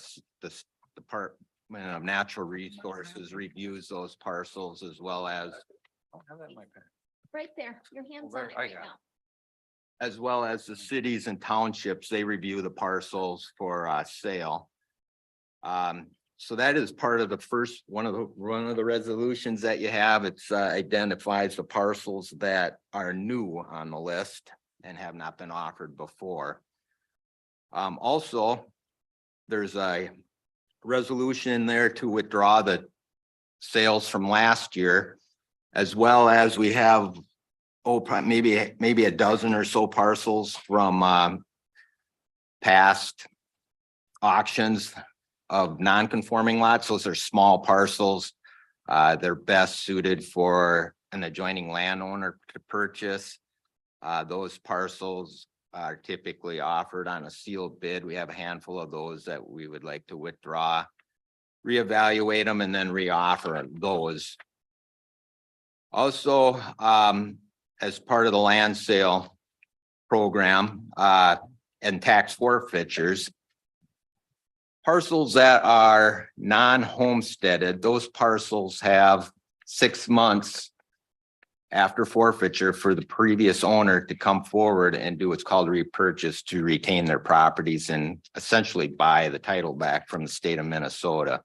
Department of Natural Resources reviews those parcels as well as I don't have that in my pen. Right there. Your hand's Well, on it there, I right got it. now. as well as the cities and townships, they review the parcels for sale. So that is part of the first, one of the resolutions that you have. It's identifies the parcels that are new on the list and have not been offered before. Also, there's a resolution in there to withdraw the sales from last year, as well as we have maybe a dozen or so parcels from past auctions of non-conforming lots. Those are small parcels. They're best suited for an adjoining landowner to purchase. Those parcels are typically offered on a sealed bid. We have a handful of those that we would like to withdraw, reevaluate them, and then reoffer those. Also, as part of the land sale program and tax forfeitures, parcels that are non-homesteaded, those parcels have 6 months after forfeiture for the previous owner to come forward and do what's called repurchase to retain their properties and essentially buy the title back from the state of Minnesota.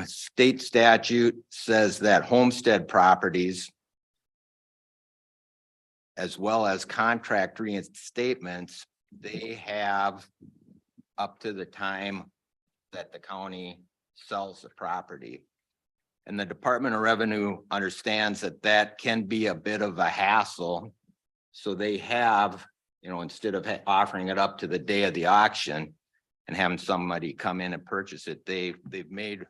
State statute says that homestead properties as well as contract reinstatements, they have up to the time that the county sells the property. And the Department of Revenue understands that that can be a bit of a hassle. So they have, instead of offering it up to the day of the auction and having somebody come in and purchase it, they've made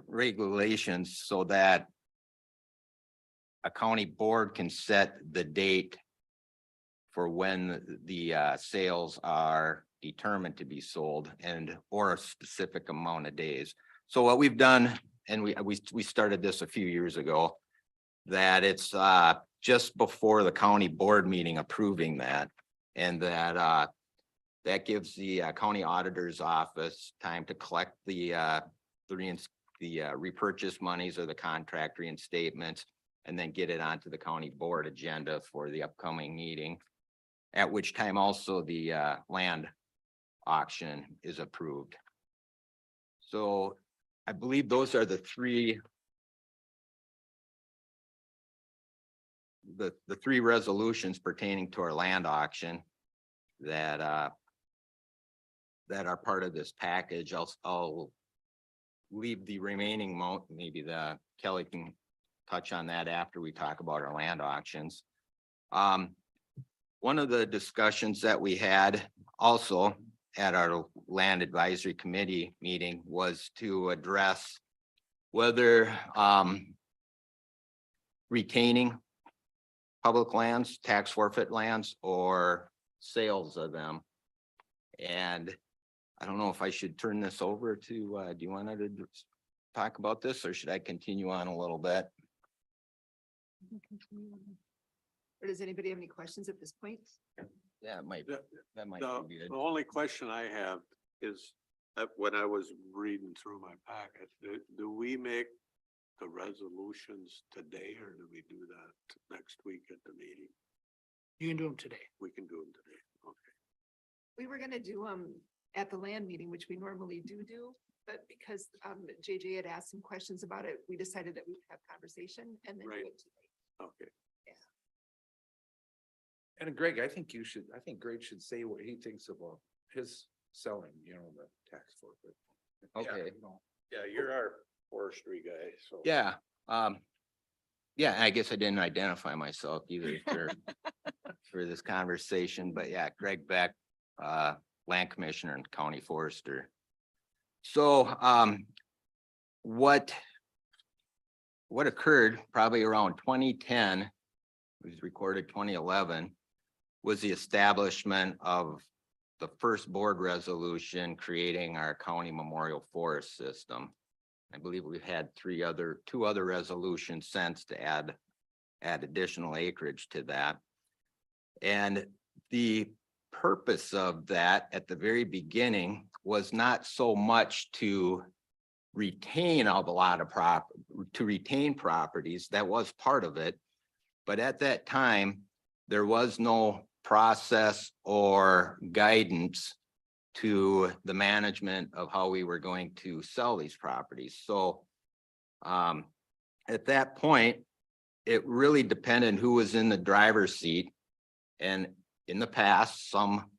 regulations so that a county board can set the date for when the sales are determined to be sold or a specific amount of days. So what we've done, and we started this a few years ago, that it's just before the county board meeting approving that, and that gives the county auditor's office time to collect the repurchase monies or the contract reinstatements, and then get it onto the county board agenda for the upcoming meeting, at which time also the land auction is approved. So I believe those are the three resolutions pertaining to our land auction that are part of this package. I'll leave the remaining maybe Kelly can touch on that after we talk about our land auctions. One of the discussions that we had also at our land advisory committee meeting was to address whether retaining public lands, tax forfeit lands, or sales of them. And I don't know if I should turn this over to, do you want to talk about this, or should I continue on a little bit? Or does anybody have any questions at this point? Yeah, that might be good. The only question I have is that when I was reading through my packet, do we make the resolutions today, or do we do that next week at the meeting? You can do them today. We can do them today. Okay. We were gonna do at the land meeting, which we normally do, but because JJ had asked some questions about it, we decided that we would have conversation and then do Right. it today. Okay. And Greg, I think Greg should say what he thinks about his selling, the tax forfeit. Okay. Yeah, you're our forestry guy, so. Yeah, yeah, I guess I didn't identify myself either for this conversation, but yeah, Greg Beck, land commissioner and county forester. So, what occurred probably around 2010, it was recorded 2011, was the establishment of the first board resolution creating our county memorial forest system. I believe we've had two other resolutions since to add additional acreage to that. And the purpose of that at the very beginning was not so much to retain properties. That was part of it. But at that time, there was no process or guidance to the management of how we were going to sell these properties. So at that point, it really depended who was in the driver's seat. And in the past, some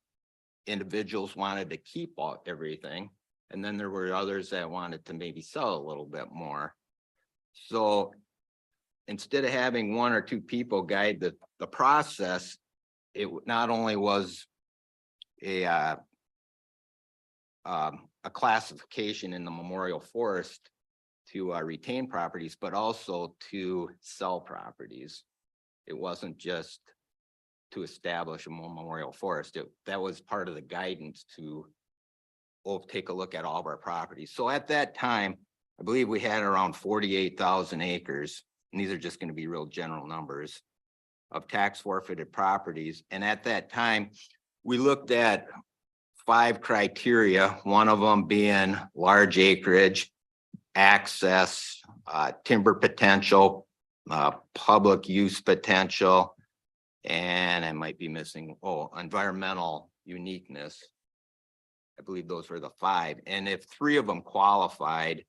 individuals wanted to keep everything. And then there were others that wanted to maybe sell a little bit more. So instead of having one or two people guide the process, it not only was a classification in the memorial forest to retain properties, but also to sell properties. It wasn't just to establish a memorial forest. That was part of the guidance to take a look at all of our properties. So at that time, I believe we had around 48,000 acres, and these are just going to be real general numbers of tax forfeited properties. And at that time, we looked at 5 criteria, one of them being large acreage, access, timber potential, public use potential, and I might be missing, environmental uniqueness. I believe those were the 5. And if 3 of them qualified,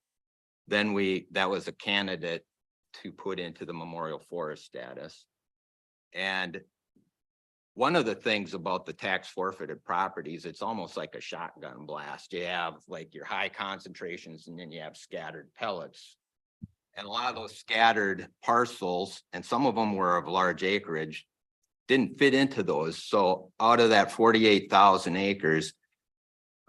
then that was a candidate to put into the memorial forest status. And one of the things about the tax forfeited properties, it's almost like a shotgun blast. You have like your high concentrations and then you have scattered pellets. And a lot of those scattered parcels, and some of them were of large acreage, didn't fit into those. So out of that 48,000 acres,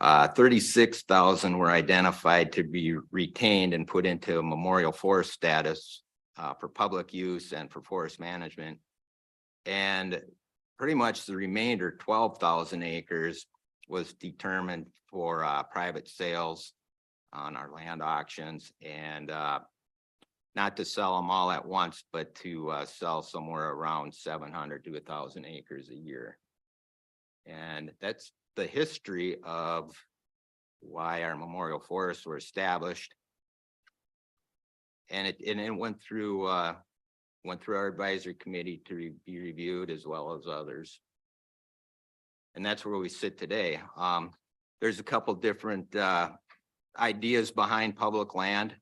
36,000 were identified to be retained and put into a memorial forest status for public use and for forest management. And pretty much the remainder, 12,000 acres, was determined for private sales on our land auctions, and not to sell them all at once, but to sell somewhere around 700 to 1,000 acres a year. And that's the history of why our memorial forests were established. And it went through our advisory committee to be reviewed, as well as others. And that's where we sit today. There's a couple different ideas behind public land.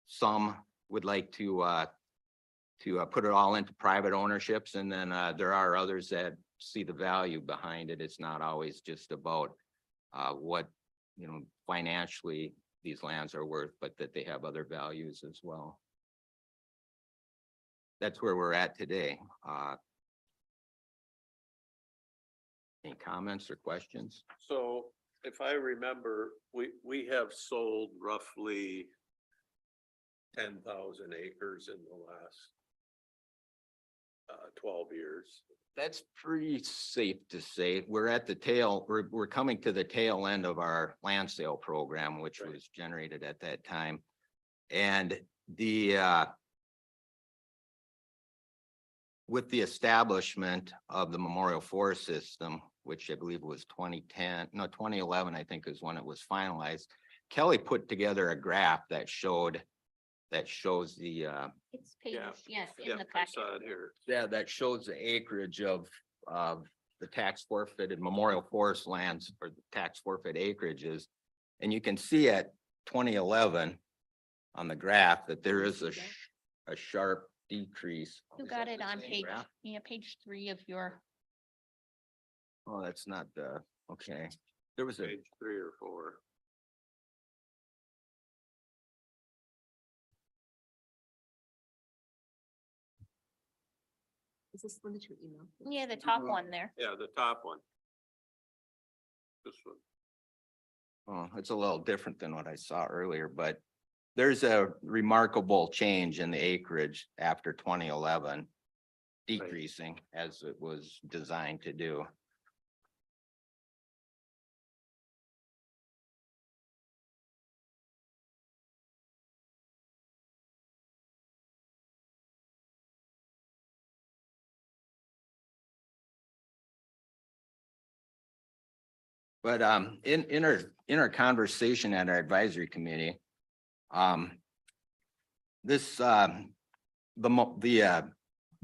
Some would like to put it all into private ownerships, and then there are others that see the value behind it. It's not always just about what, financially these lands are worth, but that they have other values as well. That's where we're at today. Any comments or questions? So if I remember, we have sold roughly 10,000 acres in the last 12 years. That's pretty safe to say. We're coming to the tail end of our land sale program, which was generated at that time. And with the establishment of the memorial forest system, which I believe was 2011, I think is when it was finalized, Kelly put together a graph that shows the It's page, yes, Yeah, in the I packet. saw it here. that shows the acreage of the tax forfeited memorial forest lands, or the tax forfeit acreages. And you can see at 2011 on the graph that there is a sharp decrease. You Is got that it the on same page, graph? page 3 of your, Oh, that's not okay. There was a, Page 3 or 4. Is this one that you emailed? yeah, the top one there. Yeah, the top one. This one. it's a little different than what I saw earlier, but there's a remarkable change in the acreage after 2011, decreasing as it was designed to do. But in our conversation at our advisory committee, this the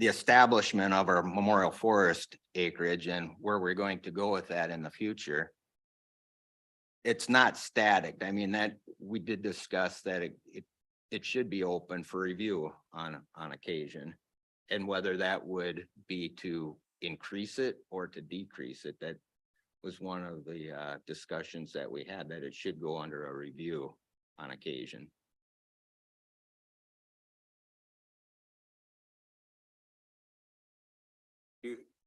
establishment of our memorial forest acreage and where we're going to go with that in the future, it's not static. I mean, that we did discuss that it should be open for review on occasion, and whether that would be to increase it or to decrease it. That was one of the discussions that we had, that it should go under a review on occasion.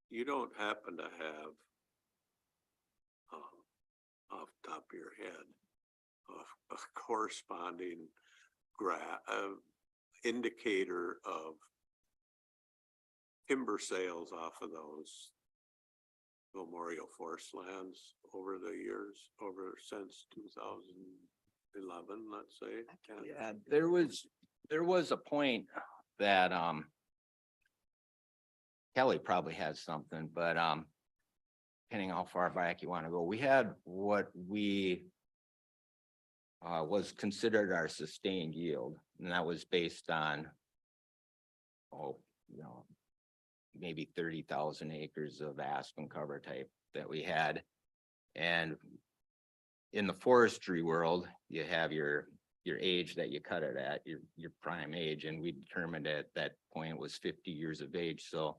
You don't happen to have off the top of your head a corresponding indicator of timber sales off of those memorial forest lands over the years, since 2011, let's say? Yeah, there was a point that Kelly probably has something, but depending how far back you want to go, we had what we was considered our sustained yield, and that was based on, oh, you know, maybe 30,000 acres of aspen cover type that we had. And in the forestry world, you have your age that you cut it at, your prime age, and we determined at that point it was 50 years of age. So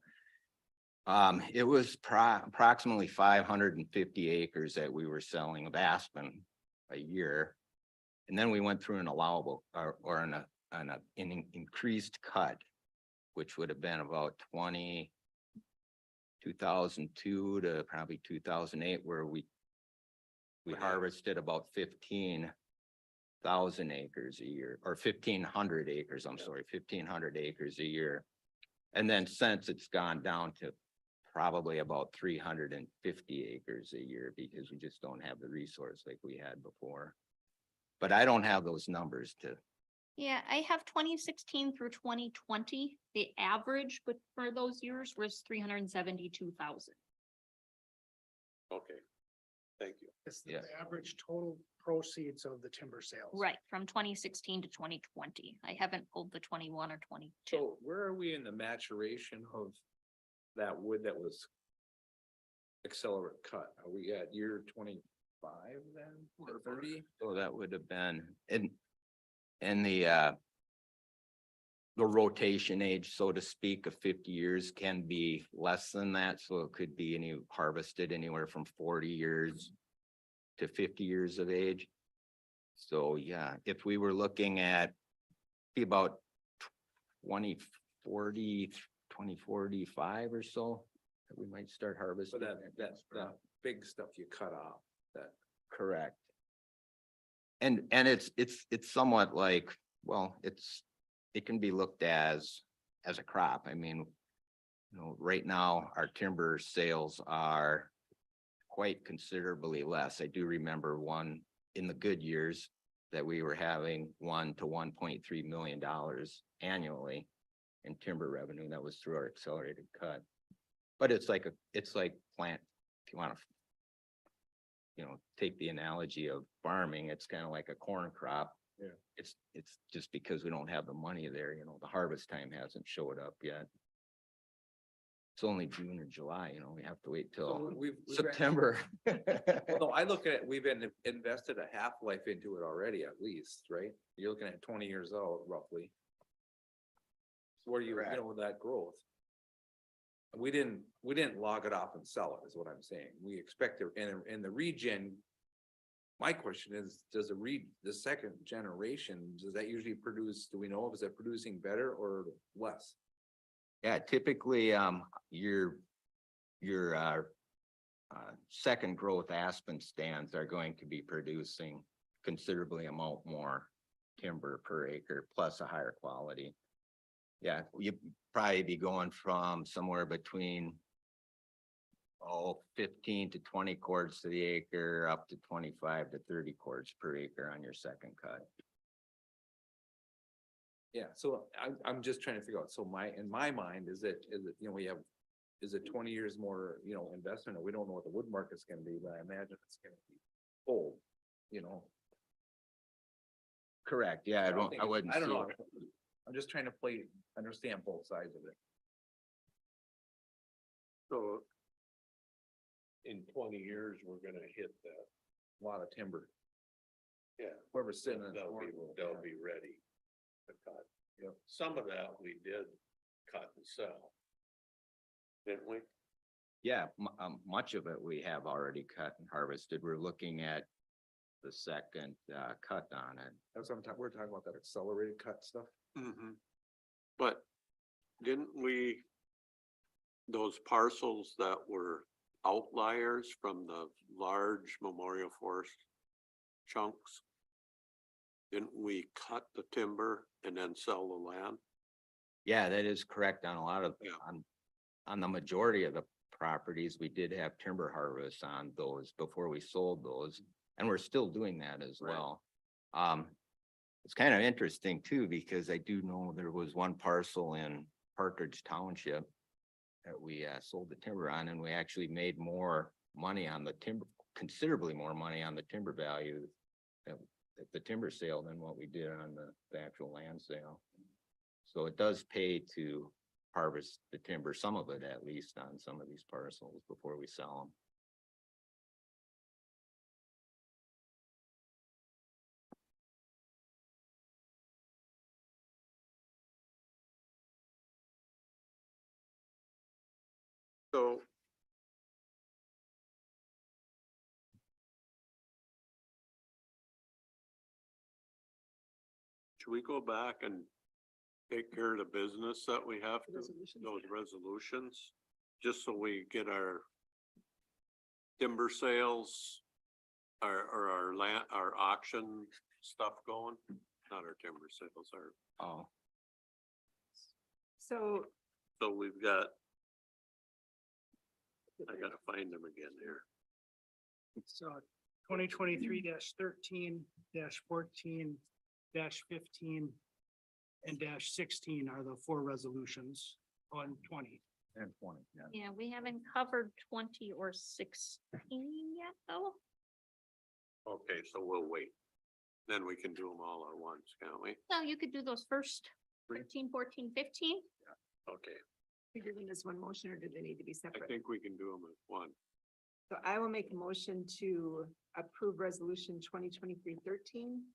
it was approximately 550 acres that we were selling of aspen a year. And then we went through an allowable or an increased cut, which would have been about 2002 to probably 2008, where we harvested about 15,000 acres a year, or 1,500 acres, I'm sorry, 1,500 acres a year. And then since it's gone down to probably about 350 acres a year, because we just don't have the resource like we had before. But I don't have those numbers to. Yeah, I have 2016 through 2020. The average, but for those years was 372,000. Okay, thank you. It's the Yes. average total proceeds of the timber sales. Right, from 2016 to 2020. I haven't pulled the 21 or 22. So where are we in the maturation of that wood that was accelerate cut? Are we at year 25 then, or 30? So that would have been in the rotation age, so to speak, of 50 years can be less than that. So it could be harvested anywhere from 40 years to 50 years of age. So yeah, if we were looking at be about 2040, 2045 or so, we might start harvesting. So that big stuff you cut off, that. Correct. And it's somewhat like, well, it can be looked as a crop. I mean, right now our timber sales are quite considerably less. I do remember one in the good years that we were having $1 to $1.3 million annually in timber revenue. That was through our accelerated cut. But it's like plant, if you want to, take the analogy of farming, it's kind of like a corn crop. Yeah. It's just because we don't have the money there, the harvest time hasn't showed up yet. It's only June or July, we have to wait till So we've September. No, I look at, we've invested a half-life into it already, at least, right? You're looking at 20 years out roughly. So where do you, with that growth? We didn't log it off and sell it, is what I'm saying. We expect it in the region. My question is, does the second generation, does that usually produce, do we know, is it producing better or less? Yeah, typically, your second growth aspen stands are going to be producing considerably amount more timber per acre, plus a higher quality. Yeah, you probably be going from somewhere between 15 to 20 cords to the acre, up to 25 to 30 cords per acre on your second cut. Yeah, so I'm just trying to figure out, so in my mind, is it, is it 20 years more, investment, and we don't know what the wood market's gonna be, but I imagine it's gonna be old, Correct, yeah, I wouldn't. I don't see know. it. I'm just trying to understand both sides of it. So in 20 years, we're gonna hit that. A lot of timber, Yeah. whoever's sitting in. They'll be ready to cut. Yep. Some of that we did cut and sell. Didn't we? Yeah, much of it we have already cut and harvested. We're looking at the second cut on it. That's what we're talking about, that accelerated cut stuff. Mm-hmm. But didn't we, those parcels that were outliers from the large memorial forest chunks, didn't we cut the timber and then sell the land? Yeah, that is correct on a lot of, Yeah. on the majority of the properties, we did have timber harvests on those before we sold those. And we're still doing that as Right. well. It's kind of interesting too, because I do know there was one parcel in Partridge Township that we sold the timber on, and we actually made more money on the timber, considerably more money on the timber value the timber sale than what we did on the actual land sale. So it does pay to harvest the timber, some of it at least, on some of these parcels before we sell them. So. Should we go back and take care of the business that we have to, those resolutions? Just so we get our timber sales, our land, our auction stuff going, not our timber sales, Oh, So so we've got. I gotta find them again here. So 2023-13, -14, -15, and -16 are the four resolutions on 20. and 20, yeah. Yeah, we haven't covered 20 or 16 yet, though. Okay, so we'll wait. Then we can do them all at once, can't we? So you could do those first 13, 14, 15. Okay, we do them as one motion, or do they need to be I separate? think we can do them at one. So I will make a motion to approve resolution 2023-13,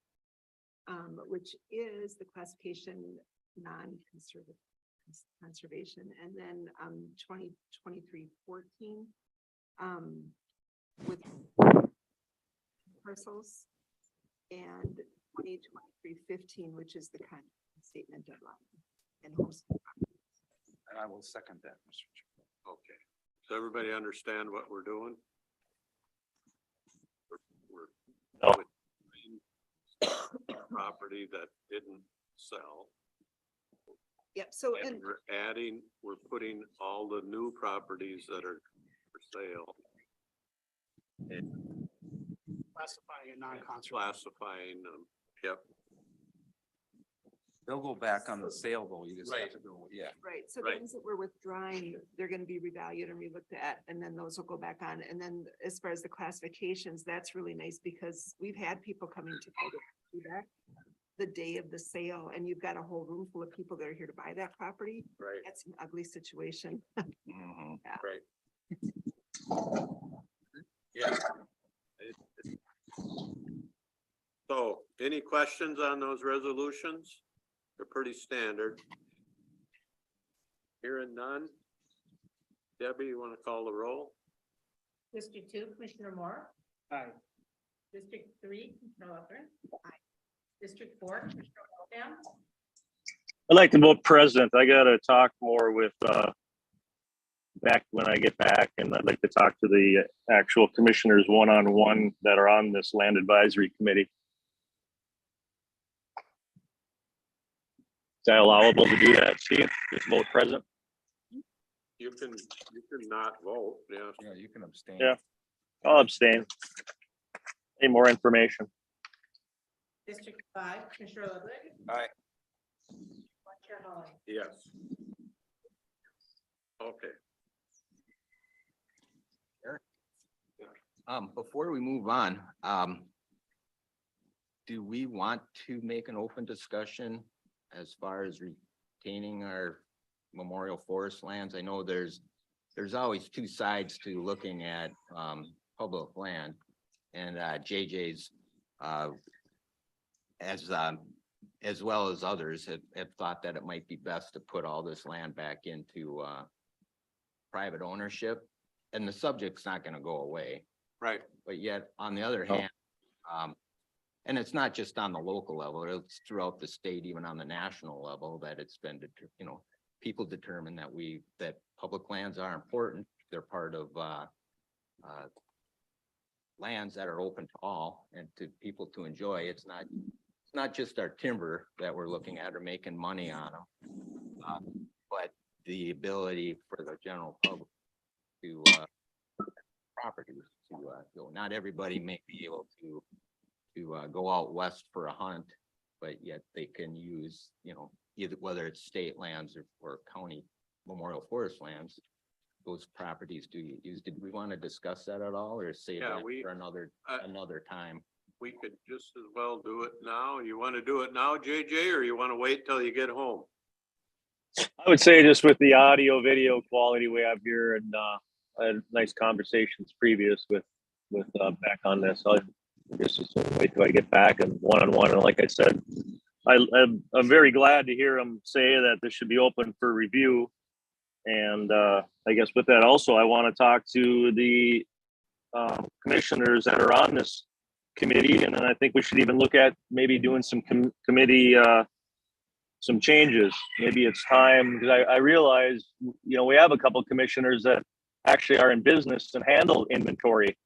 which is the classification non-conservative conservation, and then 2023-14 with parcels, and 2023-15, which is the kind of statement deadline and host. And I will second that, Mr. Chair. Okay, so everybody understand what we're doing? We're No. with property that didn't sell. Yep, so, And and we're adding, we're putting all the new properties that are for sale, Classifying a non-conservation. classifying them. Yep, They'll go back on the sale though, you just have to go, yeah. right, so the Right. ones that we're withdrawing, they're gonna be revalued and relooked at, and then those will go back on. And then as far as the classifications, that's really nice because we've had people coming to do that the day of the sale, and you've got a whole room full of people that are here to buy that property. right, That's an ugly situation. Mhm. right. Yeah. So, any questions on those resolutions? They're pretty standard. Hearing none. Debbie, you want to call the roll? District 2, Commissioner Moore. Aye. District 3, Commissioner Lopez. District 4, Commissioner Williams. I'd like to vote president. I gotta talk more with, back when I get back, and I'd like to talk to the actual commissioners one-on-one that are on this land advisory committee. Is that allowable to do that, Steve? Just vote president? You can not vote, yeah. Yeah, you can abstain. Yeah. I'll abstain. Any more information? District 5, Commissioner Ludwig. Aye. Chair Holly. Yes. Okay. Before we move on, do we want to make an open discussion as far as retaining our memorial forest lands? I know there's always two sides to looking at, public land, and, JJ's, as well as others have thought that it might be best to put all this land back into, private ownership, and the subject's not gonna go away. Right, But yet, on the other hand, and it's not just on the local level, it's throughout the state, even on the national level, that it's been, people determine that public lands are important. They're part of, lands that are open to all and to people to enjoy. It's not just our timber that we're looking at or making money on them. But the ability for the general public to, properties to, go. Not everybody may be able to go out west for a hunt, but yet they can use, either whether it's state lands or county memorial forest lands, those properties do get used. Did we want to discuss that at all or save Yeah, that for another time? we could just as well do it now. You want to do it now, JJ, or you want to wait till you get home? I would say just with the audio video quality we have here and I had nice conversations previous with back on this. I just wait till I get back and one-on-one. And like I said, I'm very glad to hear him say that this should be open for review. And I guess with that also, I want to talk to the commissioners that are on this committee. And then I think we should even look at maybe doing some committee some changes. Maybe it's time, because I realize, we have a couple of commissioners that actually are in business and handle inventory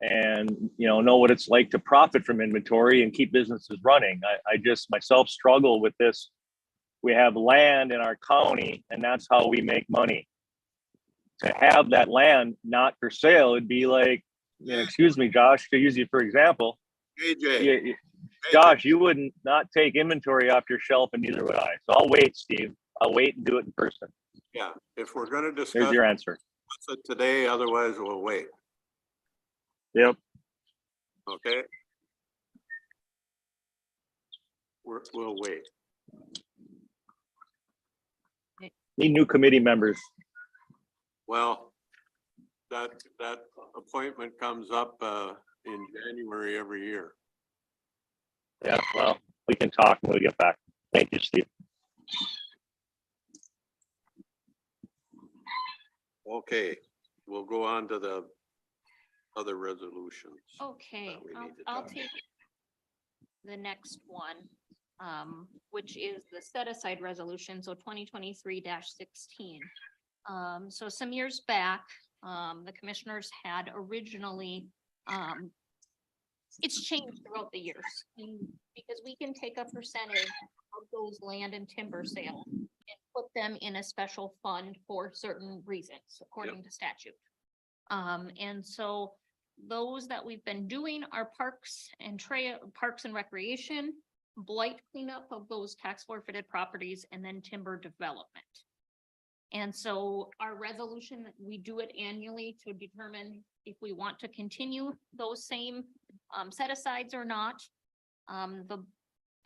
and, know what it's like to profit from inventory and keep businesses running. I just myself struggle with this. We have land in our county and that's how we make money. To have that land not for sale, it'd be like, excuse me, Josh, to use you for example, JJ. Josh, you wouldn't not take inventory off your shelf and neither would I. So I'll wait, Steve. I'll wait and do it in person. Yeah, if we're gonna Here's discuss your answer. it today, otherwise we'll wait. Yep. Okay? We'll wait. Need new committee members. Well, that appointment comes up in January every year. Yeah, well, we can talk when we get back. Thank you, Steve. Okay, we'll go on to the other resolutions. Okay, we need to I'll talk. take the next one, which is the set aside resolution, so 2023-16. So some years back, the commissioners had originally, it's changed throughout the years. Because we can take a percentage of those land and timber sales and put them in a special fund for certain reasons, according to statute. And so those that we've been doing are parks and recreation, blight cleanup of those tax forfeited properties, and then timber development. And so our resolution, we do it annually to determine if we want to continue those same set asides or not. The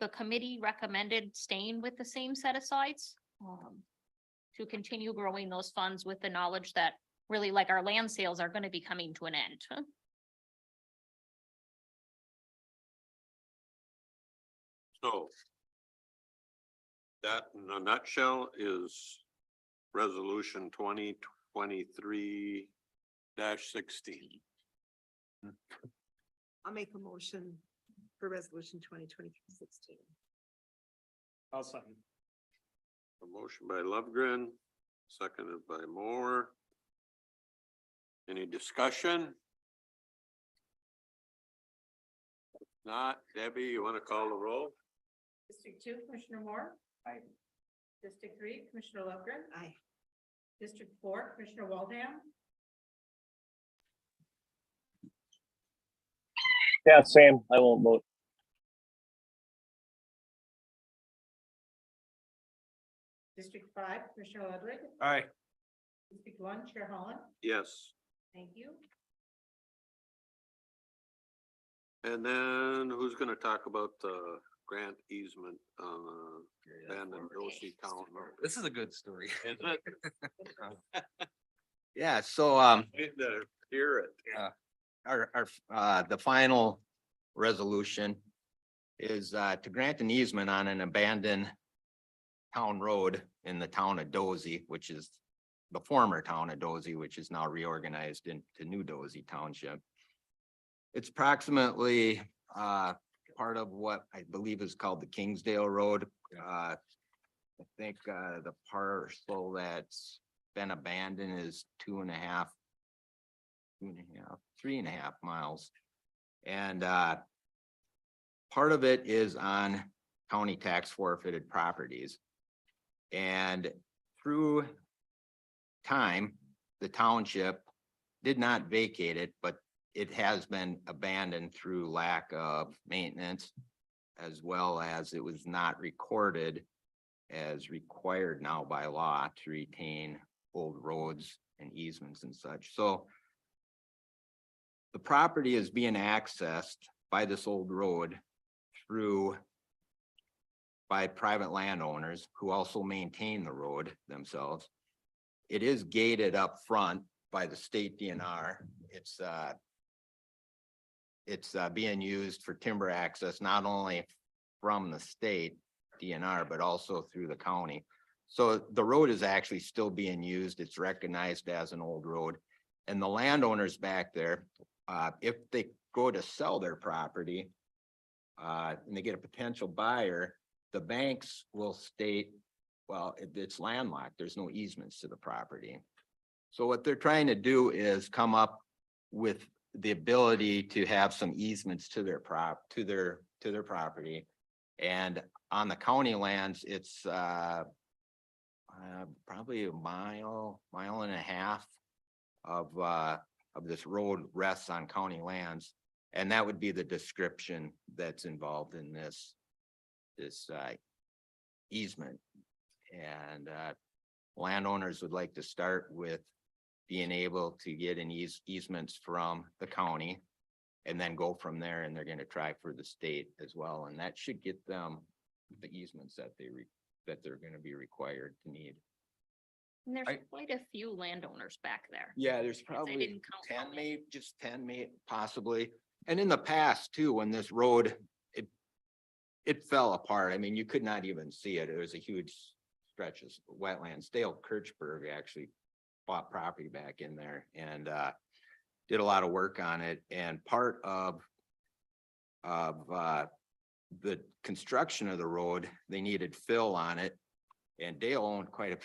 committee recommended staying with the same set asides to continue growing those funds with the knowledge that really, like, our land sales are going to be coming to an end. So that in a nutshell is resolution 2023-16. I'll make a motion for resolution 2023-16. I'll second. A motion by Lovegren, seconded by Moore. Any discussion? If not, Debbie, you want to call the roll? District 2, Commissioner Moore. Aye. District 3, Commissioner Lovegren. Aye. District 4, Commissioner Waldam. Yeah, same. I won't vote. District 5, Commissioner Ludwig. Aye. District 1, Chair Holland. Yes. Thank you. And then who's gonna talk about the grant easement, abandoned Dorsey Town Road? This is a good story. Is it? Yeah, so, Need to hear it. the final resolution is, to grant an easement on an abandoned town road in the town of Dozy, which is the former town of Dozy, which is now reorganized into New Dozy Township. It's approximately, part of what I believe is called the Kingsdale Road. I think, the parcel that's been abandoned is 3.5 miles. And part of it is on county tax forfeited properties. And through time, the township did not vacate it, but it has been abandoned through lack of maintenance, as well as it was not recorded as required now by law to retain old roads and easements and such. So the property is being accessed by this old road through by private landowners who also maintain the road themselves. It is gated up front by the state DNR. It's being used for timber access, not only from the state DNR, but also through the county. So the road is actually still being used. It's recognized as an old road. And the landowners back there, if they go to sell their property, and they get a potential buyer, the banks will state, well, it's landlocked. There's no easements to the property. So what they're trying to do is come up with the ability to have some easements to their property. And on the county lands, it's probably a mile and a half of this road rests on county lands. And that would be the description that's involved in this easement. And landowners would like to start with being able to get an easements from the county and then go from there, and they're gonna try for the state as well. And that should get them the easements that they're gonna be required to need. And there's quite a few landowners back there. Yeah, there's I probably didn't count how 10, many. maybe just 10, maybe possibly. And in the past too, when this road, it fell apart. I mean, you could not even see it. It was a huge stretch of wetlands. Dale Kirchberg actually bought property back in there and did a lot of work on it. And part of the construction of the road, they needed fill on it. And Dale owned quite a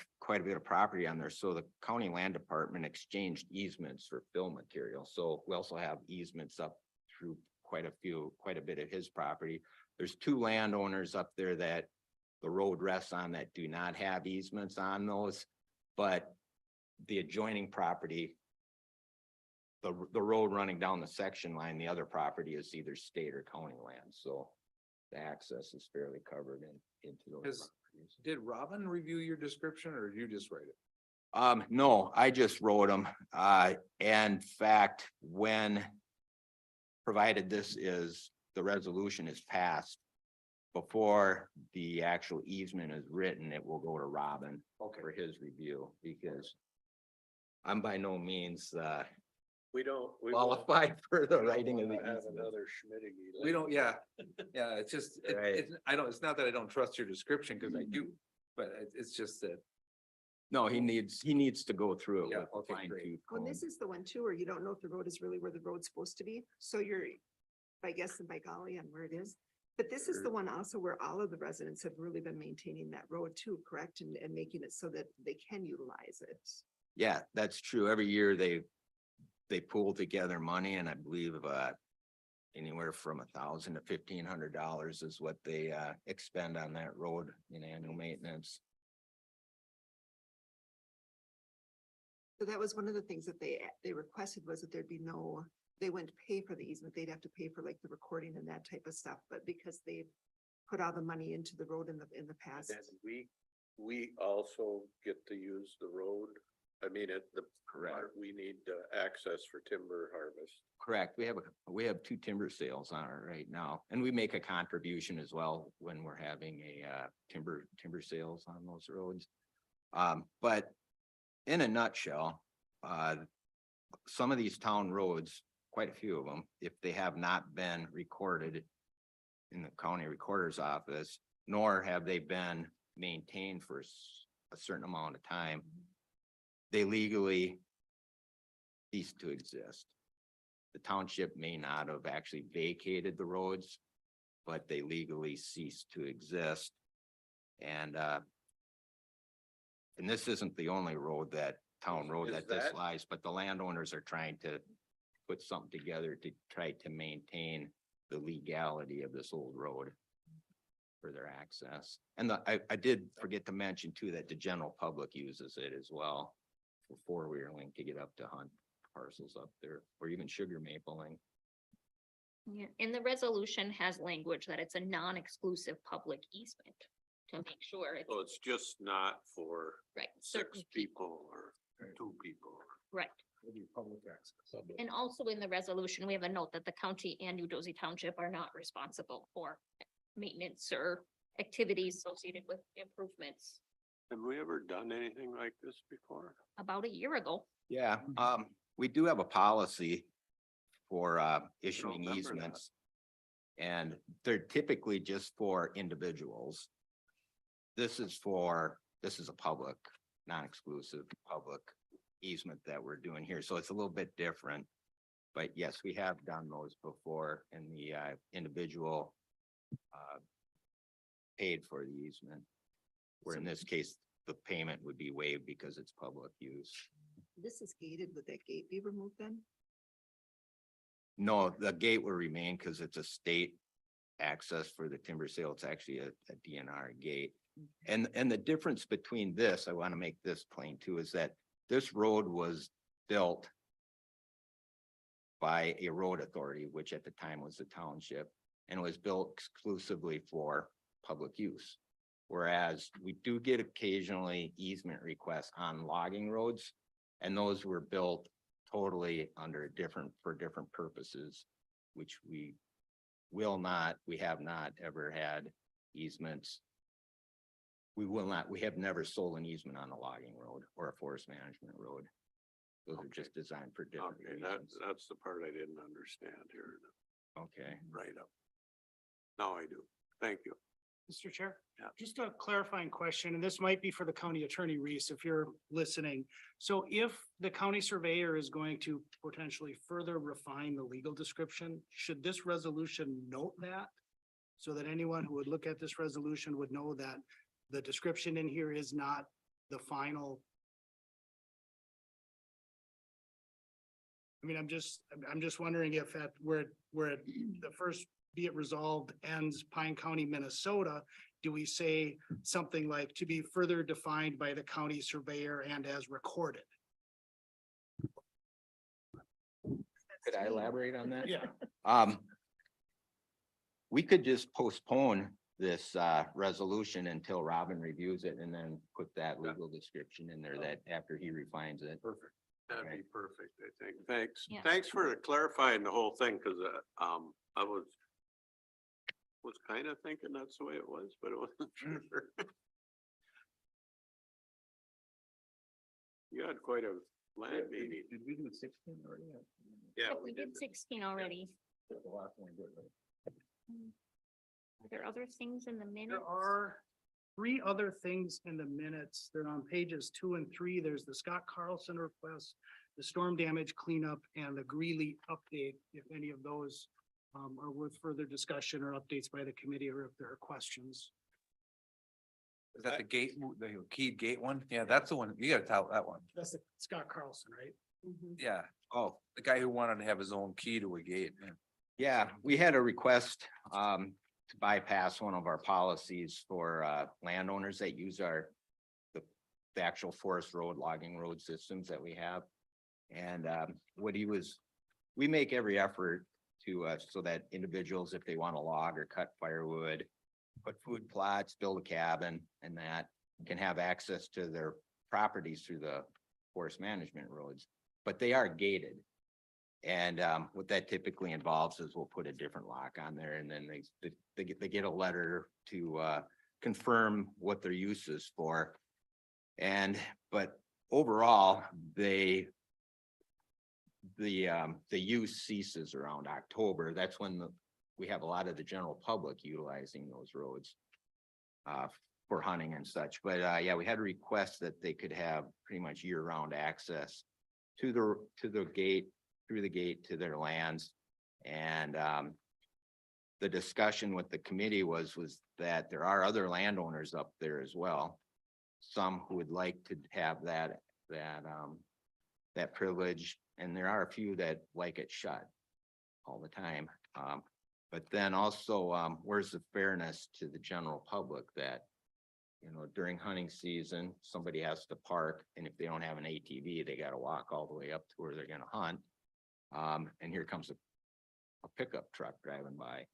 bit of property on there. So the county land department exchanged easements for fill material. So we also have easements up through quite a bit of his property. There's 2 landowners up there that the road rests on that do not have easements on those, but the adjoining property, the road running down the section line, the other property is either state or county land. So the access is fairly covered into those properties. Did Robin review your description or did you just write it? No, I just wrote them. And in fact, provided the resolution is passed, before the actual easement is written, it will go to Robin for his review, because I'm by no means We won't qualified for the writing of the have easement. another Schmitty. We don't, yeah, it's just, Right. it's not that I don't trust your description, because I do, but it's just that. No, he needs to go through it Yeah, with a okay, fine great. tooth Well, comb. this is the one too, where you don't know if the road is really where the road's supposed to be. So you're, I guess, by golly, on where it is. But this is the one also where all of the residents have really been maintaining that road too, correct? And making it so that they can utilize it. Yeah, that's true. Every year they pool together money, and I believe anywhere from $1,000 to $1,500 is what they expend on that road in annual maintenance. So that was one of the things that they requested, was that there'd be no, they wouldn't pay for the easement. They'd have to pay for like the recording and that type of stuff. But because they put all the money into the road in the past. And we also get to use the road. I mean, Correct. we need access for timber harvest. Correct. We have 2 timber sales on it right now, and we make a contribution as well when we're having a timber sales on those roads. But in a nutshell, some of these town roads, quite a few of them, if they have not been recorded in the county recorder's office, nor have they been maintained for a certain amount of time, they legally cease to exist. The township may not have actually vacated the roads, but they legally cease to exist. And this isn't the only town road Is that this that- lies, but the landowners are trying to put something together to try to maintain the legality of this old road for their access. And I did forget to mention too, that the general public uses it as well for four-wheeling to get up to hunt parcels up there, or even sugar mapling. Yeah, and the resolution has language that it's a non-exclusive public easement to make sure it's So it's just not for right. 6 Certain people or 2 people. Right. It'll be public access. And also in the resolution, we have a note that the county and New Jersey Township are not responsible for maintenance or activities associated with improvements. Have we ever done anything like this before? About a year ago, Yeah, we do have a policy for issuing remember that. easements. And they're typically just for individuals. This is a public, non-exclusive public easement that we're doing here, so it's a little bit different. But yes, we have done those before, and the individual paid for the easement. Where in this case, the payment would be waived because it's public use. This is gated. Would that gate be removed then? No, the gate will remain because it's a state access for the timber sale. It's actually a DNR gate. And the difference between this, I want to make this plain too, is that this road was built by a road authority, which at the time was the township, and was built exclusively for public use. Whereas we do get occasionally easement requests on logging roads, and those were built totally under for different purposes, which we have not ever had easements. We have never sold an easement on a logging road or a forest management road. Those are just designed for different Okay, reasons. that's the part I didn't understand here. Okay. Right up. Now I do. Thank you. Mr. Chair? Yeah. Just a clarifying question, and this might be for the county attorney, Reese, if you're listening. So if the county surveyor is going to potentially further refine the legal description, should this resolution note that? So that anyone who would look at this resolution would know that the description in here is not the final. I mean, I'm just wondering if at where the first be it resolved ends Pine County, Minnesota, do we say something like to be further defined by the county surveyor and as recorded? Could I elaborate on that? Yeah. We could just postpone this resolution until Robin reviews it and then put that legal description in there that after he refines it. Perfect. That'd Okay. be perfect, I think. Thanks. Yeah. Thanks for clarifying the whole thing, because I was kind of thinking that's the way it was, but it wasn't sure. You had quite a land meeting. Did we do 16 already? Yeah, we did 16 already. The last one we did, right? Are there other things in the minutes? There are 3 other things in the minutes. They're on pages 2 and 3. There's the Scott Carlson request, the storm damage cleanup, and the Greeley update, if any of those are worth further discussion or updates by the committee, or if there are questions. Is that the gate, the keyed gate one? Yeah, that's the one. You gotta tell that one. That's the Scott Carlson, right? Yeah. Oh, the guy who wanted to have his own key to a gate. Yeah, we had a request to bypass one of our policies for landowners that use the actual forest road logging road systems that we have. And we make every effort to so that individuals, if they want to log or cut firewood, put food plots, build a cabin, and that can have access to their properties through the forest management roads, but they are gated. And what that typically involves is we'll put a different lock on there, and then they get a letter to confirm what their use is for. But overall, the use ceases around October. That's when we have a lot of the general public utilizing those roads for hunting and such. But yeah, we had a request that they could have pretty much year-round access to the gate, through the gate to their lands. And the discussion with the committee was that there are other landowners up there as well. Some who would like to have that privilege, and there are a few that like it shut all the time. But then also, where's the fairness to the general public that, during hunting season, somebody has to park, and if they don't have an ATV, they gotta walk all the way up to where they're gonna hunt. And here comes a pickup truck driving by.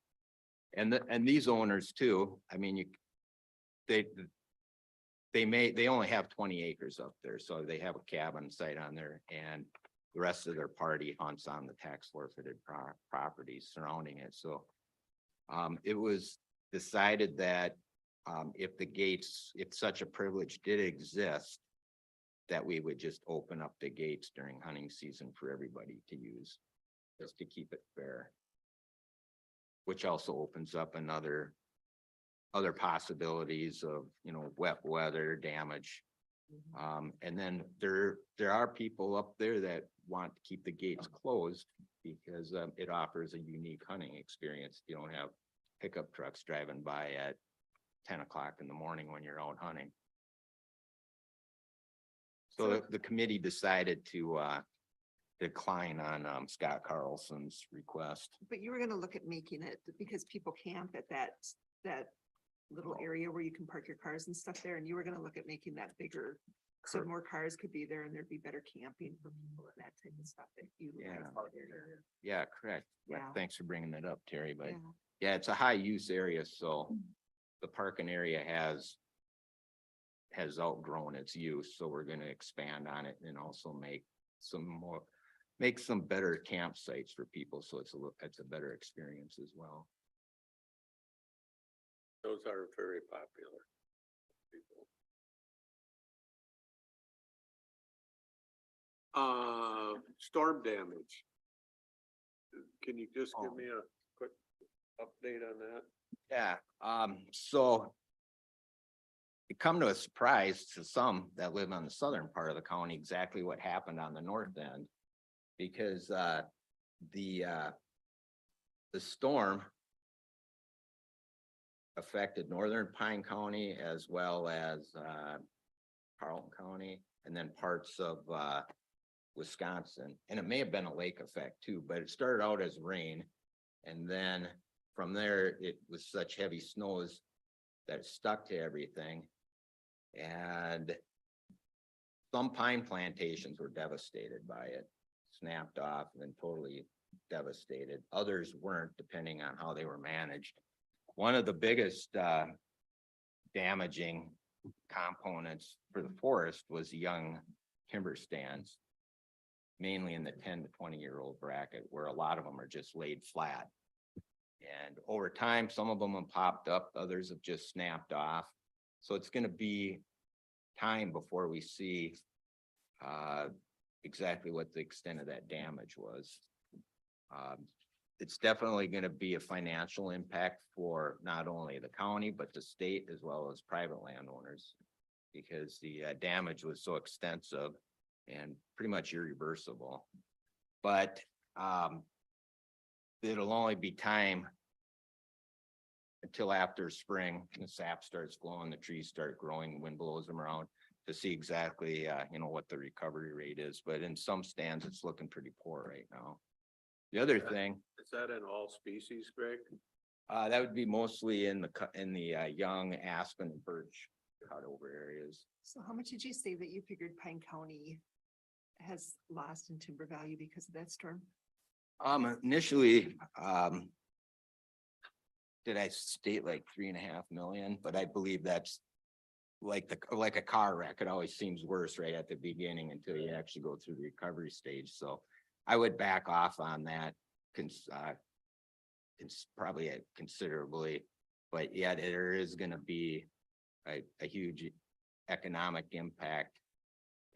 And these owners too, I mean, they only have 20 acres up there, so they have a cabin site on there, and the rest of their party hunts on the tax forfeited properties surrounding it. So it was decided that if the gates, if such a privilege did exist, that we would just open up the gates during hunting season for everybody to use, just to keep it fair. Which also opens up other possibilities of, you know, wet weather damage. And then there are people up there that want to keep the gates closed because it offers a unique hunting experience. You don't have pickup trucks driving by at 10 o'clock in the morning when you're out hunting. So the committee decided to decline on Scott Carlson's request. But you were gonna look at making it, because people camp at that little area where you can park your cars and stuff there, and you were gonna look at making that bigger. So more cars could be there and there'd be better camping for people and that type of stuff that you. Yeah. Yeah, correct. Yeah. Thanks for bringing that up, Terry, but Yeah. yeah, it's a high use area, so the parking area has outgrown its use, so we're gonna expand on it and also make some better campsites for people, so it's a better experience as well. Those are very popular. Storm damage. Can you just give me a quick update on that? Yeah, so it come to a surprise to some that live on the southern part of the county, exactly what happened on the north end. Because the storm affected northern Pine County as well as Carlton County and then parts of Wisconsin. And it may have been a lake effect too, but it started out as rain. And then from there, it was such heavy snows that it stuck to everything. And some pine plantations were devastated by it, snapped off and totally devastated. Others weren't, depending on how they were managed. One of the biggest damaging components for the forest was young timber stands, mainly in the 10 to 20-year-old bracket, where a lot of them are just laid flat. And over time, some of them have popped up, others have just snapped off. So it's gonna be time before we see exactly what the extent of that damage was. It's definitely gonna be a financial impact for not only the county, but the state as well as private landowners. Because the damage was so extensive and pretty much irreversible. But it'll only be time until after spring, the sap starts flowing, the trees start growing, wind blows them around to see exactly, you know, what the recovery rate is. But in some stands, it's looking pretty poor right now. The other thing, Is that in all species, Greg? that would be mostly in the young aspen and birch cutover areas. So how much did you say that you figured Pine County has lost in timber value because of that storm? Initially, did I state like 3.5 million, but I believe that's like a car wreck. It always seems worse right at the beginning until you actually go through the recovery stage. So I would back off on that. It's probably considerably, but yet there is gonna be a huge economic impact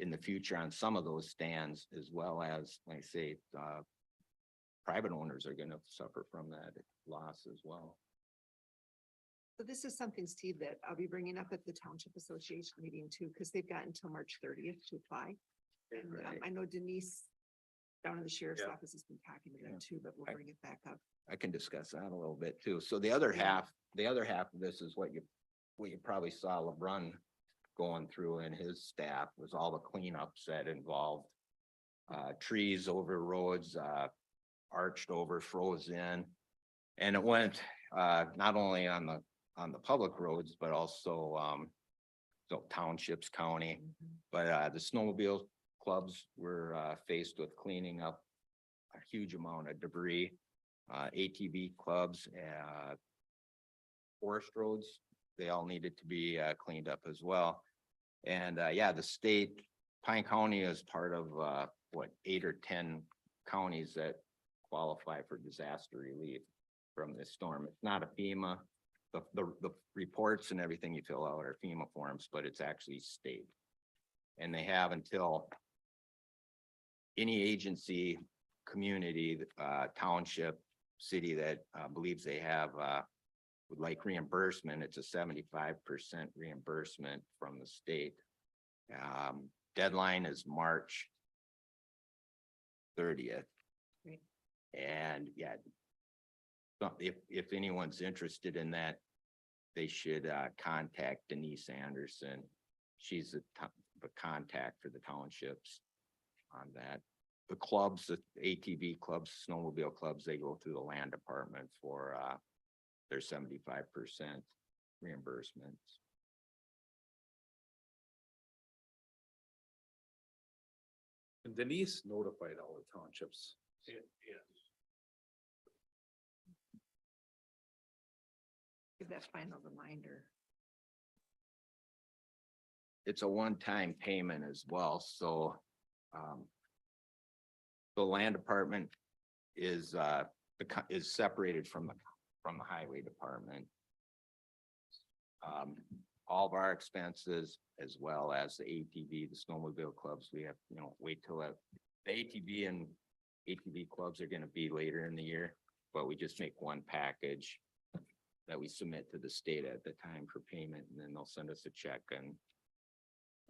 in the future on some of those stands, as well as, like I say, private owners are gonna suffer from that loss as well. So this is something, Steve, that I'll be bringing up at the Township Association meeting too, because they've got until March 30th to apply. And Right. I know Denise down in the sheriff's Yeah. office has been talking to them Yeah. too, but we'll bring it back up. I can discuss that a little bit too. So the other half of this is what you probably saw LeBrun going through and his staff was all the cleanups that involved trees over roads, arched over, froze in. And it went not only on the public roads, but also so townships, county. But the snowmobile clubs were faced with cleaning up a huge amount of debris. ATV clubs, forest roads, they all needed to be cleaned up as well. And yeah, the state, Pine County is part of what, 8 or 10 counties that qualify for disaster relief from this storm. It's not a FEMA. The reports and everything you fill out are FEMA forms, but it's actually state. And they have until any agency, community, township, city that believes they have would like reimbursement, it's a 75% reimbursement from the state. Deadline is March 30th. Great. And yeah, so if anyone's interested in that, they should contact Denise Anderson. She's the contact for the townships on that. The clubs, the ATV clubs, snowmobile clubs, they go through the land department for their 75% reimbursements. And Denise notified all the townships. Give that final reminder. It's a one-time payment as well, so the land department is separated from the highway department. All of our expenses, as well as the ATV, the snowmobile clubs, we have, wait till the ATV and ATV clubs are gonna be later in the year, but we just make one package that we submit to the state at the time for payment, and then they'll send us a check. And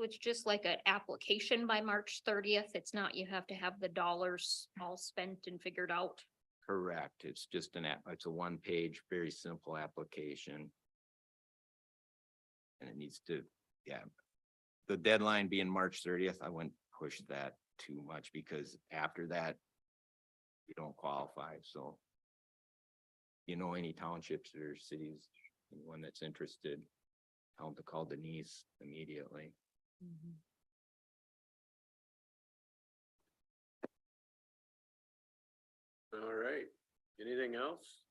It's just like an application by March 30th. It's not, you have to have the dollars all spent and figured out. correct, it's just it's a one-page, very simple application. And it needs to, yeah, the deadline being March 30th, I wouldn't push that too much, because after that, you don't qualify, so. Any townships or cities, anyone that's interested, tell them to call Denise immediately. All right, anything else?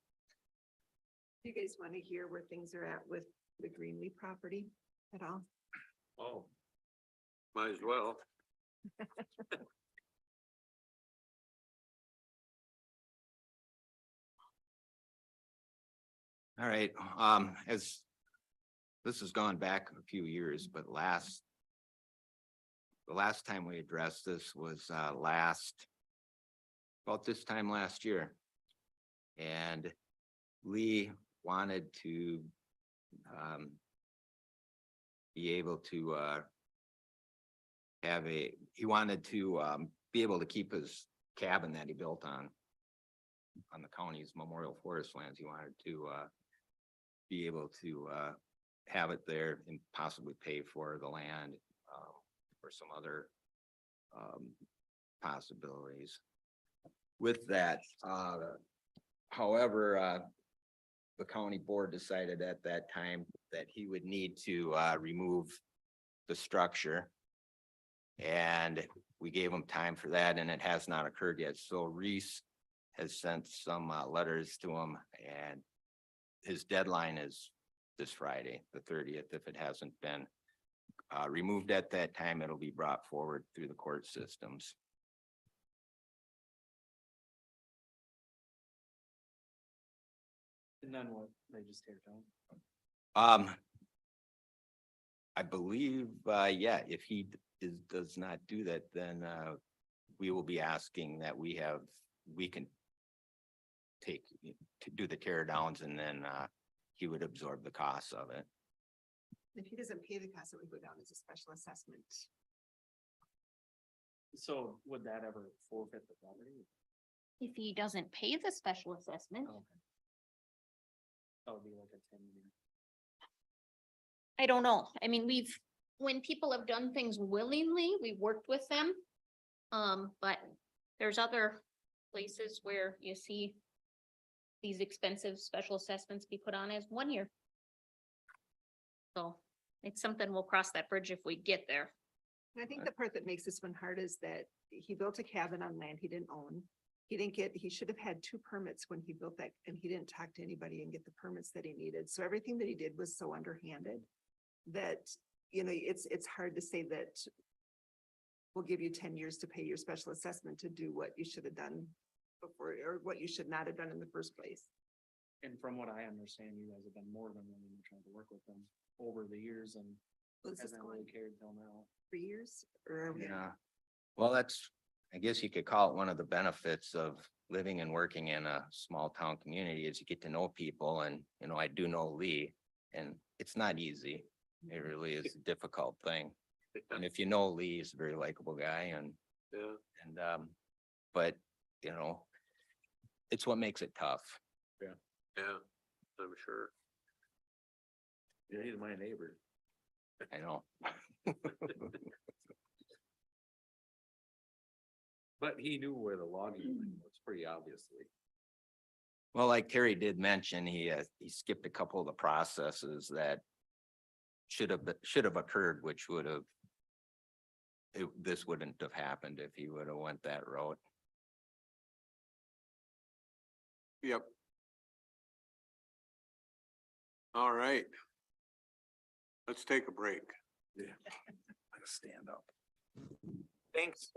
Do you guys want to hear where things are at with the Greenlee property at all? Oh. Might as well. All right, as this has gone back a few years, but the last time we addressed this was about this time last year. And Lee wanted to be able to be able to keep his cabin that he built on the county's memorial forest lands. He wanted to be able to have it there and possibly pay for the land or some other possibilities. With that, however, the county board decided at that time that he would need to remove the structure. And we gave him time for that, and it has not occurred yet. So Reese has sent some letters to him, and his deadline is this Friday, the 30th. If it hasn't been removed at that time, it'll be brought forward through the court systems. And then what? They just tear it down? I believe, yeah, if he does not do that, then we will be asking that we can do the tear downs, and then he would absorb the costs of it. If he doesn't pay the cost, it would go down as a special assessment. So would that ever forfeit the property? If he doesn't pay the special assessment, That would be like a 10-year. I don't know. I mean, when people have done things willingly, we've worked with them. But there's other places where you see these expensive special assessments be put on as 1 year. So it's something we'll cross that bridge if we get there. And I think the part that makes this one hard is that he built a cabin on land he didn't own. He should have had 2 permits when he built that, and he didn't talk to anybody and get the permits that he needed. So everything that he did was so underhanded that, it's hard to say that we'll give you 10 years to pay your special assessment to do what you should have done before, or what you should not have done in the first place. And from what I understand, you guys have been more than willing to try to work with them over the years and Well, this is hasn't really going cared till now. 3 years or? are we- Yeah. Well, that's, I guess you could call it one of the benefits of living and working in a small town community is you get to know people and, you know, I do know Lee and it's not easy. It really is a difficult thing. And if you know Lee, he's a very likable guy and, Yeah, but, you know, it's what makes it tough. yeah, I'm sure. Yeah, he's my neighbor. I know. But he knew where the logging line was pretty obviously. Well, like Terry did mention, he skipped a couple of the processes that should have occurred, which would have this wouldn't have happened if he would have went that route. Yep. All right. Let's take a break. Yeah. Gotta stand up. Thanks.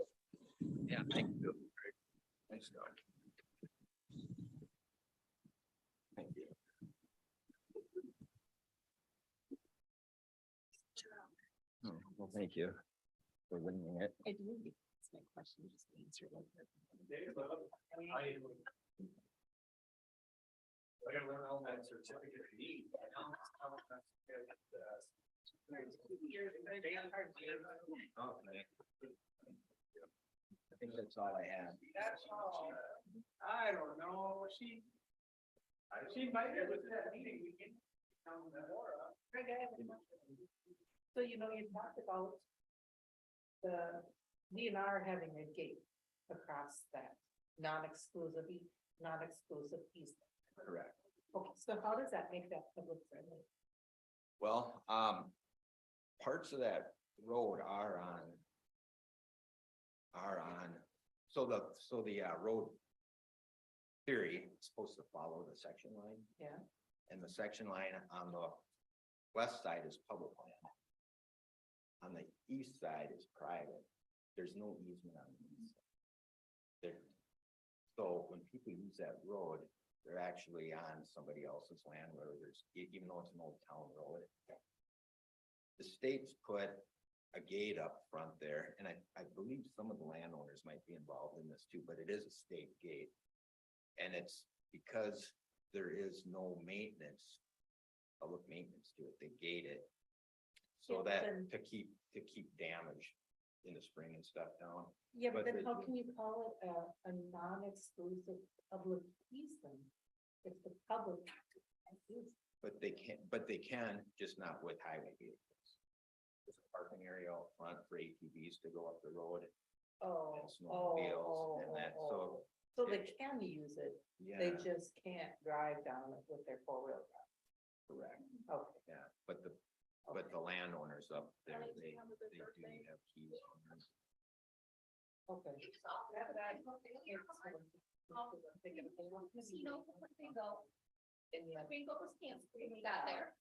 Yeah, thank you. Thanks, Doug. Thank you. Oh, well, thank you for winning it. I do. It's my question, just answer like that. I gotta learn all that certificate to need. I think that's all I had. That's all. I don't know, she might have looked at that meeting, we can. Greg, I have a question. So you know, you talked about the DNR having a gate across that non-exclusive easement. Correct. Okay, so how does that make that public friendly? Well, parts of that road are on, so the road theory is supposed to follow the section line. Yeah. And the section line on the west side is public land. On the east side is private. There's no easement on the east. There. So when people use that road, they're actually on somebody else's land, whether there's, even though it's an old town road. The state's put a gate up front there, and I believe some of the landowners might be involved in this too, but it is a state gate. And it's because there is no maintenance, public maintenance to it, they gate it. So Yeah, that but to keep damage in the spring and stuff down. Yeah, but But then they how do. can you call it a non-exclusive public easement? If the public. But they can, just not with highway vehicles. There's a parking area out front for ATVs to go up the road Oh, and snowmobiles and that, so, So they can use it, yeah, they just can't drive down it with their four-wheel drive. correct, Okay. yeah, but the landowners up there, they do have keys on them. Okay. Casino, bingo, And yeah, bingo was canceled when we got there.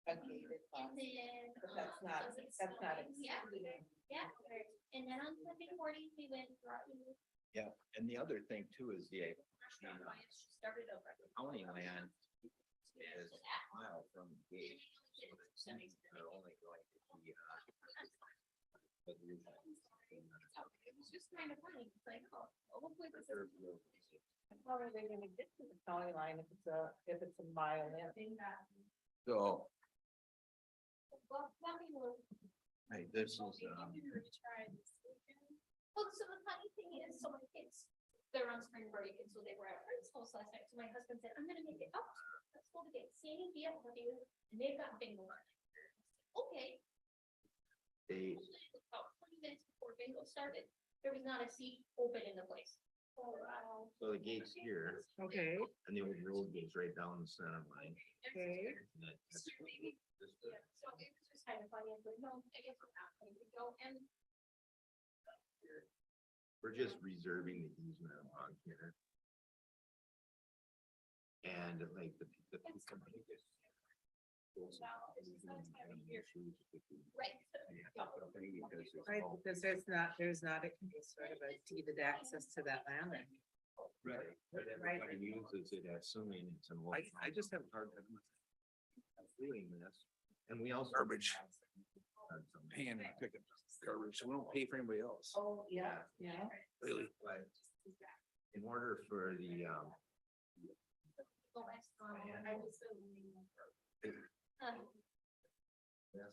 okay, it's And fine. then. But that's not, was it that's not snowing? Yeah, excluded. yeah, and then on Sunday morning, we went through. Yeah, and the other thing too is the Started over. county land is a mile from the gate. So they're only going to be, but the reason- It was just kind of funny, it's like, oh, hopefully this They're- is. How are they gonna get to the county line if it's a mile in? So, Well, tell me what. hey, this is, Well, so the funny thing is, so my kids, they're on spring break, and so they were at a friend's house last night, so my husband said, I'm gonna make it up. Let's go to get Sandy BMW, and they've got bingo on it. Okay. they, About 20 minutes before bingo started, there was not a seat open in the place. Oh, wow. so the gate's here Okay. and the old road goes right down the center line. Okay. And that's- So it was just kind of funny, I was like, no, I guess we're not going to go, and We're just reserving the easement along here. And like the Right, because there's not a sort of a deeded access to that land. Right. Right. Uses it assuming it's in. I just have a hard time doing this, and we also. Garbage. Paying to pick up garbage, so we don't pay for anybody else. Oh, yeah, yeah. Really? But in order for the, yes,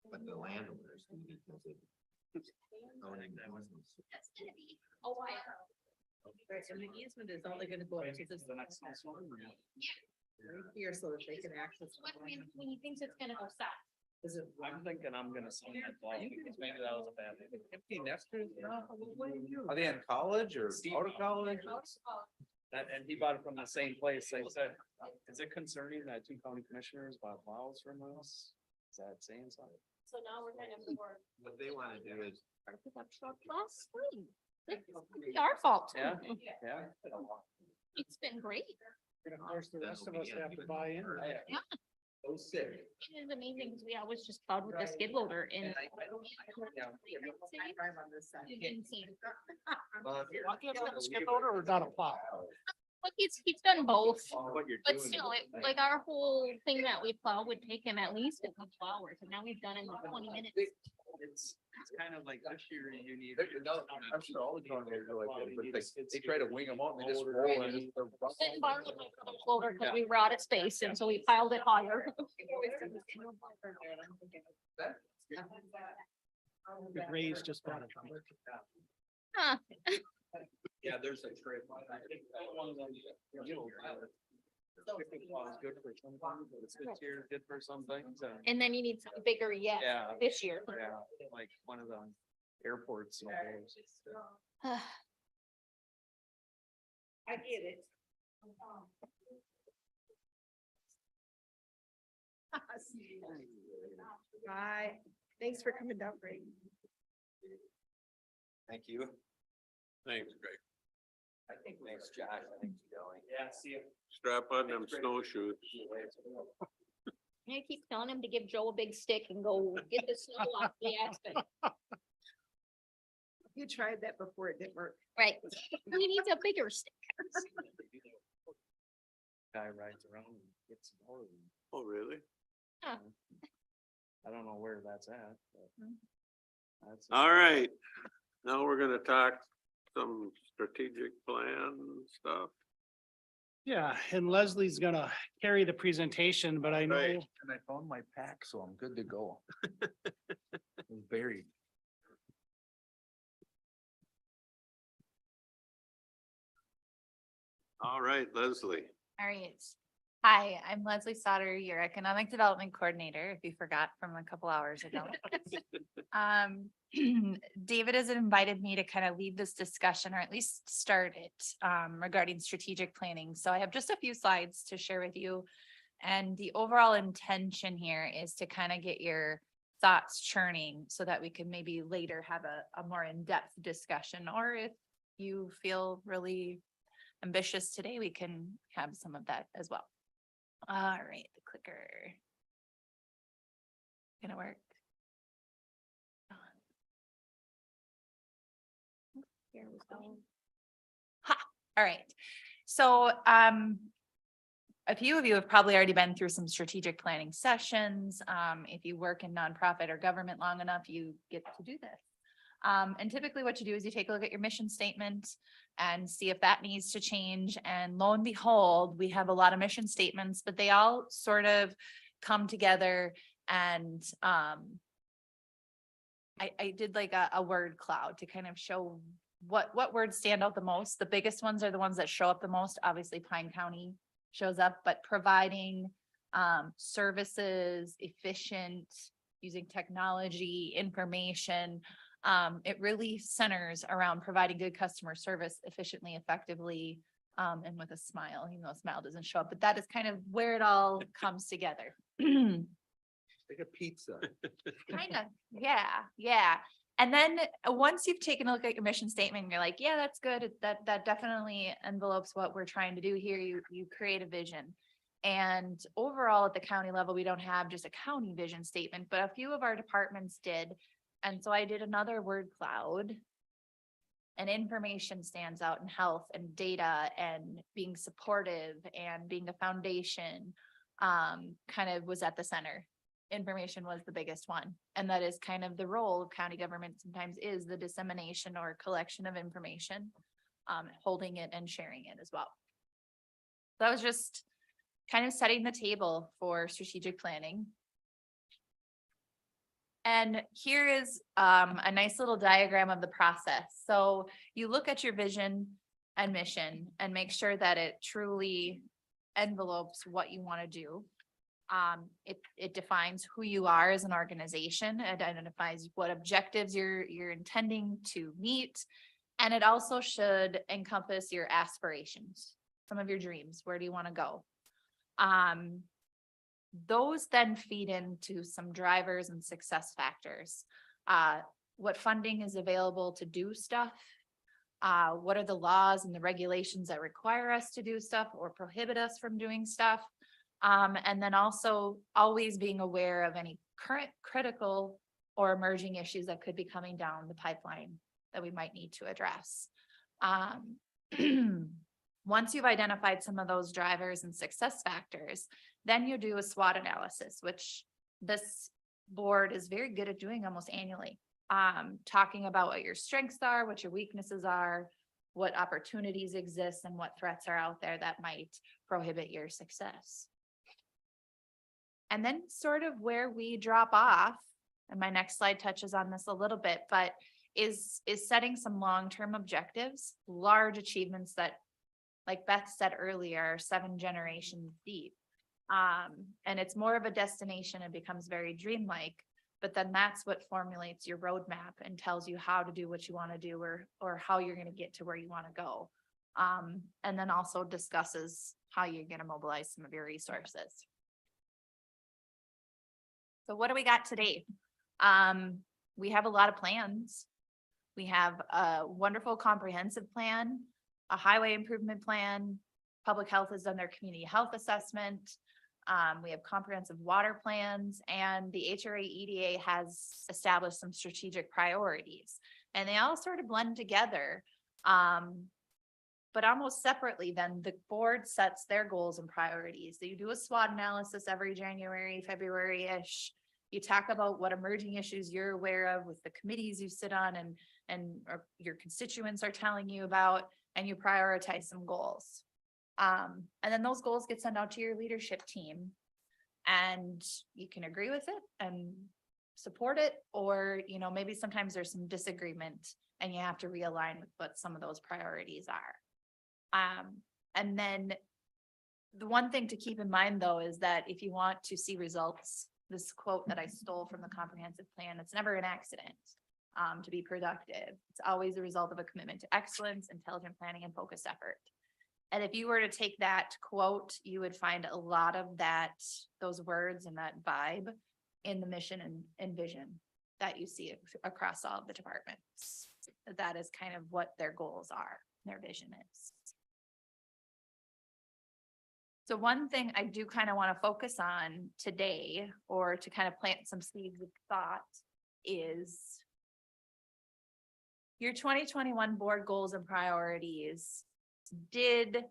but the landowners do because it. Owning that was. That's gonna be a while. Right, and the easement is only gonna go up to this. Here, so that they can access. When he thinks it's gonna go south. Is it? I'm thinking I'm gonna send that ball, because maybe that was a bad thing. Empty nesters? Are they in college or out of college? And he bought it from the same place. They said, is it concerning that 2 county commissioners bought plows from us? Is that saying something? So now we're kind of more. What they wanna do is. Our pickup truck last spring. It's our fault. too. Yeah, yeah. It's been great. And of course, the rest of us have to buy in. Yeah. So sick. It is amazing because we always just plowed with the skid loader and. You didn't see it. Skip loader or not a plow? But he's done both, What you're but doing still, is- like our whole thing that we plow would take him at least a couple hours, and now we've done it in 20 minutes. It's kind of like this year you need. I'm sure all the counties are like that, but they try to wing them out and they just roll and just. Didn't borrow my brother's loader because we were out of space, and so we piled it higher. The Grays just bought it. Huh. Yeah, there's a trade. Good for some things, but it's this year, good for some things. And then you need something bigger yet Yeah. this year. Yeah, like one of the airports. Uh, I get it. Bye. Thanks for coming down, Greg. Thank you. Thanks, Greg. Thanks, Josh. Thanks, Joey. Yeah, see you. Strap on them snowshoes. I keep telling him to give Joe a big stick and go get the snow off the aspen. You tried that before, it didn't work. Right. He needs a bigger stick. Guy rides around and gets some more of them. Oh, really? Huh. I don't know where that's at, but. That's. All right. Now we're gonna talk some strategic plan stuff. Yeah, and Leslie's gonna carry the presentation, but I know. Right. And I found my pack, so I'm good to go. It was buried. All right, Leslie. All right. Hi, I'm Leslie Sauter, your Economic Development Coordinator, if you forgot from a couple hours ago. David has invited me to kind of lead this discussion, or at least start it, regarding strategic planning. So I have just a few slides to share with you. And the overall intention here is to kind of get your thoughts churning so that we can maybe later have a more in-depth discussion, or if you feel really ambitious today, we can have some of that as well. All right, the clicker. Gonna work. Here we go. Ha, all right. So, a few of you have probably already been through some strategic planning sessions. If you work in nonprofit or government long enough, you get to do this. And typically what you do is you take a look at your mission statement and see if that needs to change. And lo and behold, we have a lot of mission statements, but they all sort of come together. And I did like a word cloud to kind of show what words stand out the most. The biggest ones are the ones that show up the most. Obviously, Pine County shows up, but providing services, efficient, using technology, information. It really centers around providing good customer service efficiently, effectively, and with a smile, even though a smile doesn't show up, but that is kind of where it all comes together. Like a pizza. Kind of, yeah. And then once you've taken a look at your mission statement, you're like, yeah, that's good. That definitely envelopes what we're trying to do here. You create a vision. And overall, at the county level, we don't have just a county vision statement, but a few of our departments did. And so I did another word cloud. And information stands out in health and data and being supportive and being a foundation, kind of was at the center. Information was the biggest one. And that is kind of the role of county government sometimes, is the dissemination or collection of information, holding it and sharing it as well. That was just kind of setting the table for strategic planning. And here is a nice little diagram of the process. So you look at your vision and mission and make sure that it truly envelopes what you want to do. It defines who you are as an organization. It identifies what objectives you're intending to meet. And it also should encompass your aspirations, some of your dreams. Where do you want to go? Those then feed into some drivers and success factors. What funding is available to do stuff? What are the laws and the regulations that require us to do stuff or prohibit us from doing stuff? And then also always being aware of any current critical or emerging issues that could be coming down the pipeline that we might need to address. Once you've identified some of those drivers and success factors, then you do a SWOT analysis, which this board is very good at doing almost annually. Talking about what your strengths are, what your weaknesses are, what opportunities exist, and what threats are out there that might prohibit your success. And then sort of where we drop off, and my next slide touches on this a little bit, but is setting some long-term objectives, large achievements that, like Beth said earlier, are 7 generations deep. And it's more of a destination. It becomes very dreamlike, but then that's what formulates your roadmap and tells you how to do what you want to do, or how you're going to get to where you want to go. And then also discusses how you're going to mobilize some of your resources. So what do we got today? We have a lot of plans. We have a wonderful comprehensive plan, a highway improvement plan. Public health has done their community health assessment. We have comprehensive water plans, and the HRA EDA has established some strategic priorities, and they all sort of blend together. But almost separately, then the board sets their goals and priorities. So you do a SWOT analysis every January, February-ish. You talk about what emerging issues you're aware of with the committees you sit on and your constituents are telling you about, and you prioritize some goals. And then those goals get sent out to your leadership team, and you can agree with it and support it, or, you know, maybe sometimes there's some disagreement and you have to realign with what some of those priorities are. And then the one thing to keep in mind, though, is that if you want to see results, this quote that I stole from the comprehensive plan, it's never an accident. To be productive, it's always a result of a commitment to excellence, intelligent planning, and focused effort. And if you were to take that quote, you would find a lot of those words and that vibe in the mission and vision that you see across all of the departments. That is kind of what their goals are, their vision is. So one thing I do kind of want to focus on today, or to kind of plant some seeds of thought, is your 2021 board goals and priorities did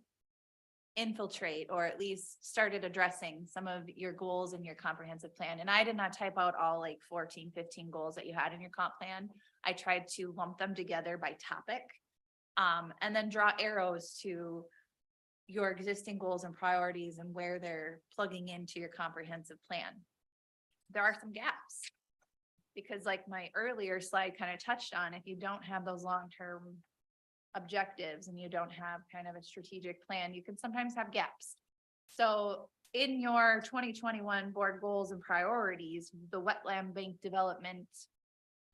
infiltrate, or at least started addressing, some of your goals in your comprehensive plan. And I did not type out all like 14, 15 goals that you had in your comp plan. I tried to lump them together by topic, and then draw arrows to your existing goals and priorities and where they're plugging into your comprehensive plan. There are some gaps, because like my earlier slide kind of touched on, if you don't have those long-term objectives and you don't have kind of a strategic plan, you can sometimes have gaps. So in your 2021 board goals and priorities, the wetland bank development,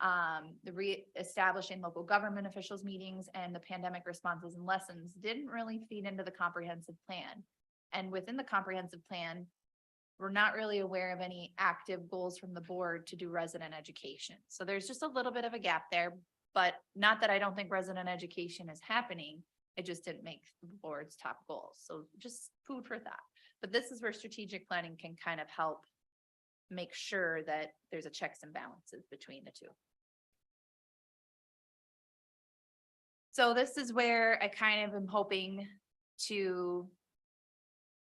the re-establishing local government officials meetings, and the pandemic responses and lessons didn't really feed into the comprehensive plan. And within the comprehensive plan, we're not really aware of any active goals from the board to do resident education. So there's just a little bit of a gap there, but not that I don't think resident education is happening. It just didn't make the board's top goals. So just food for thought. But this is where strategic planning can kind of help make sure that there's a checks and balances between the two. So this is where I kind of am hoping to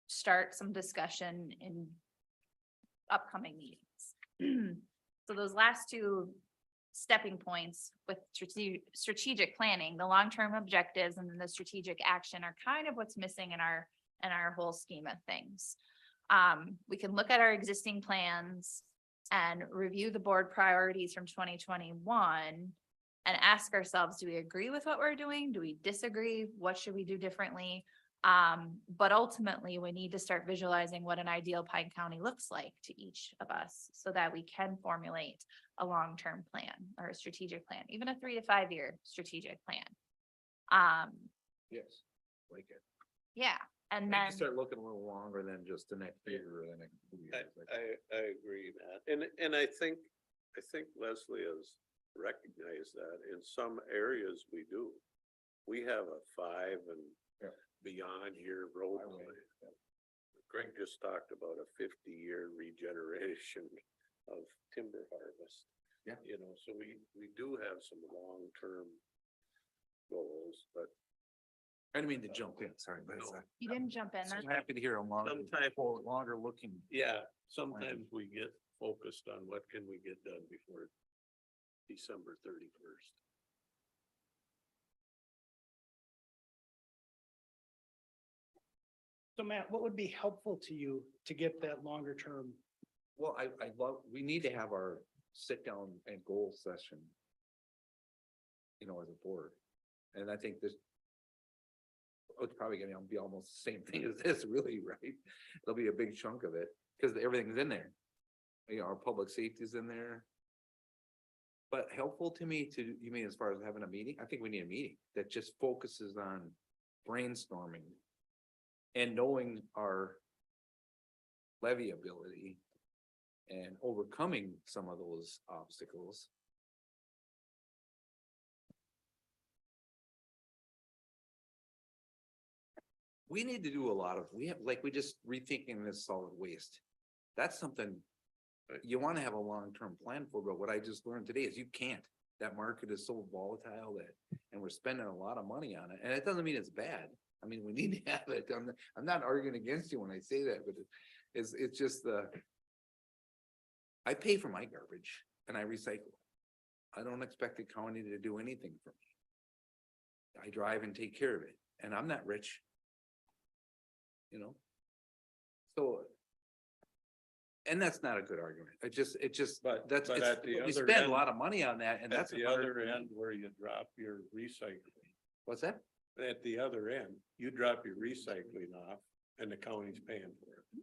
start some discussion in upcoming meetings. So those last two stepping points with strategic planning, the long-term objectives and then the strategic action are kind of what's missing in our whole scheme of things. We can look at our existing plans and review the board priorities from 2021 and ask ourselves, do we agree with what we're doing? Do we disagree? What should we do differently? But ultimately, we need to start visualizing what an ideal Pine County looks like to each of us so that we can formulate a long-term plan or a strategic plan, even a 3 to 5 year strategic plan. Yes, like it. Yeah, and We then. can start looking a little longer than just the next year or the next 2 years. I agree, Matt. And I think Leslie has recognized that in some areas we do. We have a 5 and beyond year road. Greg just talked about a 50-year regeneration of timber harvest. Yeah. You know, so we do have some long-term goals, but I didn't mean to jump in, sorry, but No. You didn't jump in. I'm That's- happy to hear a longer, sometimes, longer looking. yeah, sometimes we get focused on what can we get done before December 31st. So Matt, what would be helpful to you to get that longer term? Well, I love, we need to have our sit down and goal session. You know, as a board, and I think this. It's probably gonna be almost the same thing as this, really, right? There'll be a big chunk of it, because everything's in there. You know, our public safety is in there. But helpful to me to, you mean as far as having a meeting? I think we need a meeting that just focuses on brainstorming. And knowing our levy ability. And overcoming some of those obstacles. We need to do a lot of, we just rethinking this solid waste. That's something you want to have a long-term plan for, but what I just learned today is you can't. That market is so volatile and we're spending a lot of money on it, and it doesn't mean it's bad. I mean, we need to have it. I'm not arguing against you when I say that, but it's just I pay for my garbage and I recycle. I don't expect the county to do anything for me. I drive and take care of it, and I'm not rich. You know? So. And that's not a good argument. It just, But that's, at the we other spend end- a lot of money on that, and At that's. the other end where you drop your recycling. What's that? At the other end, you drop your recycling off and the county's paying for it.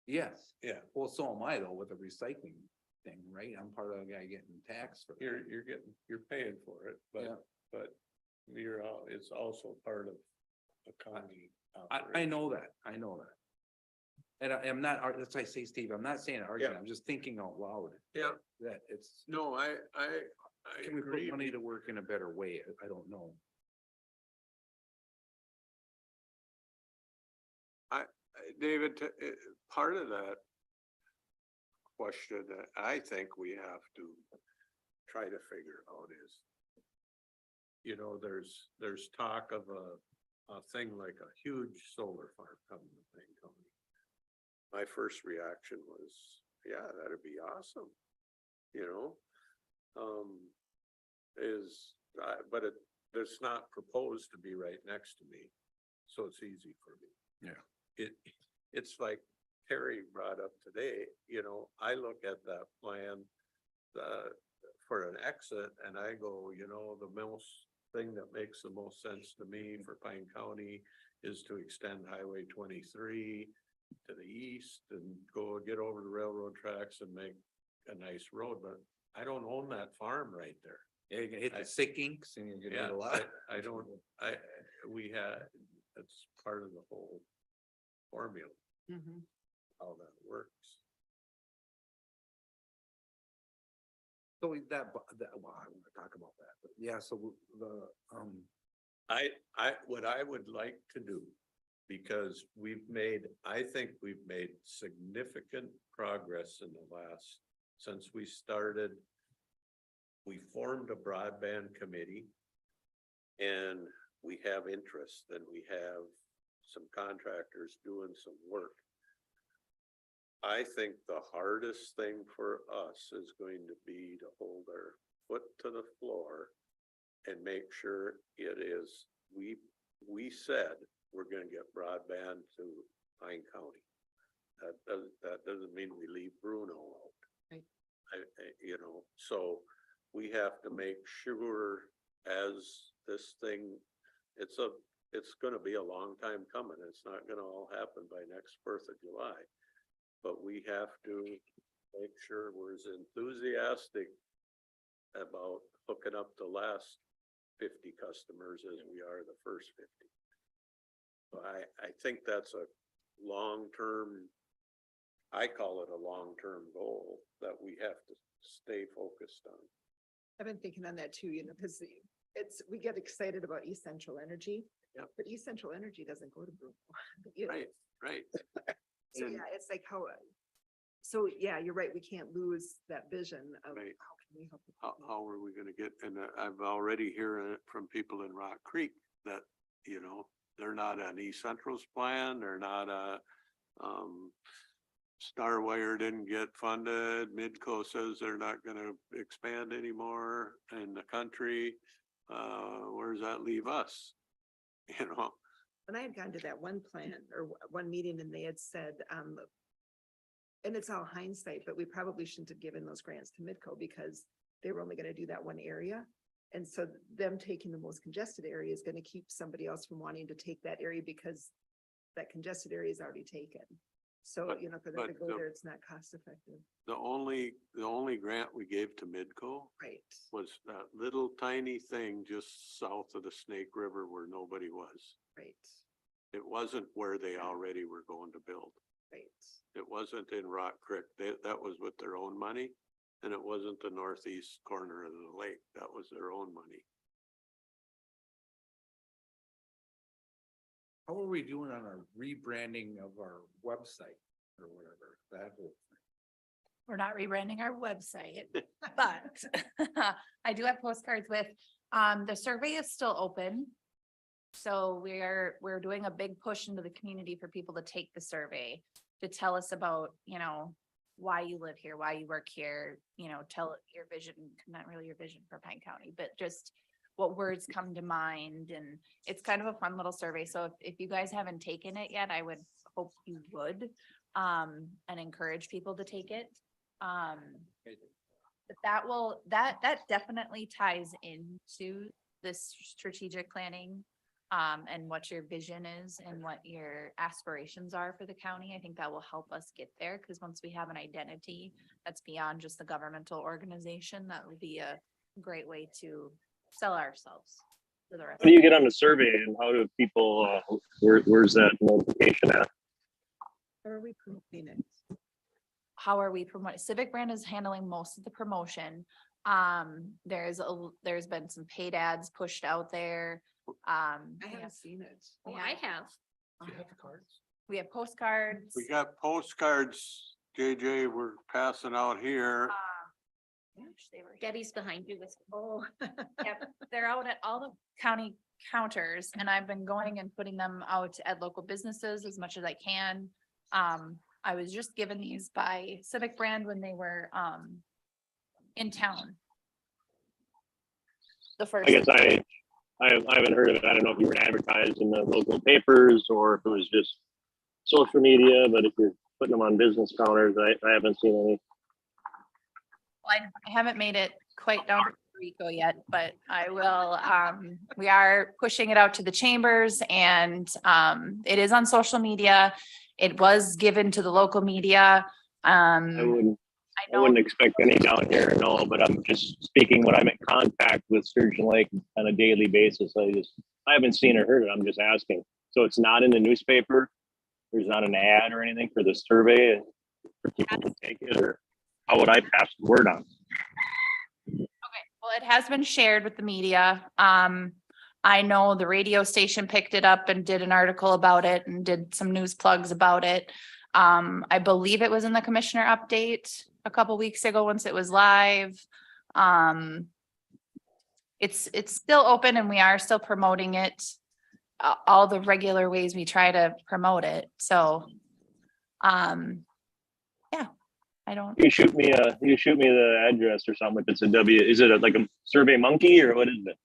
Yes. Yeah, Well, so am I though with the recycling thing, right? I'm part of the guy getting taxed for. that. you're paying for it, Yeah. but it's also part of a county. I know that, I know that. And I'm not, that's why I say, Steve, I'm not saying arguing, I'm just thinking out loud. Yeah. That it's, No, I can we put agree. money to work in a better way? I don't know. David, part of that question that I think we have to try to figure out is, you know, there's talk of a thing like a huge solar farm coming to Pine County. My first reaction was, yeah, that'd be awesome, you know? But it's not proposed to be right next to me, so it's easy for me. Yeah. It's like Terry brought up today, you know, I look at that plan for an exit and I go, you know, the most thing that makes the most sense to me for Pine County is to extend Highway 23 to the east and go get over the railroad tracks and make a nice road, but I don't own that farm right there. Yeah, you're gonna hit the sinks and you're gonna hit a lot. We had, that's part of the whole formula, how that works. So well, I want to talk about that, but yeah, so the, What I would like to do because I think we've made significant progress in the last, since we started. We formed a broadband committee. And we have interest, and we have some contractors doing some work. I think the hardest thing for us is going to be to hold our foot to the floor and make sure it is, we said we're gonna get broadband to Pine County. That doesn't mean we leave Bruno out. Right. You know, so we have to make sure as this thing, it's gonna be a long time coming. It's not gonna all happen by next 4th of July. But we have to make sure we're as enthusiastic about hooking up the last 50 customers as we are the first 50. So I think that's a long-term, I call it a long-term goal that we have to stay focused on. I've been thinking on that too, you know, because we get excited about East Central Energy. Yep. But East Central Energy doesn't go to Bruno. You know, Right. So And- yeah, it's like how, so yeah, you're right, we can't lose that vision of Right. how can we help. the How people. are we gonna get, and I've already heard it from people in Rock Creek that, you know, they're not on East Central's plan, they're not Starwire didn't get funded, Midco says they're not gonna expand anymore in the country. Where does that leave us? You know, And I had gone to that one plan or one meeting and they had said, and it's all hindsight, but we probably shouldn't have given those grants to Midco because they were only gonna do that one area. And so them taking the most congested area is gonna keep somebody else from wanting to take that area because that congested area is already taken. So, But- you know, for them to but go the- there, it's not cost effective. the only grant we gave to Midco Right. was that little tiny thing just south of the Snake River where nobody was. Right. It wasn't where they already were going to build. Right. It wasn't in Rock Creek. That was with their own money. And it wasn't the northeast corner of the lake. That was their own money. How are we doing on our rebranding of our website or whatever, that whole thing? We're not rebranding our website, but I do have postcards with, the survey is still open. So we're doing a big push into the community for people to take the survey, to tell us about, you know, why you live here, why you work here, you know, tell your vision, not really your vision for Pine County, but just what words come to mind. And it's kind of a fun little survey. So if you guys haven't taken it yet, I would hope you would, and encourage people to take it. But that definitely ties into this strategic planning, and what your vision is and what your aspirations are for the county. I think that will help us get there, because once we have an identity that's beyond just the governmental organization, that will be a great way to sell ourselves to the rest. How do you get on the survey and how do people, where's that notification at? Or are we promoting it? How are we promoting? Civic Brand is handling most of the promotion. There's been some paid ads pushed out there. I haven't seen it. Oh, I have. Do you have the cards? We have postcards. We got postcards, JJ, we're passing out here. Gosh, they were. Debbie's behind you with. Oh. Yep, they're out at all the county counters, and I've been going and putting them out at local businesses as much as I can. I was just given these by Civic Brand when they were in town. The first. I guess I haven't heard of it. I don't know if you were advertised in the local papers or if it was just social media, but if you're putting them on business counters, I haven't seen any. I haven't made it quite down to Rico yet, but I will. We are pushing it out to the chambers, and it is on social media. It was given to the local media. I I wouldn't know, expect any down here, no, but I'm just speaking when I'm in contact with Sturgeon Lake on a daily basis. I haven't seen or heard it. I'm just asking. So it's not in the newspaper? There's not an ad or anything for the survey for people to take it, or how would I pass the word on? well, it has been shared with the media. I know the radio station picked it up and did an article about it and did some news plugs about it. I believe it was in the commissioner update a couple weeks ago once it was live. It's still open and we are still promoting it. All the regular ways we try to promote it, so. Yeah, I don't. You shoot me the address or something. If it's a W, is it like a Survey Monkey or what is it?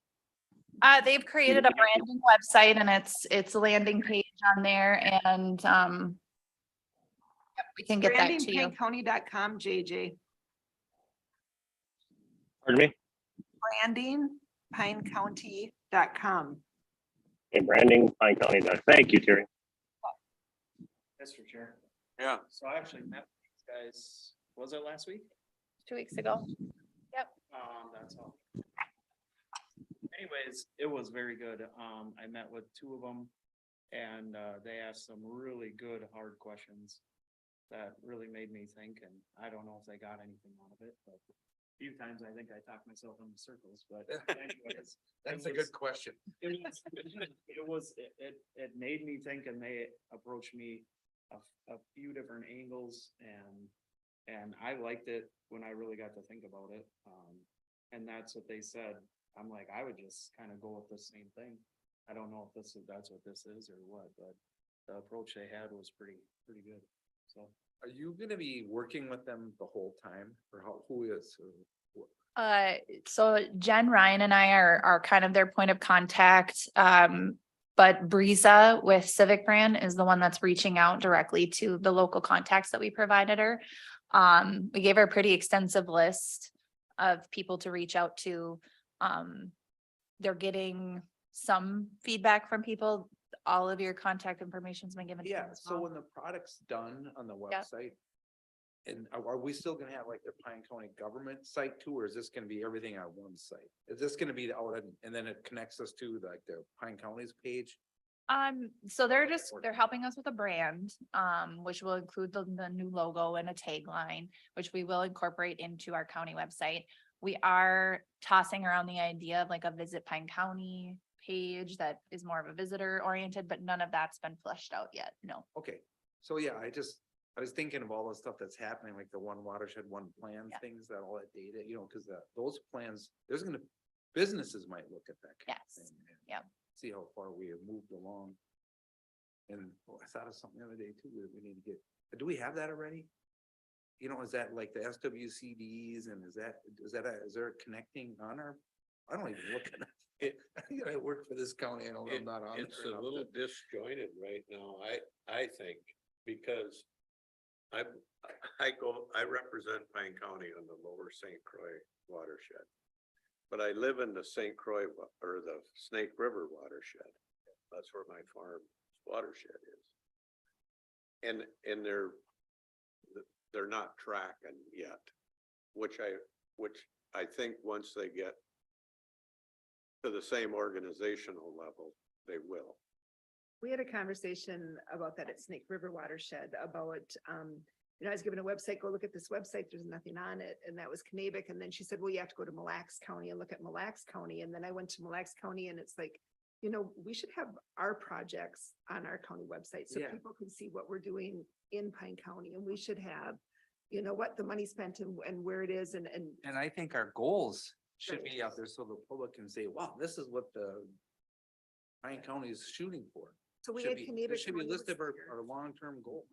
They've created a branding website and it's a landing page on there and, yep, we can get that to you. BrandingPineCounty.com, JJ. Pardon me? BrandingPineCounty.com. Okay, branding, Pine County. Thank you, Terry. Mr. Chair. Yeah. So I actually met with these guys, was it last week? 2 weeks ago. Yep. That's all. Anyways, it was very good. I met with two of them and, they asked some really good, hard questions that really made me think, and I don't know if they got anything out of it, but a few times I think I talked myself in circles, but anyways. That's a it was- good question. It made me think, and they approached me a few different angles, and I liked it when I really got to think about it. And that's what they said. I'm like, I would just kind of go with the same thing. I don't know if that's what this is or what, but the approach they had was pretty good. So. Are you gonna be working with them the whole time or who is? So Jen, Ryan and I are kind of their point of contact. But Breeza with Civic Brand is the one that's reaching out directly to the local contacts that we provided her. We gave her a pretty extensive list of people to reach out to. They're getting some feedback from people. All of your contact information's been given. to them Yeah, as so well. when the product's done on the Yep. website. And are we still gonna have like the Pine County government site too, or is this gonna be everything on one site? Is this gonna be out and then it connects us to like the Pine County's page? So they're helping us with a brand, which will include the new logo and a tagline, which we will incorporate into our county website. We are tossing around the idea of like a Visit Pine County page that is more of a visitor oriented, but none of that's been fleshed out yet. No. Okay, so yeah, I was thinking of all the stuff that's happening, like the one watershed, one plan Yeah. things, that all that data, cause those plans, businesses might look at that. kind of Yes. thing and Yep. See how far we have moved along. And I thought of something the other day too, that we need to get, do we have that already? Is that like the SWCDs and is there a connecting on our, I don't even look at it. I work for this county, I know I'm not on. It's there a enough little to- disjointed right now, I think, because I represent Pine County on the lower St. Croix watershed. But I live in the St. Croix or the Snake River watershed. That's where my farm watershed is. And they're not tracking yet, which I think once they get to the same organizational level, they will. We had a conversation about that at Snake River Watershed about, I was given a website, go look at this website, there's nothing on it, and that was Knabec, and then she said, well, you have to go to Mille Lacs County and look at Mille Lacs County, and then I went to Mille Lacs County, and it's like, we should have our projects on our county website, so Yeah. people can see what we're doing in Pine County, and we should have, what the money spent and where it is, and And I think our goals should Right. be out there so the public can say, wow, this is what the Pine County is shooting for. so we Should had be- Knabec. It should be County was listed there. our long-term goal.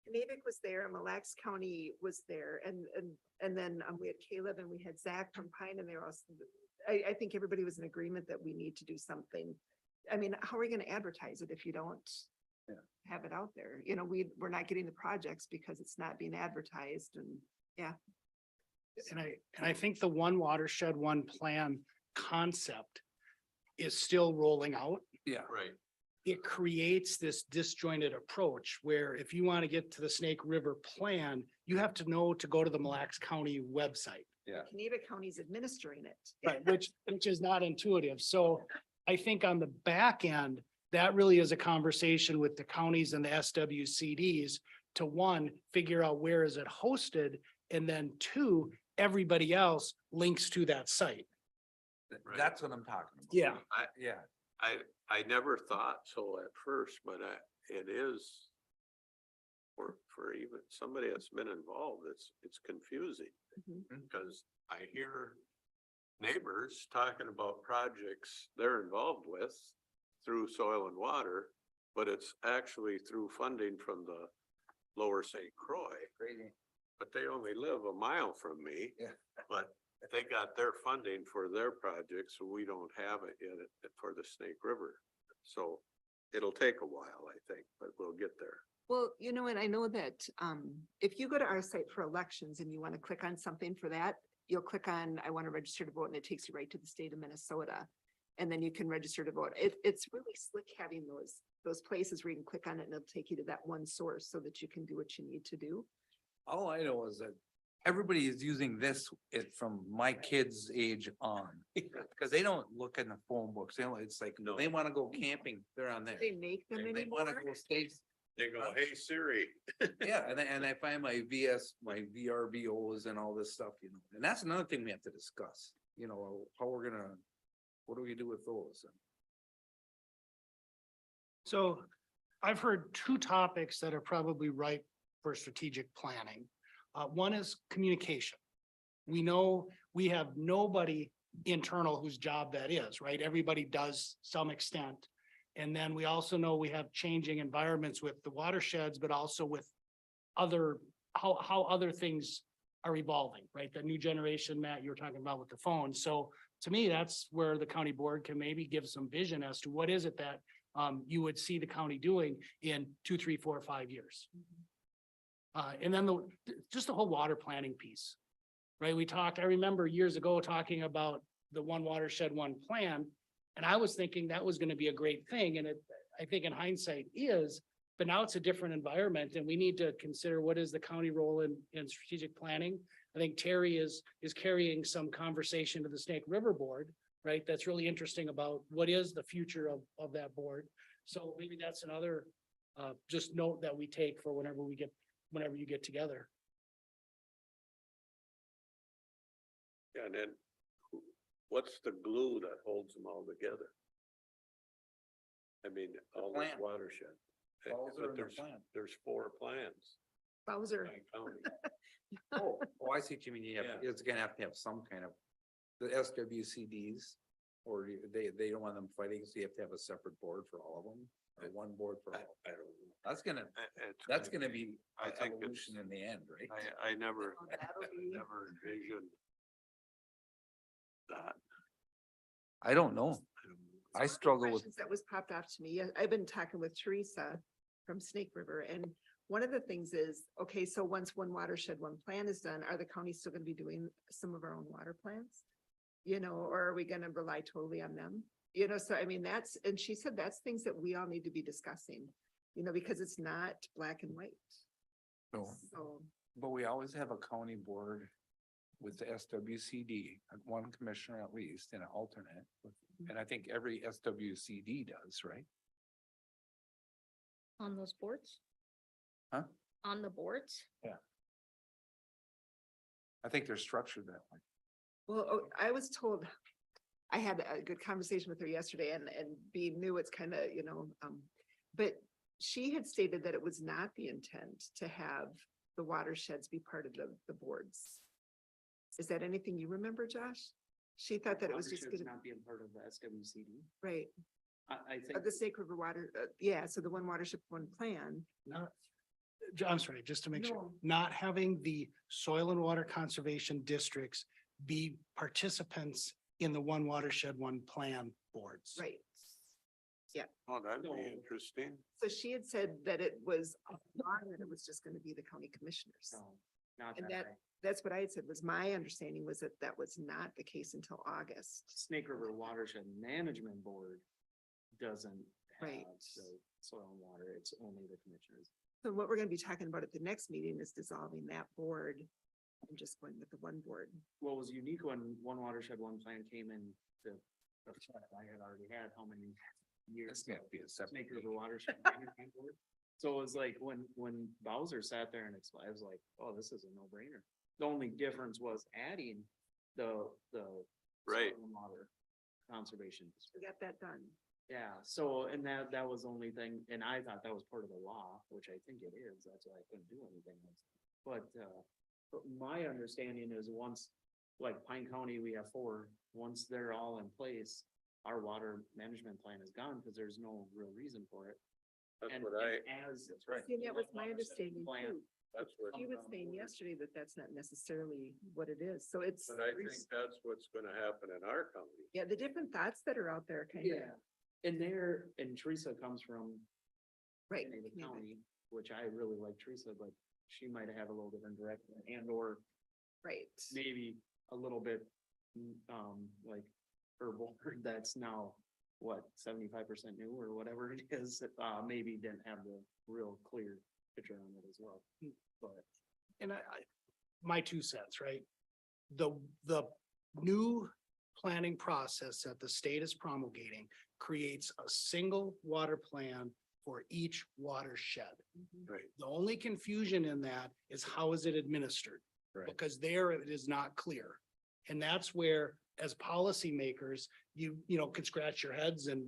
Natick was there, and Mille Lacs County was there, and then we had Caleb and we had Zach from Pine, and they were also, I think everybody was in agreement that we need to do something. I mean, how are we gonna advertise it if you don't Yeah. have it out there? We're not getting the projects because it's not being advertised, and And I think the one watershed, one plan concept is still rolling out. Yeah. Right. It creates this disjointed approach where if you want to get to the Snake River plan, you have to know to go to the Mille Lacs County website. Knabec County's administering it. Right, which is not intuitive. So I think on the back end, that really is a conversation with the counties and the SWCDs to one, figure out where is it hosted, and then two, everybody else links to that site. That's what I'm talking about. Yeah. Yeah, I never thought so at first, but it is. For even somebody that's been involved, it's confusing. Because I hear neighbors talking about projects they're involved with through soil and water, but it's actually through funding from the Lower St. Croix. But they only live a mile from me. Yeah. But they got their funding for their projects, so we don't have it yet for the Snake River. So it'll take a while, I think, but we'll get there. Well, you know, and I know that, if you go to our site for elections and you want to click on something for that, you'll click on, I want to register to vote, and it takes you right to the state of Minnesota. And then you can register to vote. It's really slick having those places where you can click on it and it'll take you to that one source so that you can do what you need to do. All I know is that everybody is using this, from my kids' age on. Cause they don't look in the phone books, it's like, No. they wanna go camping, they're on there. They make them They wanna anymore. go stay. They go, hey Siri. Yeah, and I find my VRBOs and all this stuff, and that's another thing we have to discuss, how we're gonna, what do we do with those? So I've heard two topics that are probably ripe for strategic planning. One is communication. We know we have nobody internal whose job that is, right? Everybody does some extent. And then we also know we have changing environments with the watersheds, but also with other, how other things are evolving, right? The new generation, Matt, you were talking about with the phone. So to me, that's where the county board can maybe give some vision as to what is it that you would see the county doing in 2, 3, 4, 5 years. And then just the whole water planning piece, right? I remember years ago talking about the one watershed, one plan. And I was thinking that was gonna be a great thing, and I think in hindsight is, but now it's a different environment, and we need to consider what is the county role in strategic planning. I think Terry is carrying some conversation to the Snake River Board, right? That's really interesting about what is the future of that board. So maybe that's another, just note that we take for whenever you get together. And then what's the glue that holds them all together? I mean, all this plan. watershed. Bowser But and the plan. there's 4 plans. Bowser. by county. Oh, I see what you mean, it's gonna have to have some kind of, the SWCDs, or they don't want them fighting, so you have to have a separate board for all of them, or one board for all. I don't know. That's gonna be I think evolution in the end, right? I never, Oh, that'll be- never envisioned that. I don't know. I One of the struggle with, questions that was popped off to me. I've been talking with Teresa from Snake River, and one of the things is, okay, so once one watershed, one plan is done, are the counties still gonna be doing some of our own water plans? Or are we gonna rely totally on them? So I mean, and she said that's things that we all need to be discussing, because it's not black and white. no, So, but we always have a county board with the SWCD, one commissioner at least, and an alternate. And I think every SWCD does, right? On those boards? Huh? On the boards? I think they're structured that way. well, I was told, I had a good conversation with her yesterday, and being new, it's kind of, but she had stated that it was not the intent to have the watersheds be part of the boards. Is that anything you remember, Josh? She thought that it was just Watershed's gonna, not being part of the SWCD. right, I think. the Snake River Water, yeah, so the one watership, one plan. Not, I'm sorry, just to make sure, not having the soil and water conservation districts be participants in the one watershed, one plan boards. Right. Oh, that'd be No. interesting. So she had said that it was, that it was just gonna be the county commissioners. No, not And that. that, way. that's what I had said, was my understanding was that that was not the case until August. Snake River Watershed Management Board doesn't Right. have the soil and water, it's only the commissioners. So what we're gonna be talking about at the next meeting is dissolving that board and just going with the one board. What was unique when one watershed, one plan came in, I had already had how many years? It's gonna be a separate. Snake River Watershed Management Board. So it was like when Bowser sat there and explained, I was like, oh, this is a no brainer. The only difference was adding the. Right. soil and Water conservation. We got that done. Yeah, so, and that was the only thing, and I thought that was part of the law, which I think it is, that's why I couldn't do anything else. But my understanding is once, like Pine County, we have 4, once they're all in place, our water management plan is gone, because there's no real reason for it. That's And what I, as. that's right. And that was my understanding Plan. too. That's what, He was saying yesterday that that's not necessarily what it is, so it's. but I think that's what's gonna happen in our county. Yeah, the different thoughts that are out there kind of. Yeah, and Teresa comes from Right. the yeah, county, which I really like Teresa, but she might have a little different direction and or Right. maybe a little bit, like her board that's now, what, 75% new or whatever it is, maybe didn't have the real clear picture on it as well, but. And my 2 cents, right? The new planning process that the state is promulgating creates a single water plan for each watershed. Right. The only confusion in that is how is it administered? Right. Because there it is not clear. And that's where, as policymakers, you know, can scratch your heads and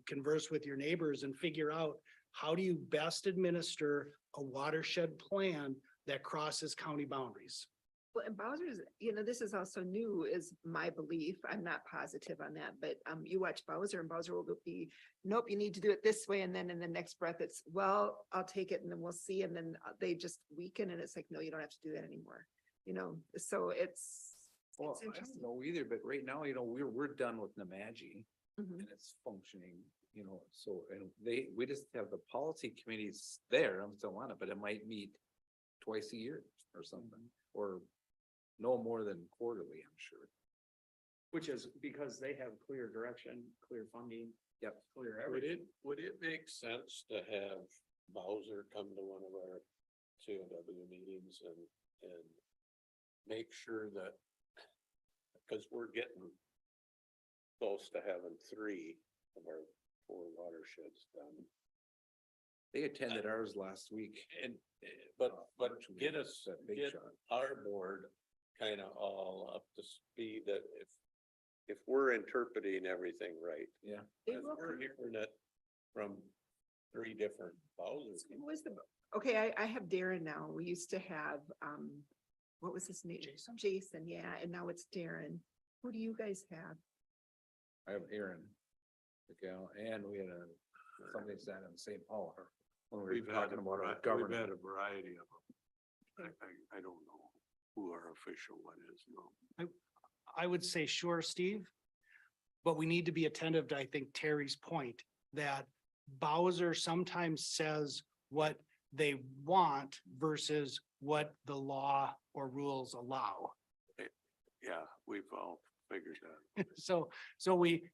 converse with your neighbors and figure out how do you best administer a watershed plan that crosses county boundaries? Well, and Bowser's, you know, this is also new is my belief. I'm not positive on that, but you watch Bowser and Bowser will be, nope, you need to do it this way. And then in the next breath, it's, well, I'll take it and then we'll see. And then they just weaken and it's like, no, you don't have to do that anymore. You know, so it's. Well, it's I don't interesting. know either, but right now, you know, we're done with Nemaji Mhm. and it's functioning, you know, so, and we just have the policy committees there, I'm still on it, but it might meet twice a year or something, or no more than quarterly, I'm sure. Which is because they have clear direction, clear funding. Yep. Clear Would everything. would it make sense to have Bowser come to one of our COW meetings and make sure that, because we're getting close to having 3 of our 4 watersheds done. They attended ours last week. And, but Unfortunately, get us, that big get shot. our board kind of all up to speed that if we're interpreting everything right. Yeah. They If will we're come- hearing it from 3 different Bowsers. Who was the, okay, I have Darren now. We used to have, what was his name? Jason? Jason, yeah, and now it's Darren. Who do you guys have? I have Aaron, the gal, and we had somebody sat in St. Paul. When we We've were had talking a about our variety, we've government. had a variety of them. I don't know who our official one is, no. I would say, sure, Steve. But we need to be attentive to, I think, Terry's point that Bowser sometimes says what they want versus what the law or rules allow. Yeah, we've all figured that. So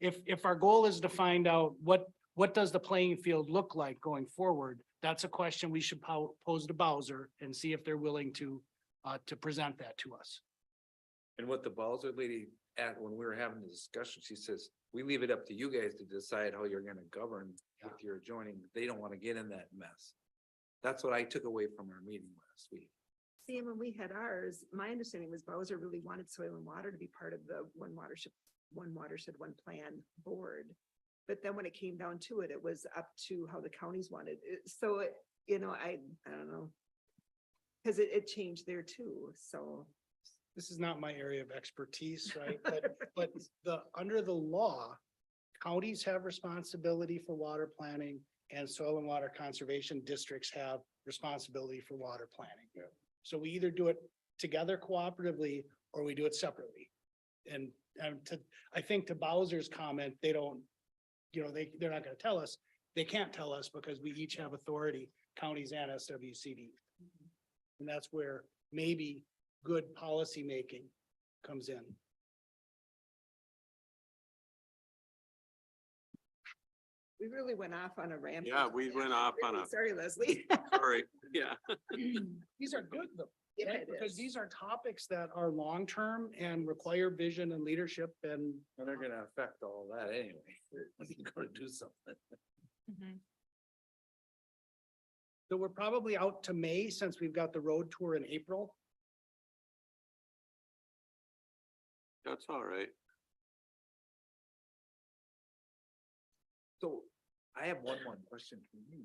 if our goal is to find out what does the playing field look like going forward, that's a question we should pose to Bowser and see if they're willing to present that to us. And what the Bowser lady when we were having the discussion, she says, we leave it up to you guys to decide how you're gonna govern with your adjoining. They don't wanna get in that mess. That's what I took away from our meeting last week. See, and when we had ours, my understanding was Bowser really wanted soil and water to be part of the one watershed, one plan board. But then when it came down to it, it was up to how the counties wanted it. So, you know, I don't know. Cause it changed there too, so. This is not my area of expertise, right? But under the law, counties have responsibility for water planning and soil and water conservation districts have responsibility for water planning. Yeah. So we either do it together cooperatively or we do it separately. And I think to Bowser's comment, they don't, you know, they're not gonna tell us. They can't tell us because we each have authority, counties and SWCD. And that's where maybe good policy making comes in. We really went off on a ramp. Yeah, we went off on a, Sorry, Leslie. sorry, yeah. These are good though, Yeah, right? it Because is. these are topics that are long-term and require vision and leadership and And they're gonna affect all that anyway. You're gonna do something. so we're probably out to May since we've got the road tour in April. That's all right. So I have one more question for you,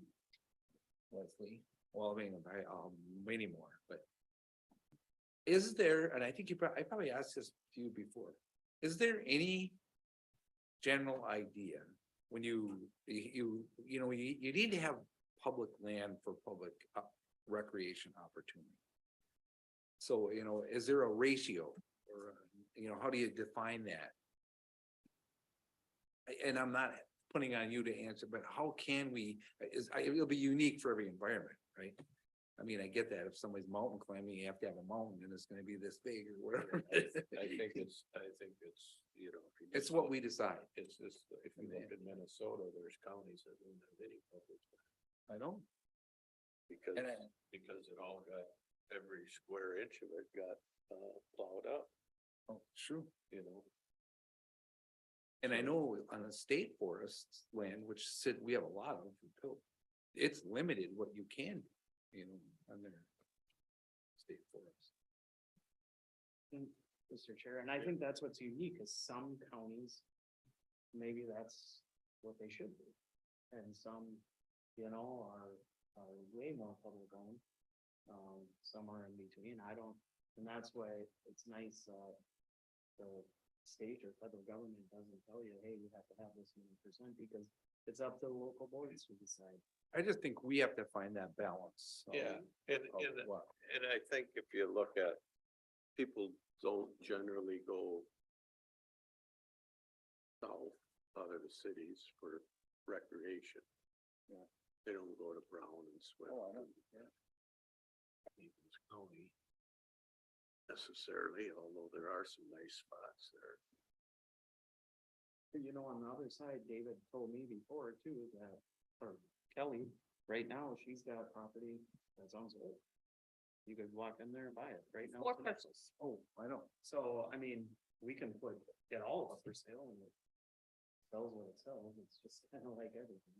Leslie. Well, I mean, many more, but is there, and I think I probably asked this to you before, is there any general idea when you need to have public land for public recreation opportunity? So, is there a ratio or, how do you define that? And I'm not putting on you to answer, but how can we, it'll be unique for every environment, right? I mean, I get that if somebody's mountain climbing, you have to have a mountain and it's gonna be this big or whatever. I think it's, if you It's just what look- we decide. It's just, if you look in Minnesota, there's counties that don't have any public land I know. because, And because it all got, every square inch of it got, plowed up, oh, true. So- And I know on the state forest land, which we have a lot of, it's limited what you can, on their state forest. Mr. Chair, and I think that's what's unique, is some counties, maybe that's what they should do. And some, are way more public owned. Somewhere in between, and that's why it's nice, the state or federal government doesn't tell you, hey, you have to have this many percent, because it's up to the local boards to decide. I just think we have to find that balance. Yeah, and I think if you look at, people don't generally go south out of the cities for recreation. Yeah. They don't go to Brown and Swift. Oh, I know, and Stevens County necessarily, although there are some nice spots there. On the other side, David told me before too, that, or Kelly, right now, she's got property that's on sold. You could walk in there and buy it right now. 4 today. parcels. Oh, I know. So, I mean, we can get all of it for sale and it sells what it sells. It's just kind of like everything.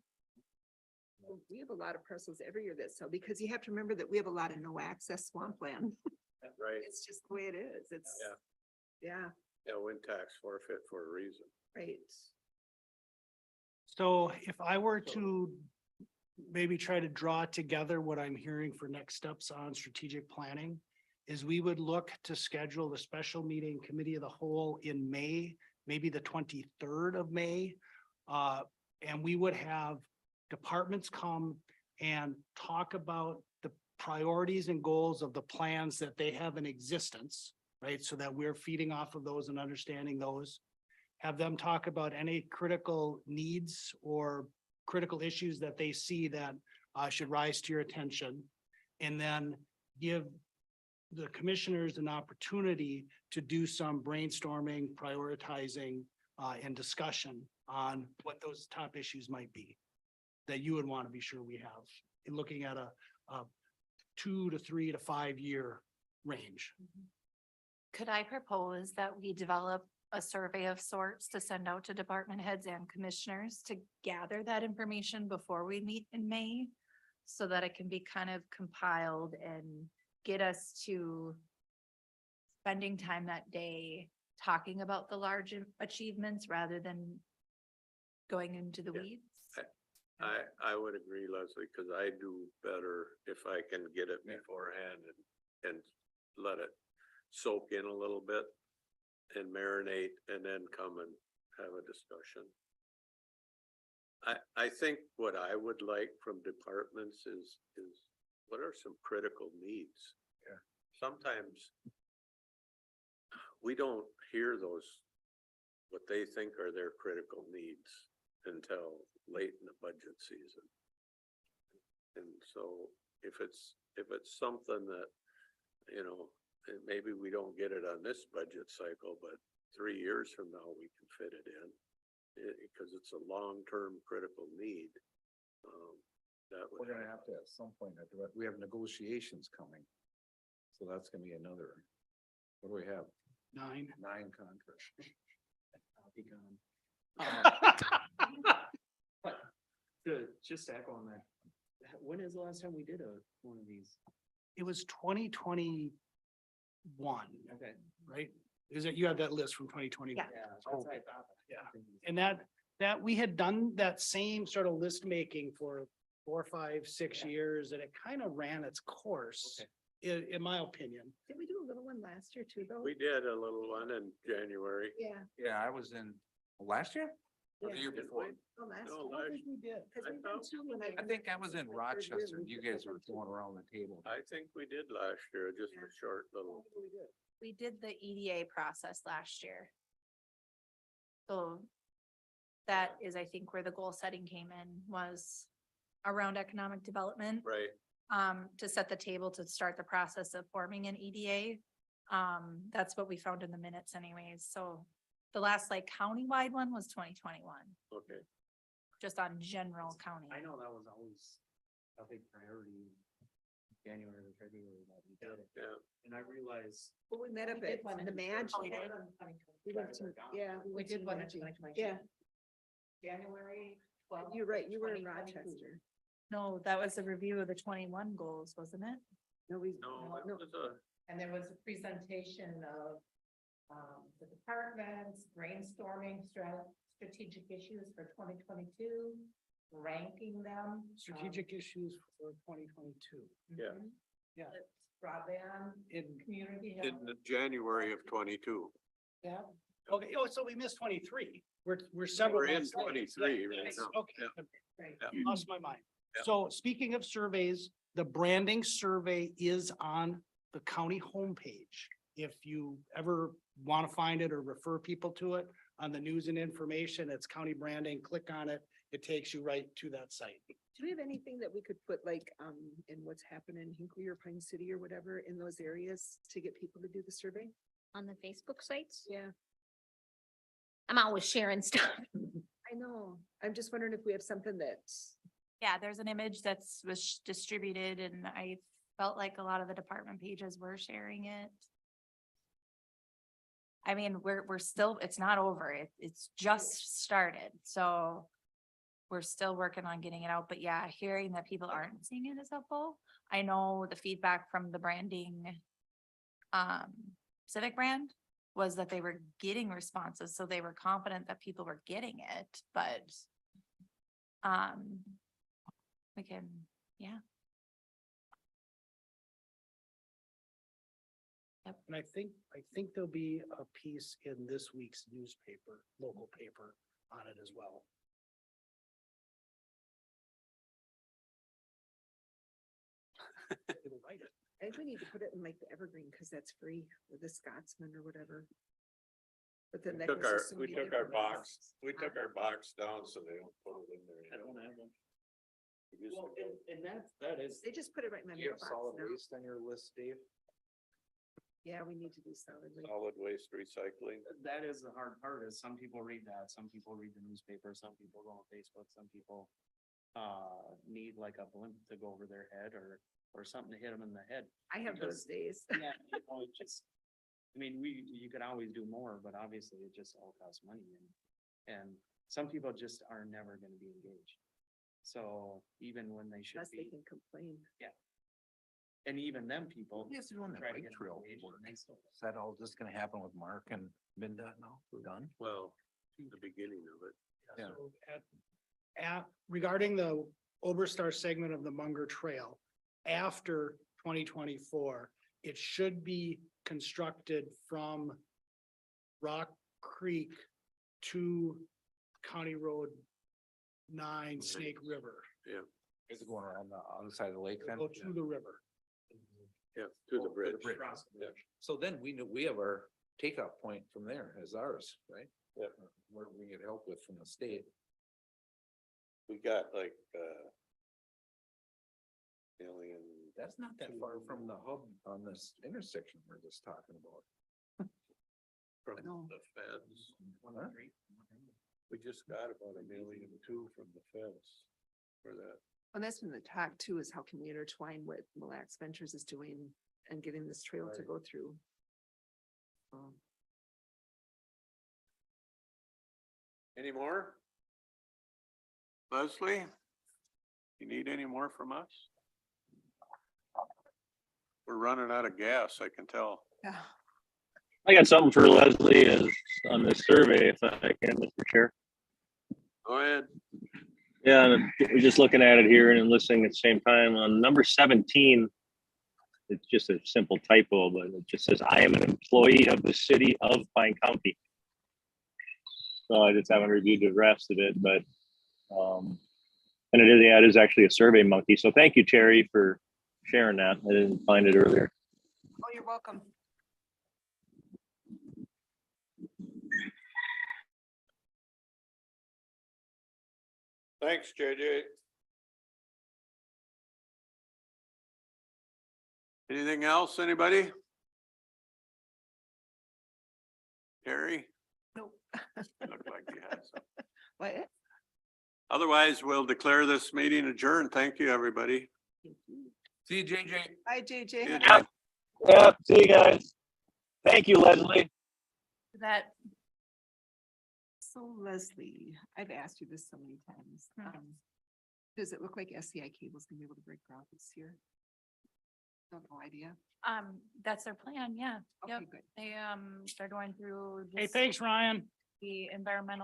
We have a lot of parcels every year that sell, because you have to remember that we have a lot of no access swampland. Right, It's just the way it is. It's, yeah, wind tax forfeit for a reason. right. So if I were to maybe try to draw together what I'm hearing for next steps on strategic planning, is we would look to schedule the special meeting committee of the whole in May, maybe the 23rd of May. And we would have departments come and talk about the priorities and goals of the plans that they have in existence, right? So that we're feeding off of those and understanding those. Have them talk about any critical needs or critical issues that they see that should rise to your attention. And then give the commissioners an opportunity to do some brainstorming, prioritizing, and discussion on what those top issues might be that you would want to be sure we have in looking at a 2 to 3 to 5 year range. Could I propose that we develop a survey of sorts to send out to department heads and commissioners to gather that information before we meet in May? So that it can be kind of compiled and get us to spending time that day talking about the large achievements rather than going into the Yeah. weeds. I would agree, Leslie, because I do better if I can get it beforehand and let it soak in a little bit and marinate and then come and have a discussion. I think what I would like from departments is what are some critical needs? Yeah. Sometimes we don't hear those, what they think are their critical needs until late in the budget season. And so if it's something that, maybe we don't get it on this budget cycle, but 3 years from now, we can fit it in. Because it's a long-term critical need. That would. We're gonna have to at some point, we have negotiations coming. So that's gonna be another, what do we have? 9. 9 contracts. I'll be gone. But just to echo on that, when is the last time we did one of these? It was 2021, Okay. right? Is it, you have that list from 2020? Yeah. Yeah, that's what I thought. Yeah. And that that we had done that same sort of list making for 4, 5, 6 years, and it kind of ran its course, in my opinion. Did we do a little one last year too, though? We did a little one in January. Yeah. Yeah, I was in, last year? Or the year Yeah. before? Oh, last No, year. last- We did. Because I we thought- did two when I think I was in Rochester. You guys were going around the table. I think we did last year, just a short little. We did the EDA process last year. So that is, I think, where the goal setting came in, was around economic development. Right. To set the table to start the process of forming an EDA. That's what we found in the minutes anyways, so the last like countywide one was 2021, Okay. just on general county. I know that was always a big priority, January or February that we did it. Yeah. And I realized. Well, we met up at the Madge. We went to, yeah. We went did to one in Madge. 2022. Yeah, January. you're right, you were in Rochester. No, that was a review of the 21 goals, wasn't it? No, we. No, it was a, And there was a presentation of the departments brainstorming strategic issues for 2022, ranking them. Strategic issues for 2022. yeah, Yeah. Broadband, In, community in health. the January of 22. Yeah. okay, oh, so we missed 23. We're several. We're in months late. 23 right Yes, now. Okay. Yeah. Right. Yeah. Lost my mind. Yeah. So speaking of surveys, the branding survey is on the county homepage. If you ever want to find it or refer people to it on the news and information, it's county branding, click on it. It takes you right to that site. Do we have anything that we could put like, in what's happening in Hinkley or Pine City or whatever in those areas to get people to do the survey? On the Facebook sites, Yeah, I'm always sharing stuff. I know. I'm just wondering if we have something that, Yeah, there's an image that's was distributed and I felt like a lot of the department pages were sharing it. I mean, we're still, it's not over. It's just started, so we're still working on getting it out, but yeah, hearing that people aren't seeing it is helpful. I know the feedback from the branding Civic brand was that they were getting responses, so they were confident that people were getting it, but we can, yeah. And I think there'll be a piece in this week's newspaper, local paper on it as well. It'll write it. I think we need to put it in like the Evergreen, because that's free, or the Scotsman or whatever. But then that. Took goes to our, so we many took our different box, places. we took our box down so they don't put it in there. I don't have them. We used Well, to go- and that is. They just put it right in my Do you have mailbox solid now. waste on your list, Dave? Yeah, we need to do solid waste. Solid waste recycling. That is the hard part, is some people read that, some people read the newspaper, some people go on Facebook, some people need like a blimp to go over their head or something to hit them in the head. I have those days. Yeah, you know, it just, I mean, you could always do more, but obviously it just all costs money and some people just are never gonna be engaged. So even when they should Unless they be, can complain. and even them people. You guys doing that try to bike get trail engaged, work? and they still- Is that all just gonna happen with Mark and Minda now? We're done? Well, the beginning of it. Yeah. So regarding the Oberstar segment of the Munger Trail, after 2024, it should be constructed from Rock Creek to County Road 9 Snake River. Yeah, Is it going around the other side of the lake then? Go to the river. yeah, to the bridge. Across the Yeah. bridge. So then we have our takeoff point from there as ours, right? Yeah. Where we get help with from the state. We got like, alien. That's not that far from the hub on this intersection we're just talking about. From No. the feds. Huh? We just got about 1.2 million from the feds for that. And that's been the talk too, is how can we intertwine what Mille Lacs Ventures is doing and getting this trail to Right. go through. Any more? Leslie? You need any more from us? We're running out of gas, I can tell. Yeah. I got something for Leslie is on this survey, if I can, Mr. Chair. Go ahead. Yeah, and we're just looking at it here and listening at the same time on number 17. It's just a simple typo, but it just says, I am an employee of the city of Pine County. So I just haven't reviewed the rest of it, but, and it is, yeah, it is actually a Survey Monkey. So thank you, Terry, for sharing that. I didn't find it earlier. Oh, you're welcome. Thanks, JJ. Anything else, anybody? Terry? Nope. Looked like you had some. What? Otherwise, we'll declare this meeting adjourned. Thank you, everybody. See you, JJ. Hi, JJ. See you, Have a Jen. Yeah, see you guys. Thank you, Leslie. That, So Leslie, I've asked you this so many times. Does it look like SCI Cable's gonna be able to break ground this year? Don't no idea. that's their plan, yeah. Yep. Okay, good. They, they're going through. Hey, just thanks, Ryan. The environmental